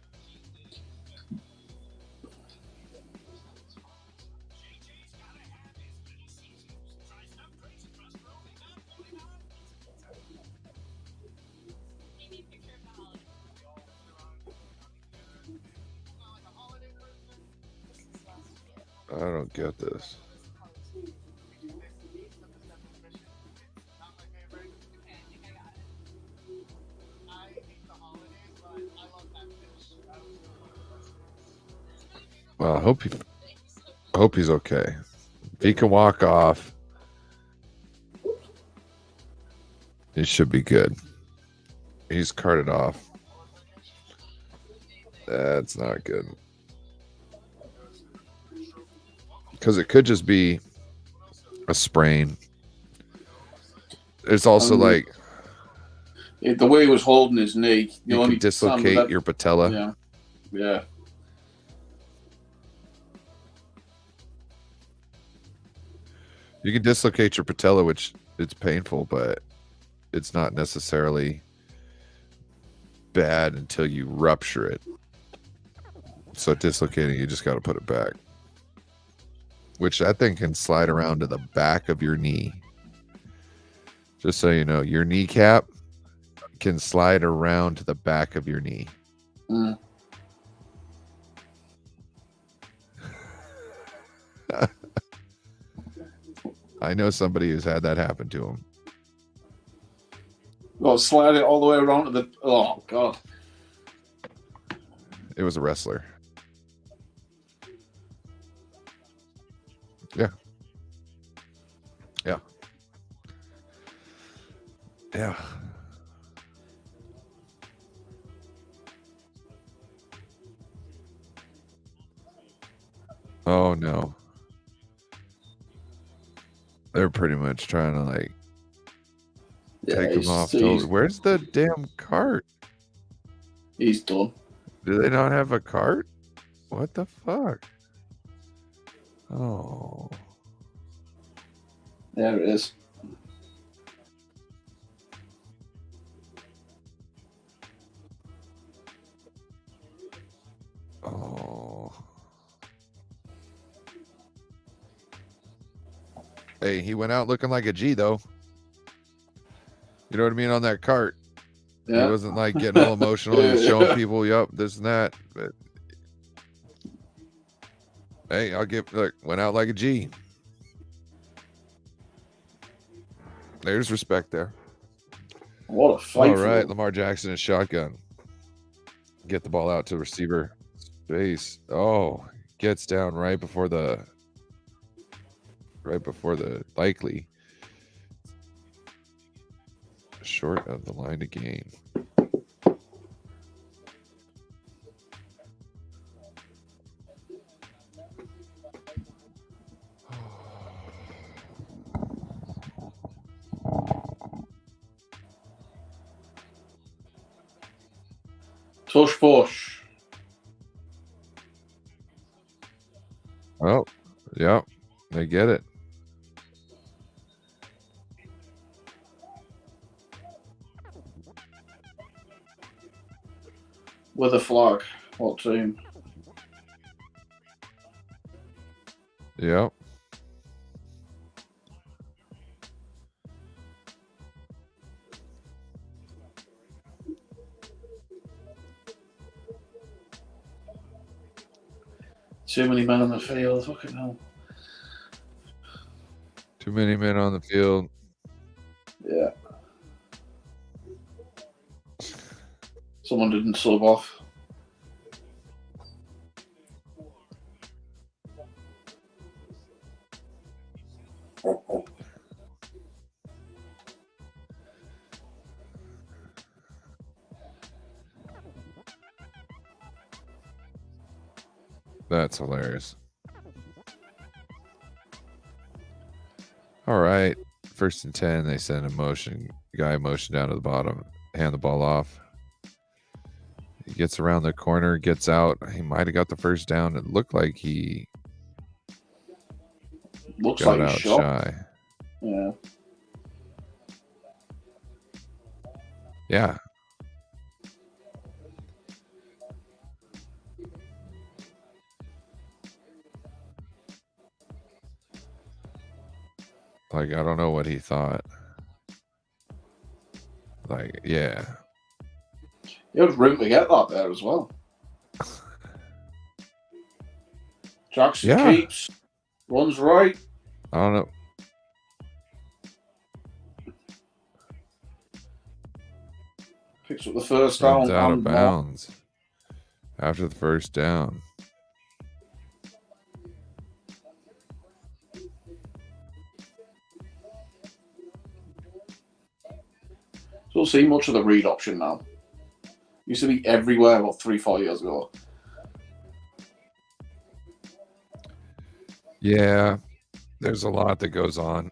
I don't get this. Well, I hope he's okay. If he can walk off, he should be good. He's carted off. That's not good. Because it could just be a sprain. It's also like the way he was holding his knee, you can dislocate your patella. Yeah, yeah. You can dislocate your patella, which it's painful, but it's not necessarily bad until you rupture it. So dislocating, you just got to put it back. Which that thing can slide around to the back of your knee. Just so you know, your kneecap can slide around to the back of your knee. Mm. I know somebody who's had that happen to him. Well, slide it all the way around to the... Oh, God. It was a wrestler. Yeah. Yeah. Yeah. Oh, no. They're pretty much trying to, like, take him off. Where's the damn cart? He's done. Do they not have a cart? What the fuck? Oh. There it is. Oh. Hey, he went out looking like a G, though. You know what I mean? On that cart. Yeah. He wasn't like getting all emotional. He was showing people, yup, this and that. But hey, look, went out like a G. There's respect there. What a fight. All right, Lamar Jackson is shotgun. Get the ball out to receiver space. Oh, gets down right before the likely short of the line to gain. Tush push. Oh, yeah, they get it. With a flag. What team? Yep. Too many men on the field. Fucking hell. Too many men on the field. Yeah. Someone didn't sub off. That's hilarious. All right. 1st and 10. They send a motion down to the bottom. Hand the ball off. He gets around the corner, gets out. He might have got the first down. It looked like he got out shy. Yeah. Yeah. Like, I don't know what he thought. Like, yeah. There was room to get that there as well. Jackson Yeah. keeps, runs right. I don't know. Picks up the first Runs down out of and more. bounds after the first down. Don't see much of the read option now. Used to be everywhere about 3-4 years ago. Yeah, there's a lot that goes on.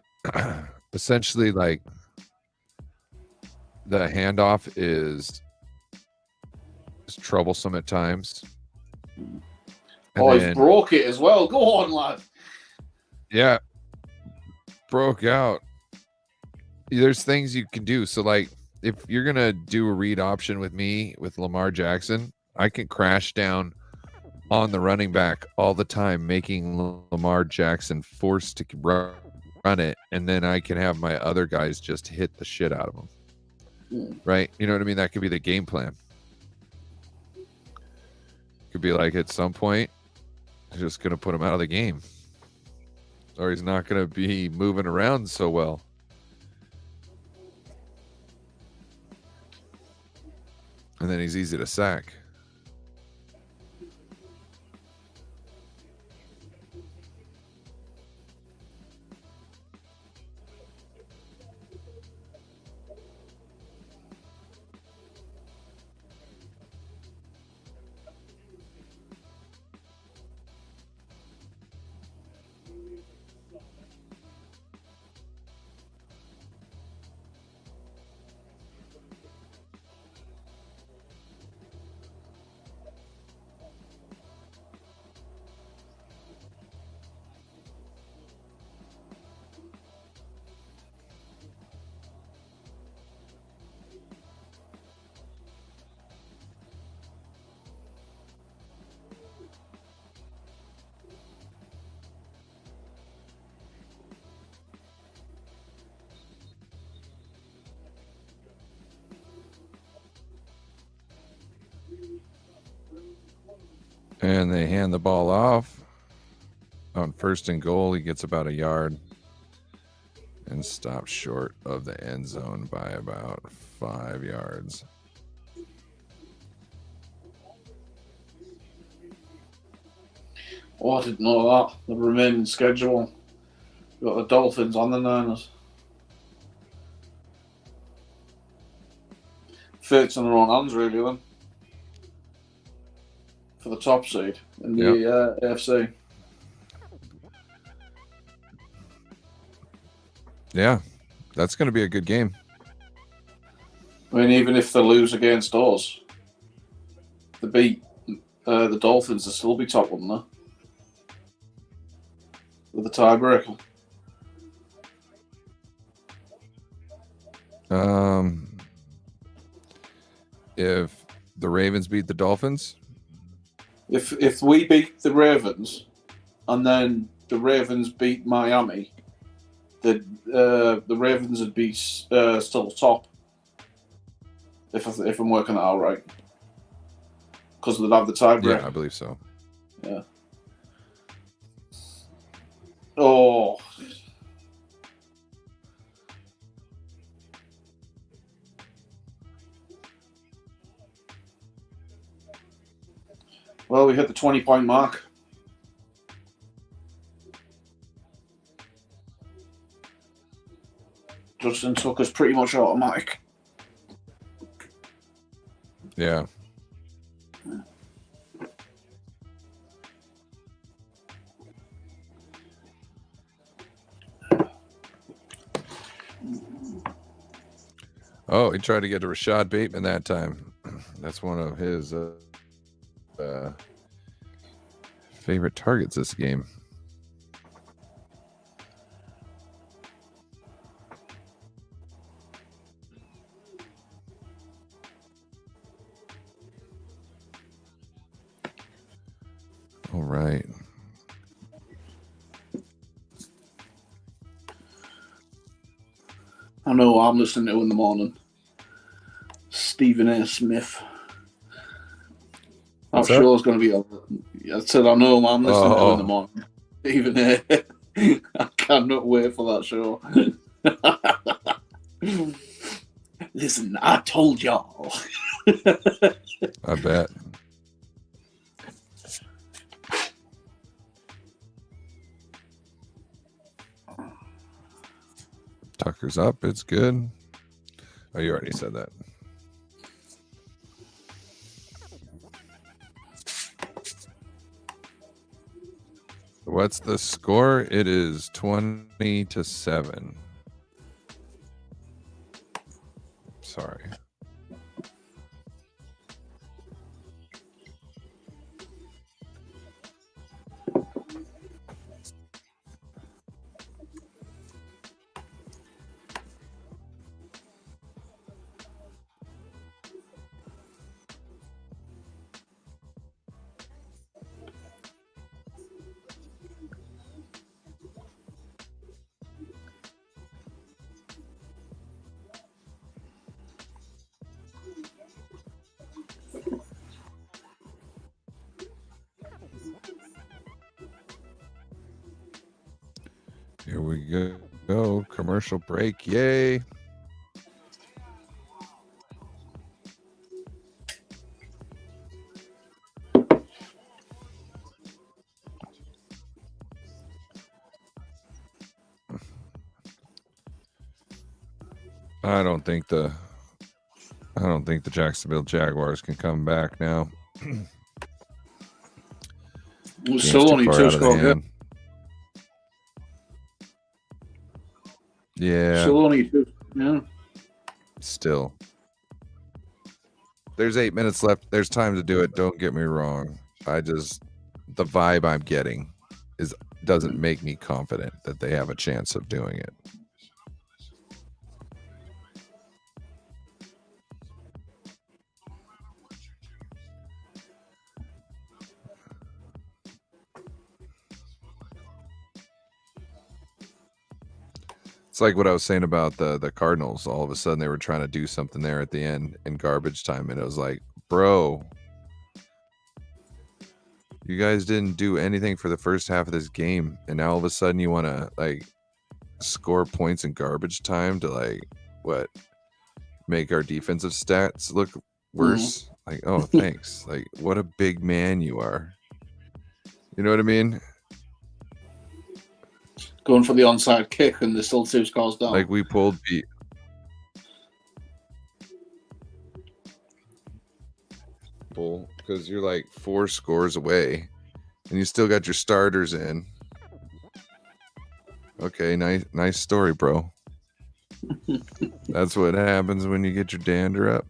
Essentially, like, the handoff is troublesome at times. And He's broke it as well. Go on, lad. Yeah, broke out. There's things you can do. So, like, if you're gonna do a read option with me with Lamar Jackson, I can crash down on the running back all the time, making Lamar Jackson forced to run it, and then I can have my other guys just hit the shit out of him. Right? You know what I mean? That could be the game plan. Could be like, at some point, just gonna put him out of the game, or he's not gonna be moving around so well. And then he's easy to sack. And they hand the ball off. On first and goal, he gets about a yard and stops short of the end zone by about 5 yards. Oh, I didn't know that. The remaining schedule. We've got the Dolphins and the Niners. Fate's in their own hands, really, then. For the top seed in the AFC. Yeah, that's going to be a good game. I mean, even if they lose against us, they beat the Dolphins, they'll still be top, wouldn't they? With the tiebreaker. If the Ravens beat the Dolphins, if we beat the Ravens, and then the Ravens beat Miami, the Ravens would be still top. If I'm working that out right, because they'll have the tiebreaker. yeah, I believe so. Yeah. Oh. Well, we hit the 20-point mark. Justin Tucker's pretty much automatic. Yeah. Oh, he tried to get to Rashad Bateman that time. That's one of his favorite targets this game. All right. I know I'm listening to in the morning. Stephen A. Smith. That What's that? show's going to be. I said I know I'm listening to in the Oh. morning. Stephen A. I cannot wait for that show. Listen, I told y'all. I bet. Tucker's up. It's good. Oh, you already said that. What's the score? It is 20-7. Sorry. Here we go. Commercial break. Yay. I don't think the Jacksonville Jaguars can come back now. Game's Still too only far two out of the score. hand. Yeah. Still only two. Yeah. Still. There's 8 minutes left. There's time to do it. Don't get me wrong. The vibe I'm getting doesn't make me confident that they have a chance of doing it. It's like what I was saying about the Cardinals. All of a sudden, they were trying to do something there at the end in garbage time, and it was like, bro, you guys didn't do anything for the first half of this game, and now all of a sudden you want to like score points in garbage time to make our defensive stats look worse. Like, oh, thanks. Like, what a big man you are. You know what I mean? Going for the onside kick, and there's still 2 scores down. Like, we pulled people because you're like 4 scores away, and you still got your starters in. Okay, nice story, bro. That's what happens when you get your dander up.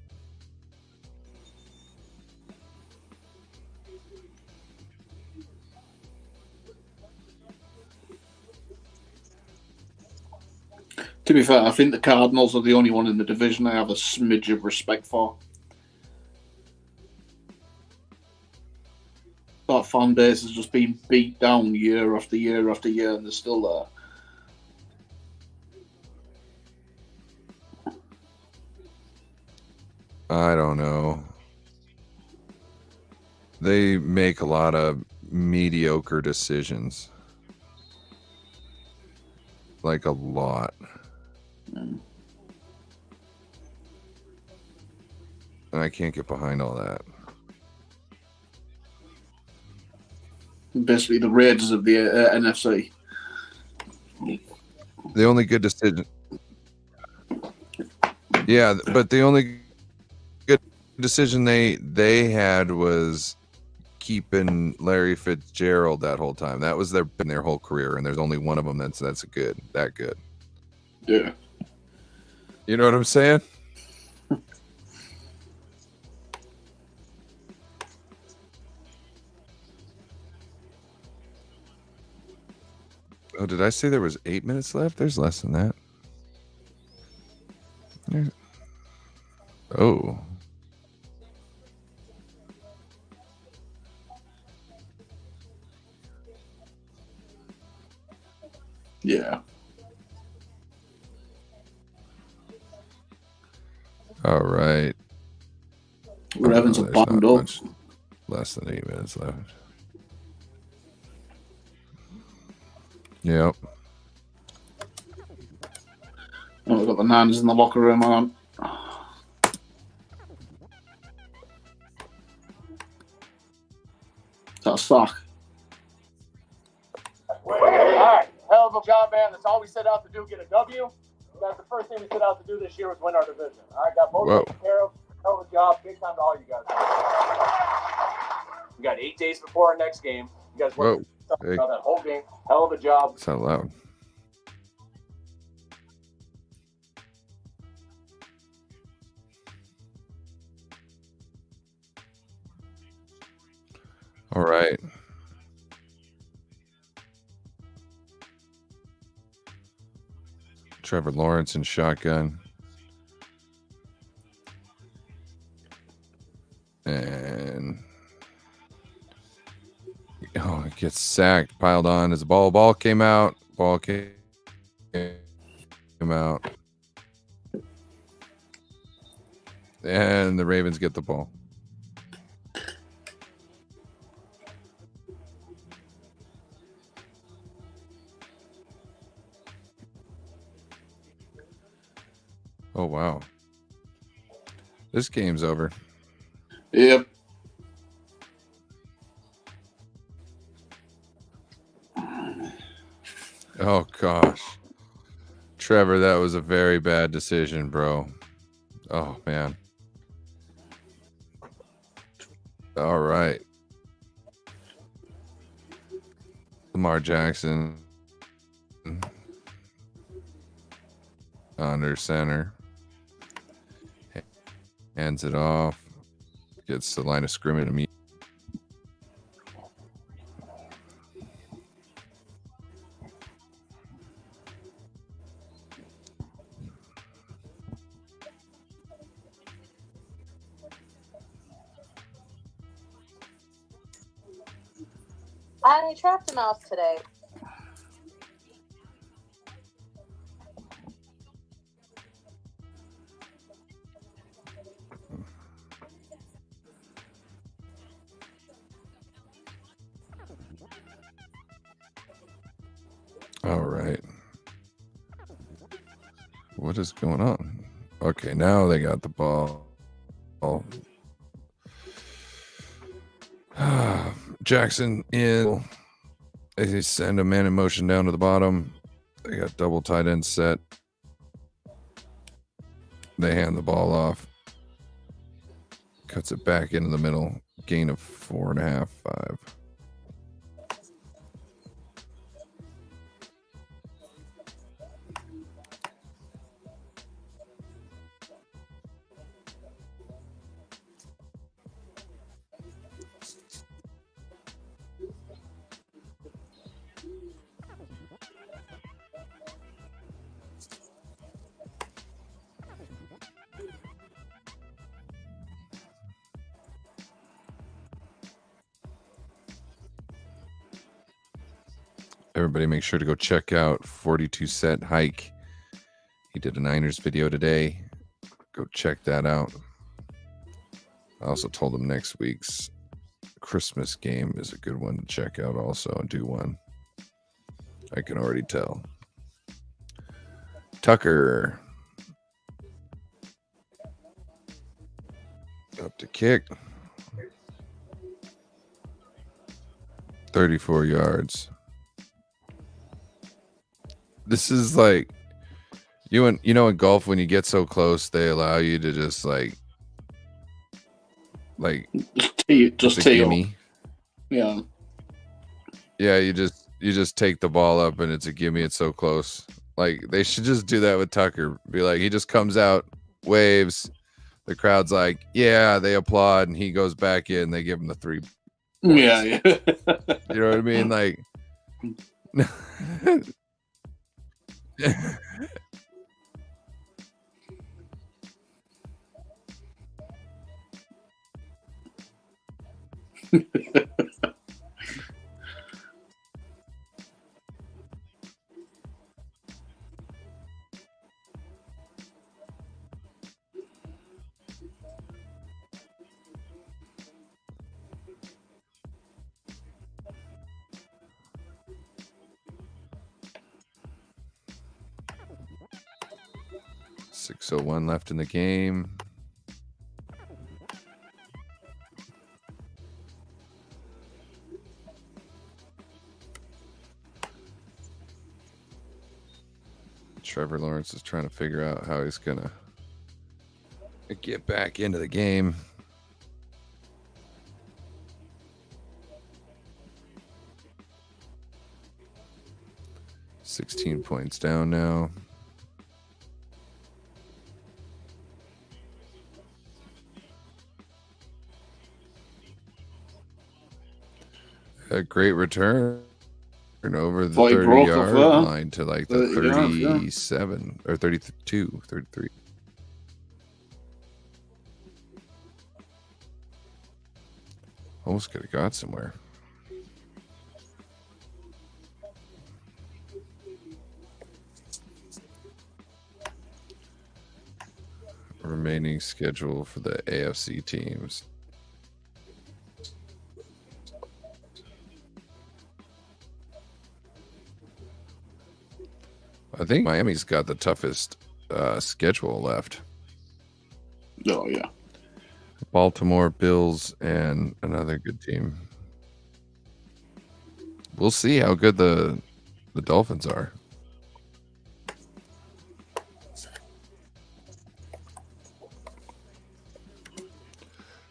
To be fair, I think the Cardinals are the only one in the division I have a smidge of respect for. That fan base has just been beat down year after year after year, and they're still there. I don't know. They make a lot of mediocre decisions. Like a lot. And I can't get behind all that. Basically, the Raiders of the NFC. The only good decision. Yeah, but the only good decision they had was keeping Larry Fitzgerald that whole time. That was their whole career, and there's only one of them that's good. Yeah. You know what I'm saying? Oh, did I say there was 8 minutes left? There's less than that. Oh. Yeah. All right. Ravens are there's not banged up. much less than 8 minutes left. Yep. Oh, we've got the Niners in the locker room on. That's sack. All right, hell of a job, man. That's all we set out to do, get a W. That's the first thing we set out to do this year was win our division. All right, got both taken care of. Hell of a job. Big time to all you guys. We got 8 days before our next game. You guys worked about that whole game. Hell of a job. It's not loud. All right. Trevor Lawrence in shotgun. And it gets sacked, piled on as the ball came out. Ball came out. And the Ravens get the ball. Oh, wow. This game's over. Yep. Oh, gosh. Trevor, that was a very bad decision, bro. Oh, man. All right. Lamar Jackson under center. Hands it off. Gets the line of scrimmage immediately. I trapped a mouse today. All right. What is going on? Okay, now they got the ball. Jackson in. They send a man in motion down to the bottom. They got double tight end set. They hand the ball off. Cuts it back into the middle. Gain of 4.5, 5. Everybody make sure to go check out 42 Set Hike. He did a Niners video today. Go check that out. I also told him next week's Christmas game is a good one to check out also and do one. I can already tell. Tucker. Up to kick. 34 yards. This is like in golf when you get so close they allow you to just like just tee up. Yeah, you just take the ball up and it's a gimme. It's so close. Like they should just do that with Tucker. Be like, he just comes out, waves, the crowd's like, yeah, they applaud, and he goes back in. They give him the 3 points. Yeah. You know what I mean? Like 6:01 left in the game. Trevor Lawrence is trying to figure out how he's going to get back into the game. $16 points down now. A great return over the 30-yard line to like the 37 or 32, 33. Almost could have got somewhere. Remaining schedule for the AFC teams. I think Miami's got the toughest schedule left. Oh, yeah. Baltimore, Bills, and another good team. We'll see how good the Dolphins are.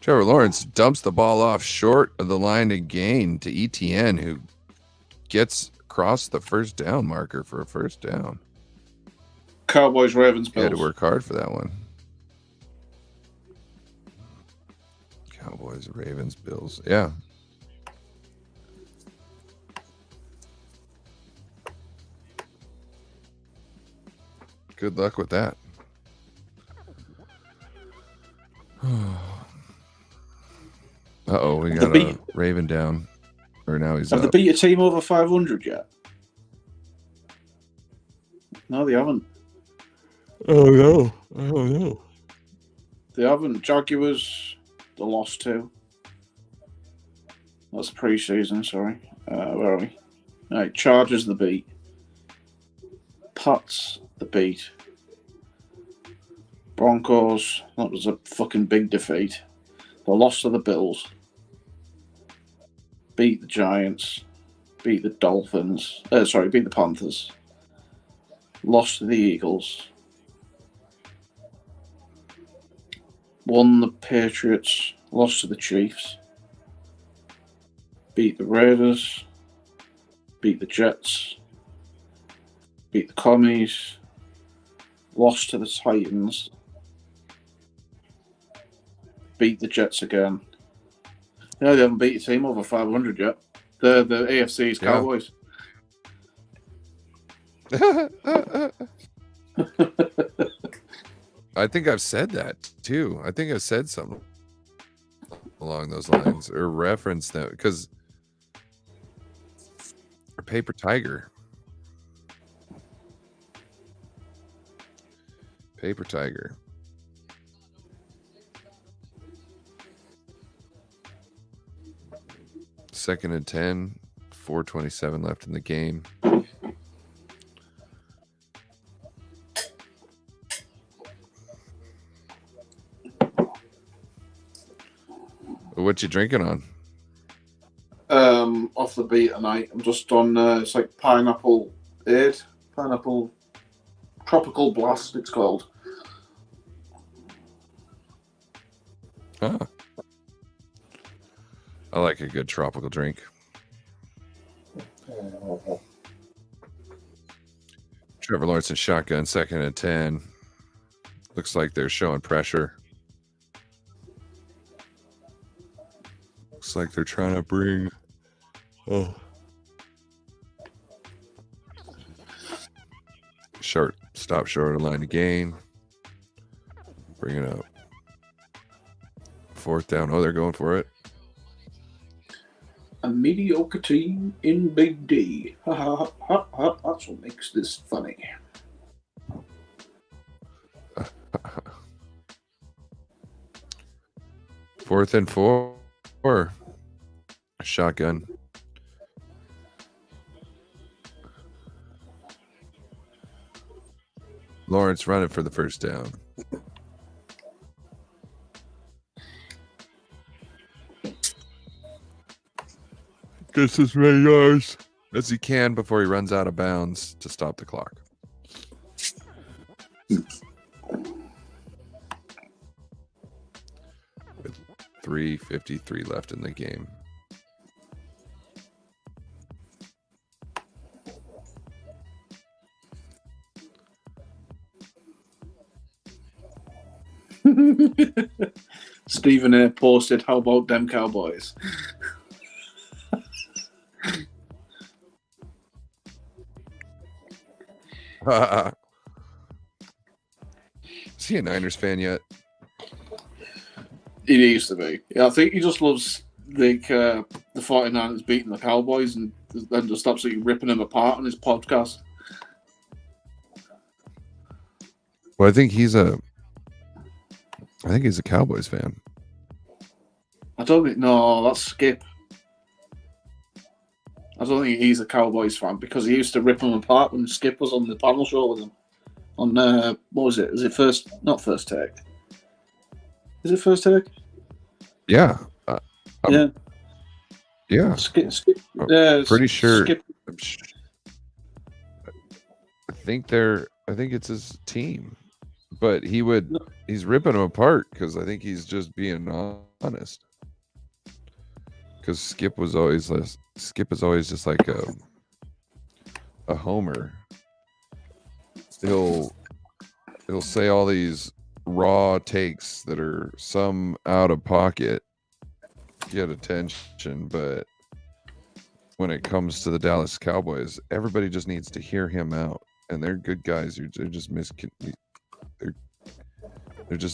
Trevor Lawrence dumps the ball off short of the line to gain to ETN, who gets across the first down marker for a first down. Cowboys, Ravens, Bills. He had to work hard for that one. Cowboys, Ravens, Bills. Yeah. Good luck with that. Uh-oh, we got a Raven down. Or now he's Have up. they beat a team over 500 yet? No, they haven't. Oh, no. Oh, no. They haven't. Jaguars, they lost to. That's pre-season, sorry. Where are we? All right, Chargers, the beat. Pats, the beat. Broncos, that was a fucking big defeat. They lost to the Bills. Beat the Giants. Beat the Dolphins. Beat the Panthers. Lost to the Eagles. Won the Patriots. Lost to the Chiefs. Beat the Raiders. Beat the Jets. Beat the Commies. Lost to the Titans. Beat the Jets again. No, they haven't beat a team over 500 yet. The AFC's Cowboys. I think I've said that too. I think I've said something along those lines or referenced that because Paper Tiger. Paper Tiger. Second and 10, 4:27 left in the game. What you drinking on? Off the beat tonight. I'm just on. It's like pineapple tropical blast. It's called. Huh. I like a good tropical drink. Trevor Lawrence and shotgun, second and 10. Looks like they're showing pressure. Looks like they're trying to bring. Oh. Stop short of line to gain. Bring it up. Fourth down. Oh, they're going for it. A mediocre team in Big D. Ha ha ha ha. That's what makes this funny. Fourth and 4. Shotgun. Lawrence running for the first down. Gets as many yards as he can before he runs out of bounds to stop the clock. With 3:53 left in the game. Stephen A posted, "How about them Cowboys?" Is he a Niners fan yet? He needs to be. Yeah, I think he just loves the 49ers beating the Cowboys and then just absolutely ripping them apart on his podcast. Well, I think he's a Cowboys fan. I don't think. No, that's Skip. I don't think he's a Cowboys fan because he used to rip them apart when Skip was on the panel show with him. On what was it? Is it not First Take? Is it First Take? Yeah. Yeah. Yeah. Skip. Pretty sure. Skip. I think it's his team, but he's ripping them apart because I think he's just being honest. Because Skip is always just like a homer. He'll say all these raw takes that are some out of pocket, get attention, but when it comes to the Dallas Cowboys, everybody just needs to hear him out, and they're good guys. They're just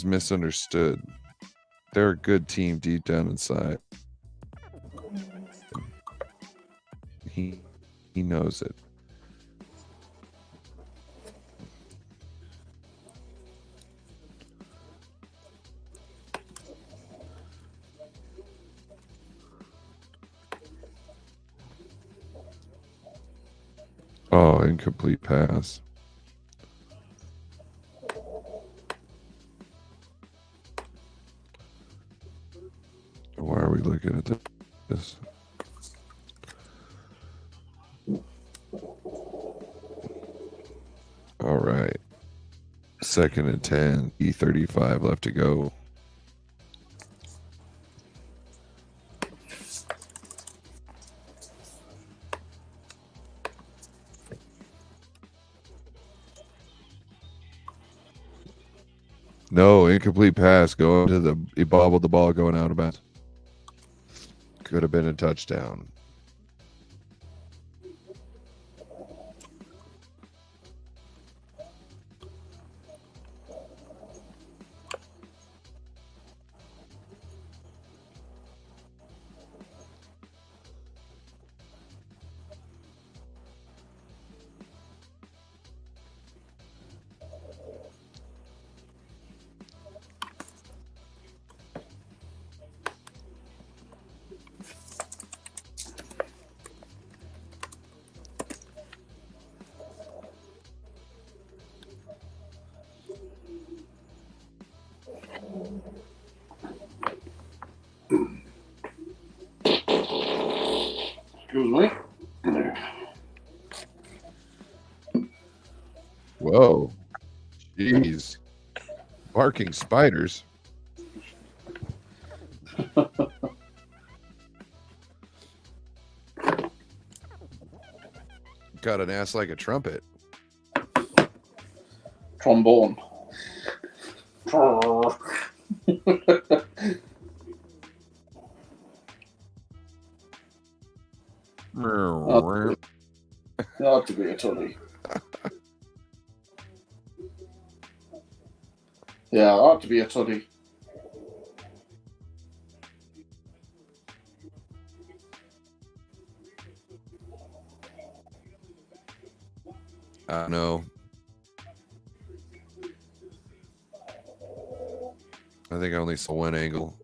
misunderstood. They're a good team deep down inside. He knows it. Oh, incomplete pass. Why are we looking at this? All right. 2nd and 10, E35 left to go. No, incomplete pass going to he bobbled the ball going out of bounds. Could have been a touchdown. Excuse me. Whoa. Jeez. Barking spiders. Got an ass like a trumpet. Trombone. That ought to be a toddy. Yeah, that ought to be a toddy. I know. I think I only saw one angle,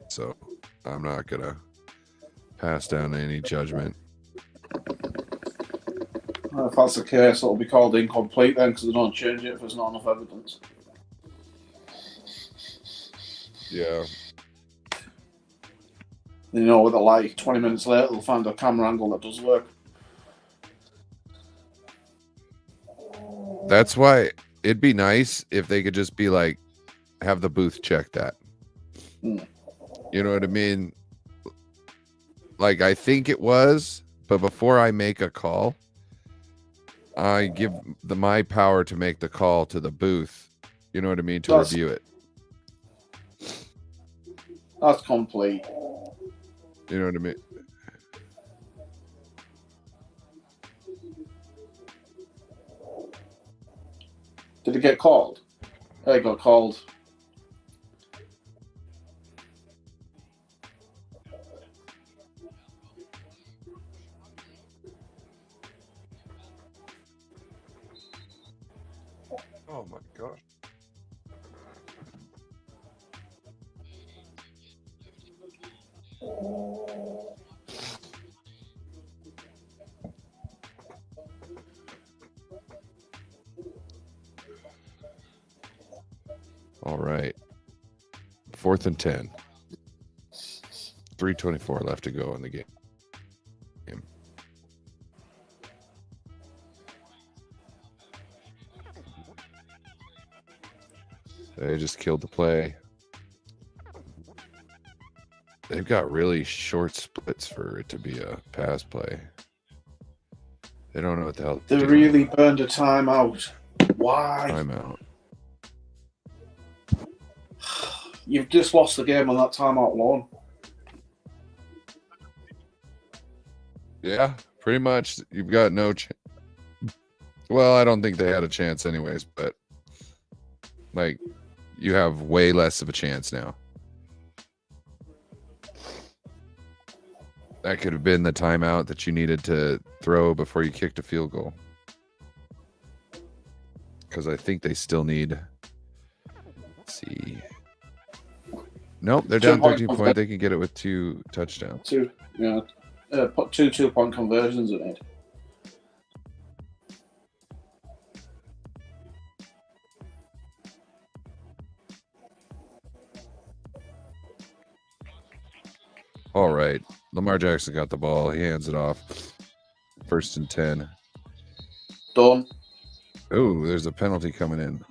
so I'm not gonna pass down any judgment. If that's the case, it'll be called incomplete then, because they don't change it if there's not enough evidence. Yeah. You know, with a like 20 minutes later, they'll find a camera angle that does work. That's why it'd be nice if they could just be like, have the booth check that. Mm. You know what I mean? Like, I think it was, but before I make a call, I give my power to make the call to the booth. You know what I mean? To review it. That's complete. You know what I mean? Did it get called? It got called. Oh my God. All right. 4th and 10. 3:24 left to go in the game. They just killed the play. They've got really short splits for it to be a pass play. They don't know what the hell. They really burned a timeout. Why? Timeout. You've just lost the game on that timeout alone. Yeah, pretty much. You've got no chance. Well, I don't think they had a chance anyways, but like, you have way less of a chance now. That could have been the timeout that you needed to throw before you kicked a field goal. Because I think they still need. Let's see. Nope, they're down 13 points. They can get it with 2 touchdowns. Put 2 2-point conversions in it. All right. Lamar Jackson got the ball. He hands it off. 1st and 10. Done. Oh, there's a penalty coming in.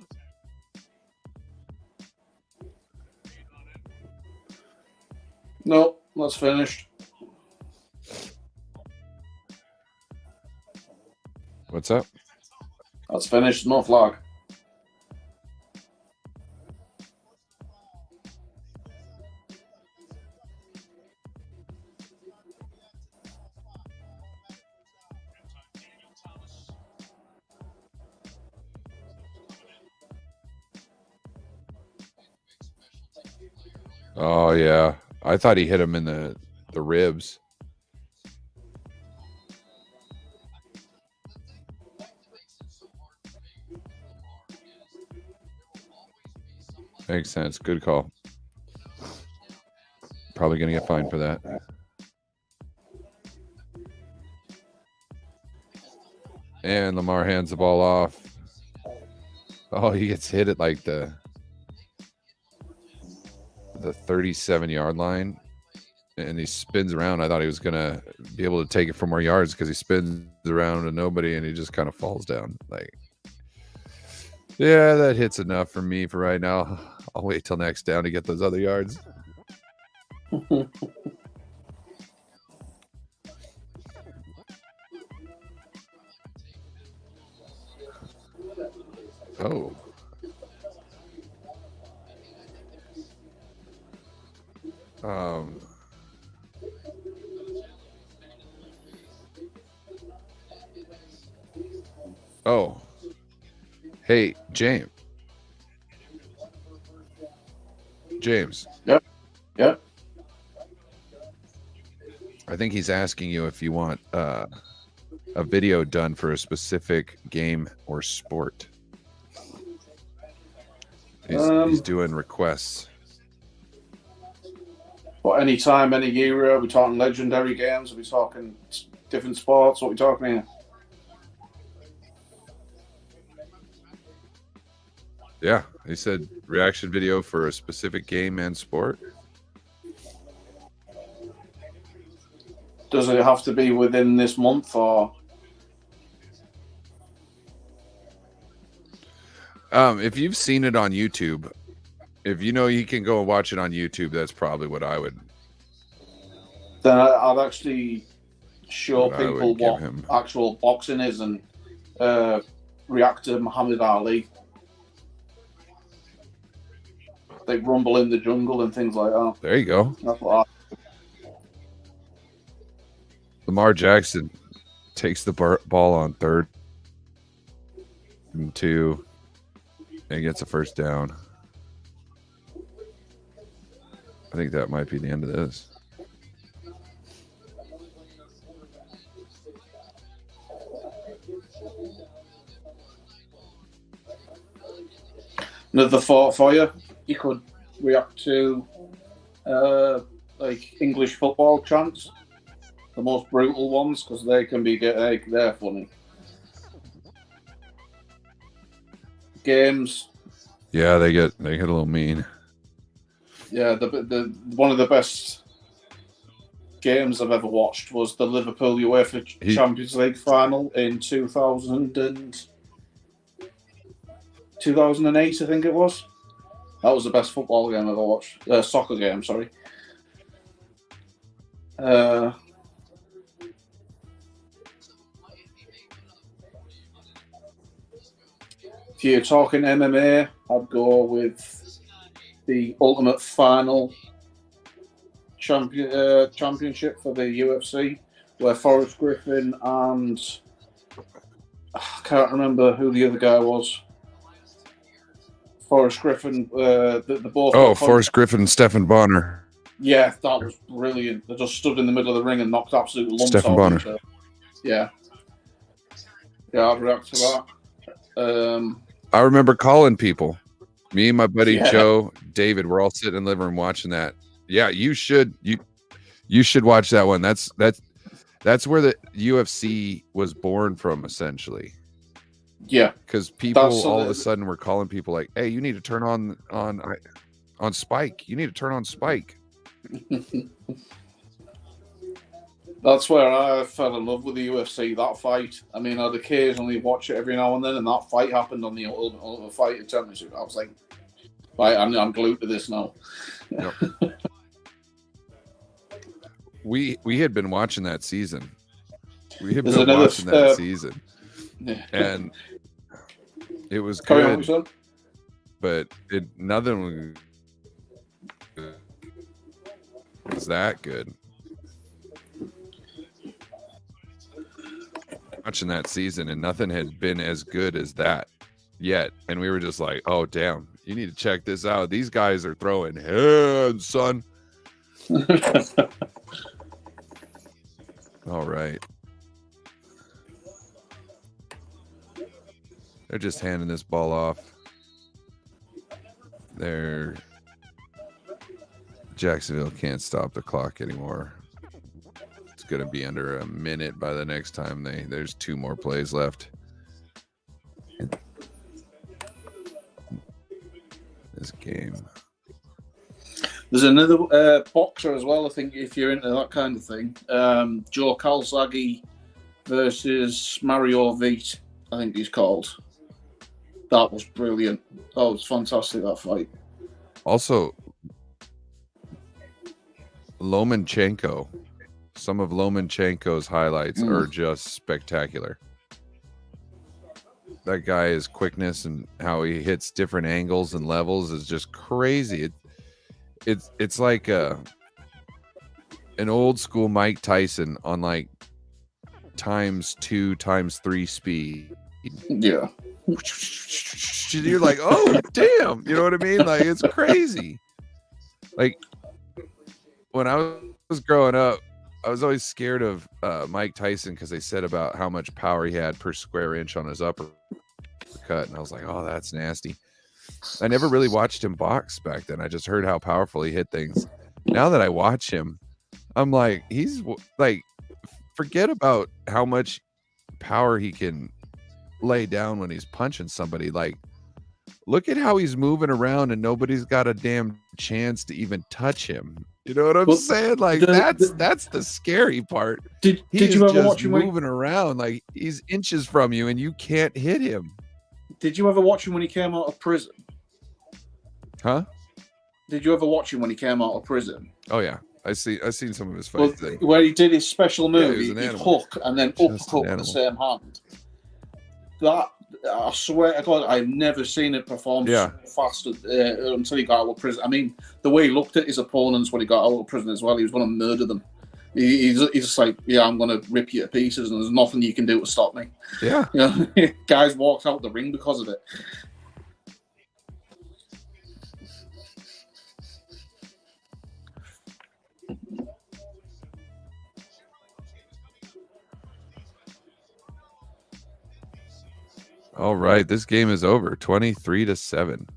No, that's finished. What's up? That's finished. No flag. Oh, yeah. I thought he hit him in the ribs. Makes sense. Good call. Probably going to get fined for that. And Lamar hands the ball off. Oh, he gets hit at like the 37-yard line, and he spins around. I thought he was gonna be able to take it for more yards because he spins around to nobody, and he just kind of falls down. Like, yeah, that hits enough for me for right now. I'll wait till next down to get those other yards. Oh. Oh. Hey, James. Yep. Yep. I think he's asking you if you want a video done for a specific game or sport. He's doing requests. What, any time, any era? Are we talking legendary games? Are we talking different sports? What are we talking here? Yeah, he said reaction video for a specific game and sport. Does it have to be within this month or? If you've seen it on YouTube, if you know you can go and watch it on YouTube, that's probably what I would. Then I'd actually show What I would people give what him. actual boxing is and react to Muhammad Ali. They rumble in the jungle and things like that. There you go. That's what Lamar Jackson takes the ball on 3rd and 2 and gets a first down. I think that might be the end of this. Another thought for you. You could react to like English football chants, the most brutal ones, because they can be they're funny. Games. Yeah, they get a little mean. Yeah, the one of the best games I've ever watched was the Liverpool UEFA Champions League final in 2008, I think it was. That was the best football game I've ever watched. Soccer game, sorry. If you're talking MMA, I'd go with the Ultimate Final championship for the UFC, where Forrest Griffin and I can't remember who the other guy was. Forrest Griffin, the both. Oh, Forrest Griffin and Stephen Bonner. Yeah, that was brilliant. They just stood in the middle of the ring and knocked absolute lumps Stephen off Bonner. each other. Yeah, I'd react to that. I remember calling people. Me and my buddy Yeah. Joe, David, we're all sitting in the living room watching that. Yeah, you should watch that one. That's where the UFC was born from, essentially. Yeah, because people That's- all of a sudden were calling people like, "Hey, you need to turn on Spike. You need to turn on Spike." That's where I fell in love with the UFC, that fight. I mean, I'd occasionally watch it every now and then, and that fight happened on the Ultimate Fighting Championship. I was like, right, I'm glued to this now. Yep. We had been watching that season. We had There's been another, watching that season, Yeah. and it was Carry on, good, son. but nothing was that good. Watching that season, and nothing had been as good as that yet, and we were just like, "Oh damn, you need to check this out. These guys are throwing hands, son." All right, they're just handing this ball off. Jacksonville can't stop the clock anymore. It's going to be under a minute by the next time there's 2 more plays left. This game. There's another boxer as well, I think, if you're into that kind of thing. Joe Calzaghe versus Mario Vite, I think he's called. That was brilliant. That was fantastic, that fight. Also, Lomachenko. Some of Lomachenko's highlights are just spectacular. That guy's quickness and how he hits different angles and levels is just crazy. It's like an old school Mike Tyson on like ×2, ×3 speed. Yeah. You're like, oh damn, you know what I mean? Like, it's crazy. Like, when I was growing up, I was always scared of Mike Tyson because they said about how much power he had per square inch on his uppercut, and I was like, oh, that's nasty. I never really watched him box back then. I just heard how powerful he hit things. Now that I watch him, I'm like, he's like, forget about how much power he can lay down when he's punching somebody. Like, Look at how he's moving around and nobody's got a damn chance to even touch him. You know what I'm saying? Like that's the scary part. Did you ever watch him moving around like he's inches from you and you can't hit him? Did you ever watch him when he came out of prison? Huh? Did you ever watch him when he came out of prison? Oh yeah, I seen some of his fights. Well, where he did his special move, he he'd hook and then uppercut with the same hand. That, I swear to God, I've never seen it perform so fast until he got out of prison. I mean, the way he looked at his opponents when he got out of prison as well, he was going to murder them. He's just like, yeah, I'm going to rip you to pieces, and there's nothing you can do to stop me. Yeah, you know, guys walked out the ring because of it. All right, this game is over, 23-7.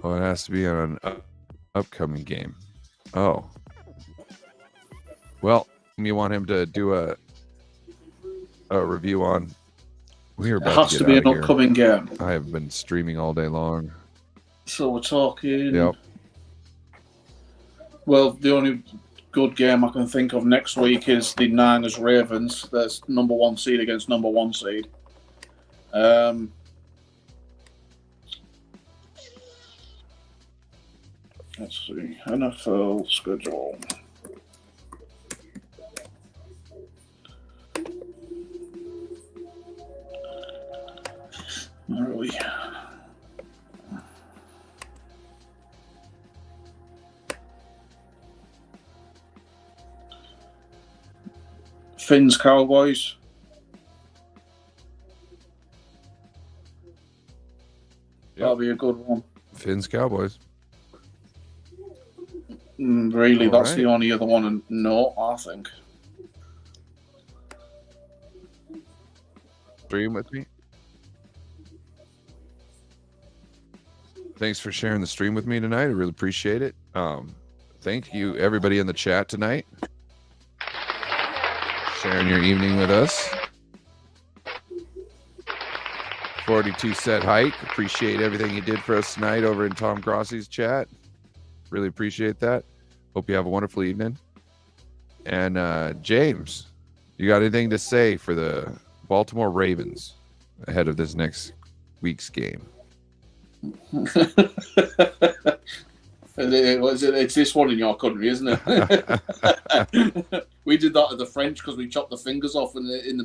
Oh, it has to be on an upcoming game. Oh, well, you want him to do a review on? We're about it has to be an upcoming game. I have been streaming all day long. So we're talking. Yep. Well, the only good game I can think of next week is the Niners Ravens. That's number 1 seed against number 1 seed. Let's see. NFL schedule. Where are we? Finns Cowboys. That'll be a good one. Finns Cowboys. Really, that's the only other one. No, I think. Stream with me. Thanks for sharing the stream with me tonight. I really appreciate it. Thank you, everybody in the chat tonight. Sharing your evening with us. 42 set hike. Appreciate everything you did for us tonight over in Tom Crossey's chat. Really appreciate that. Hope you have a wonderful evening. And James, you got anything to say for the Baltimore Ravens ahead of this next week's game? It's this one in your country, isn't it? We did that to the French because we chopped the fingers off in the middle.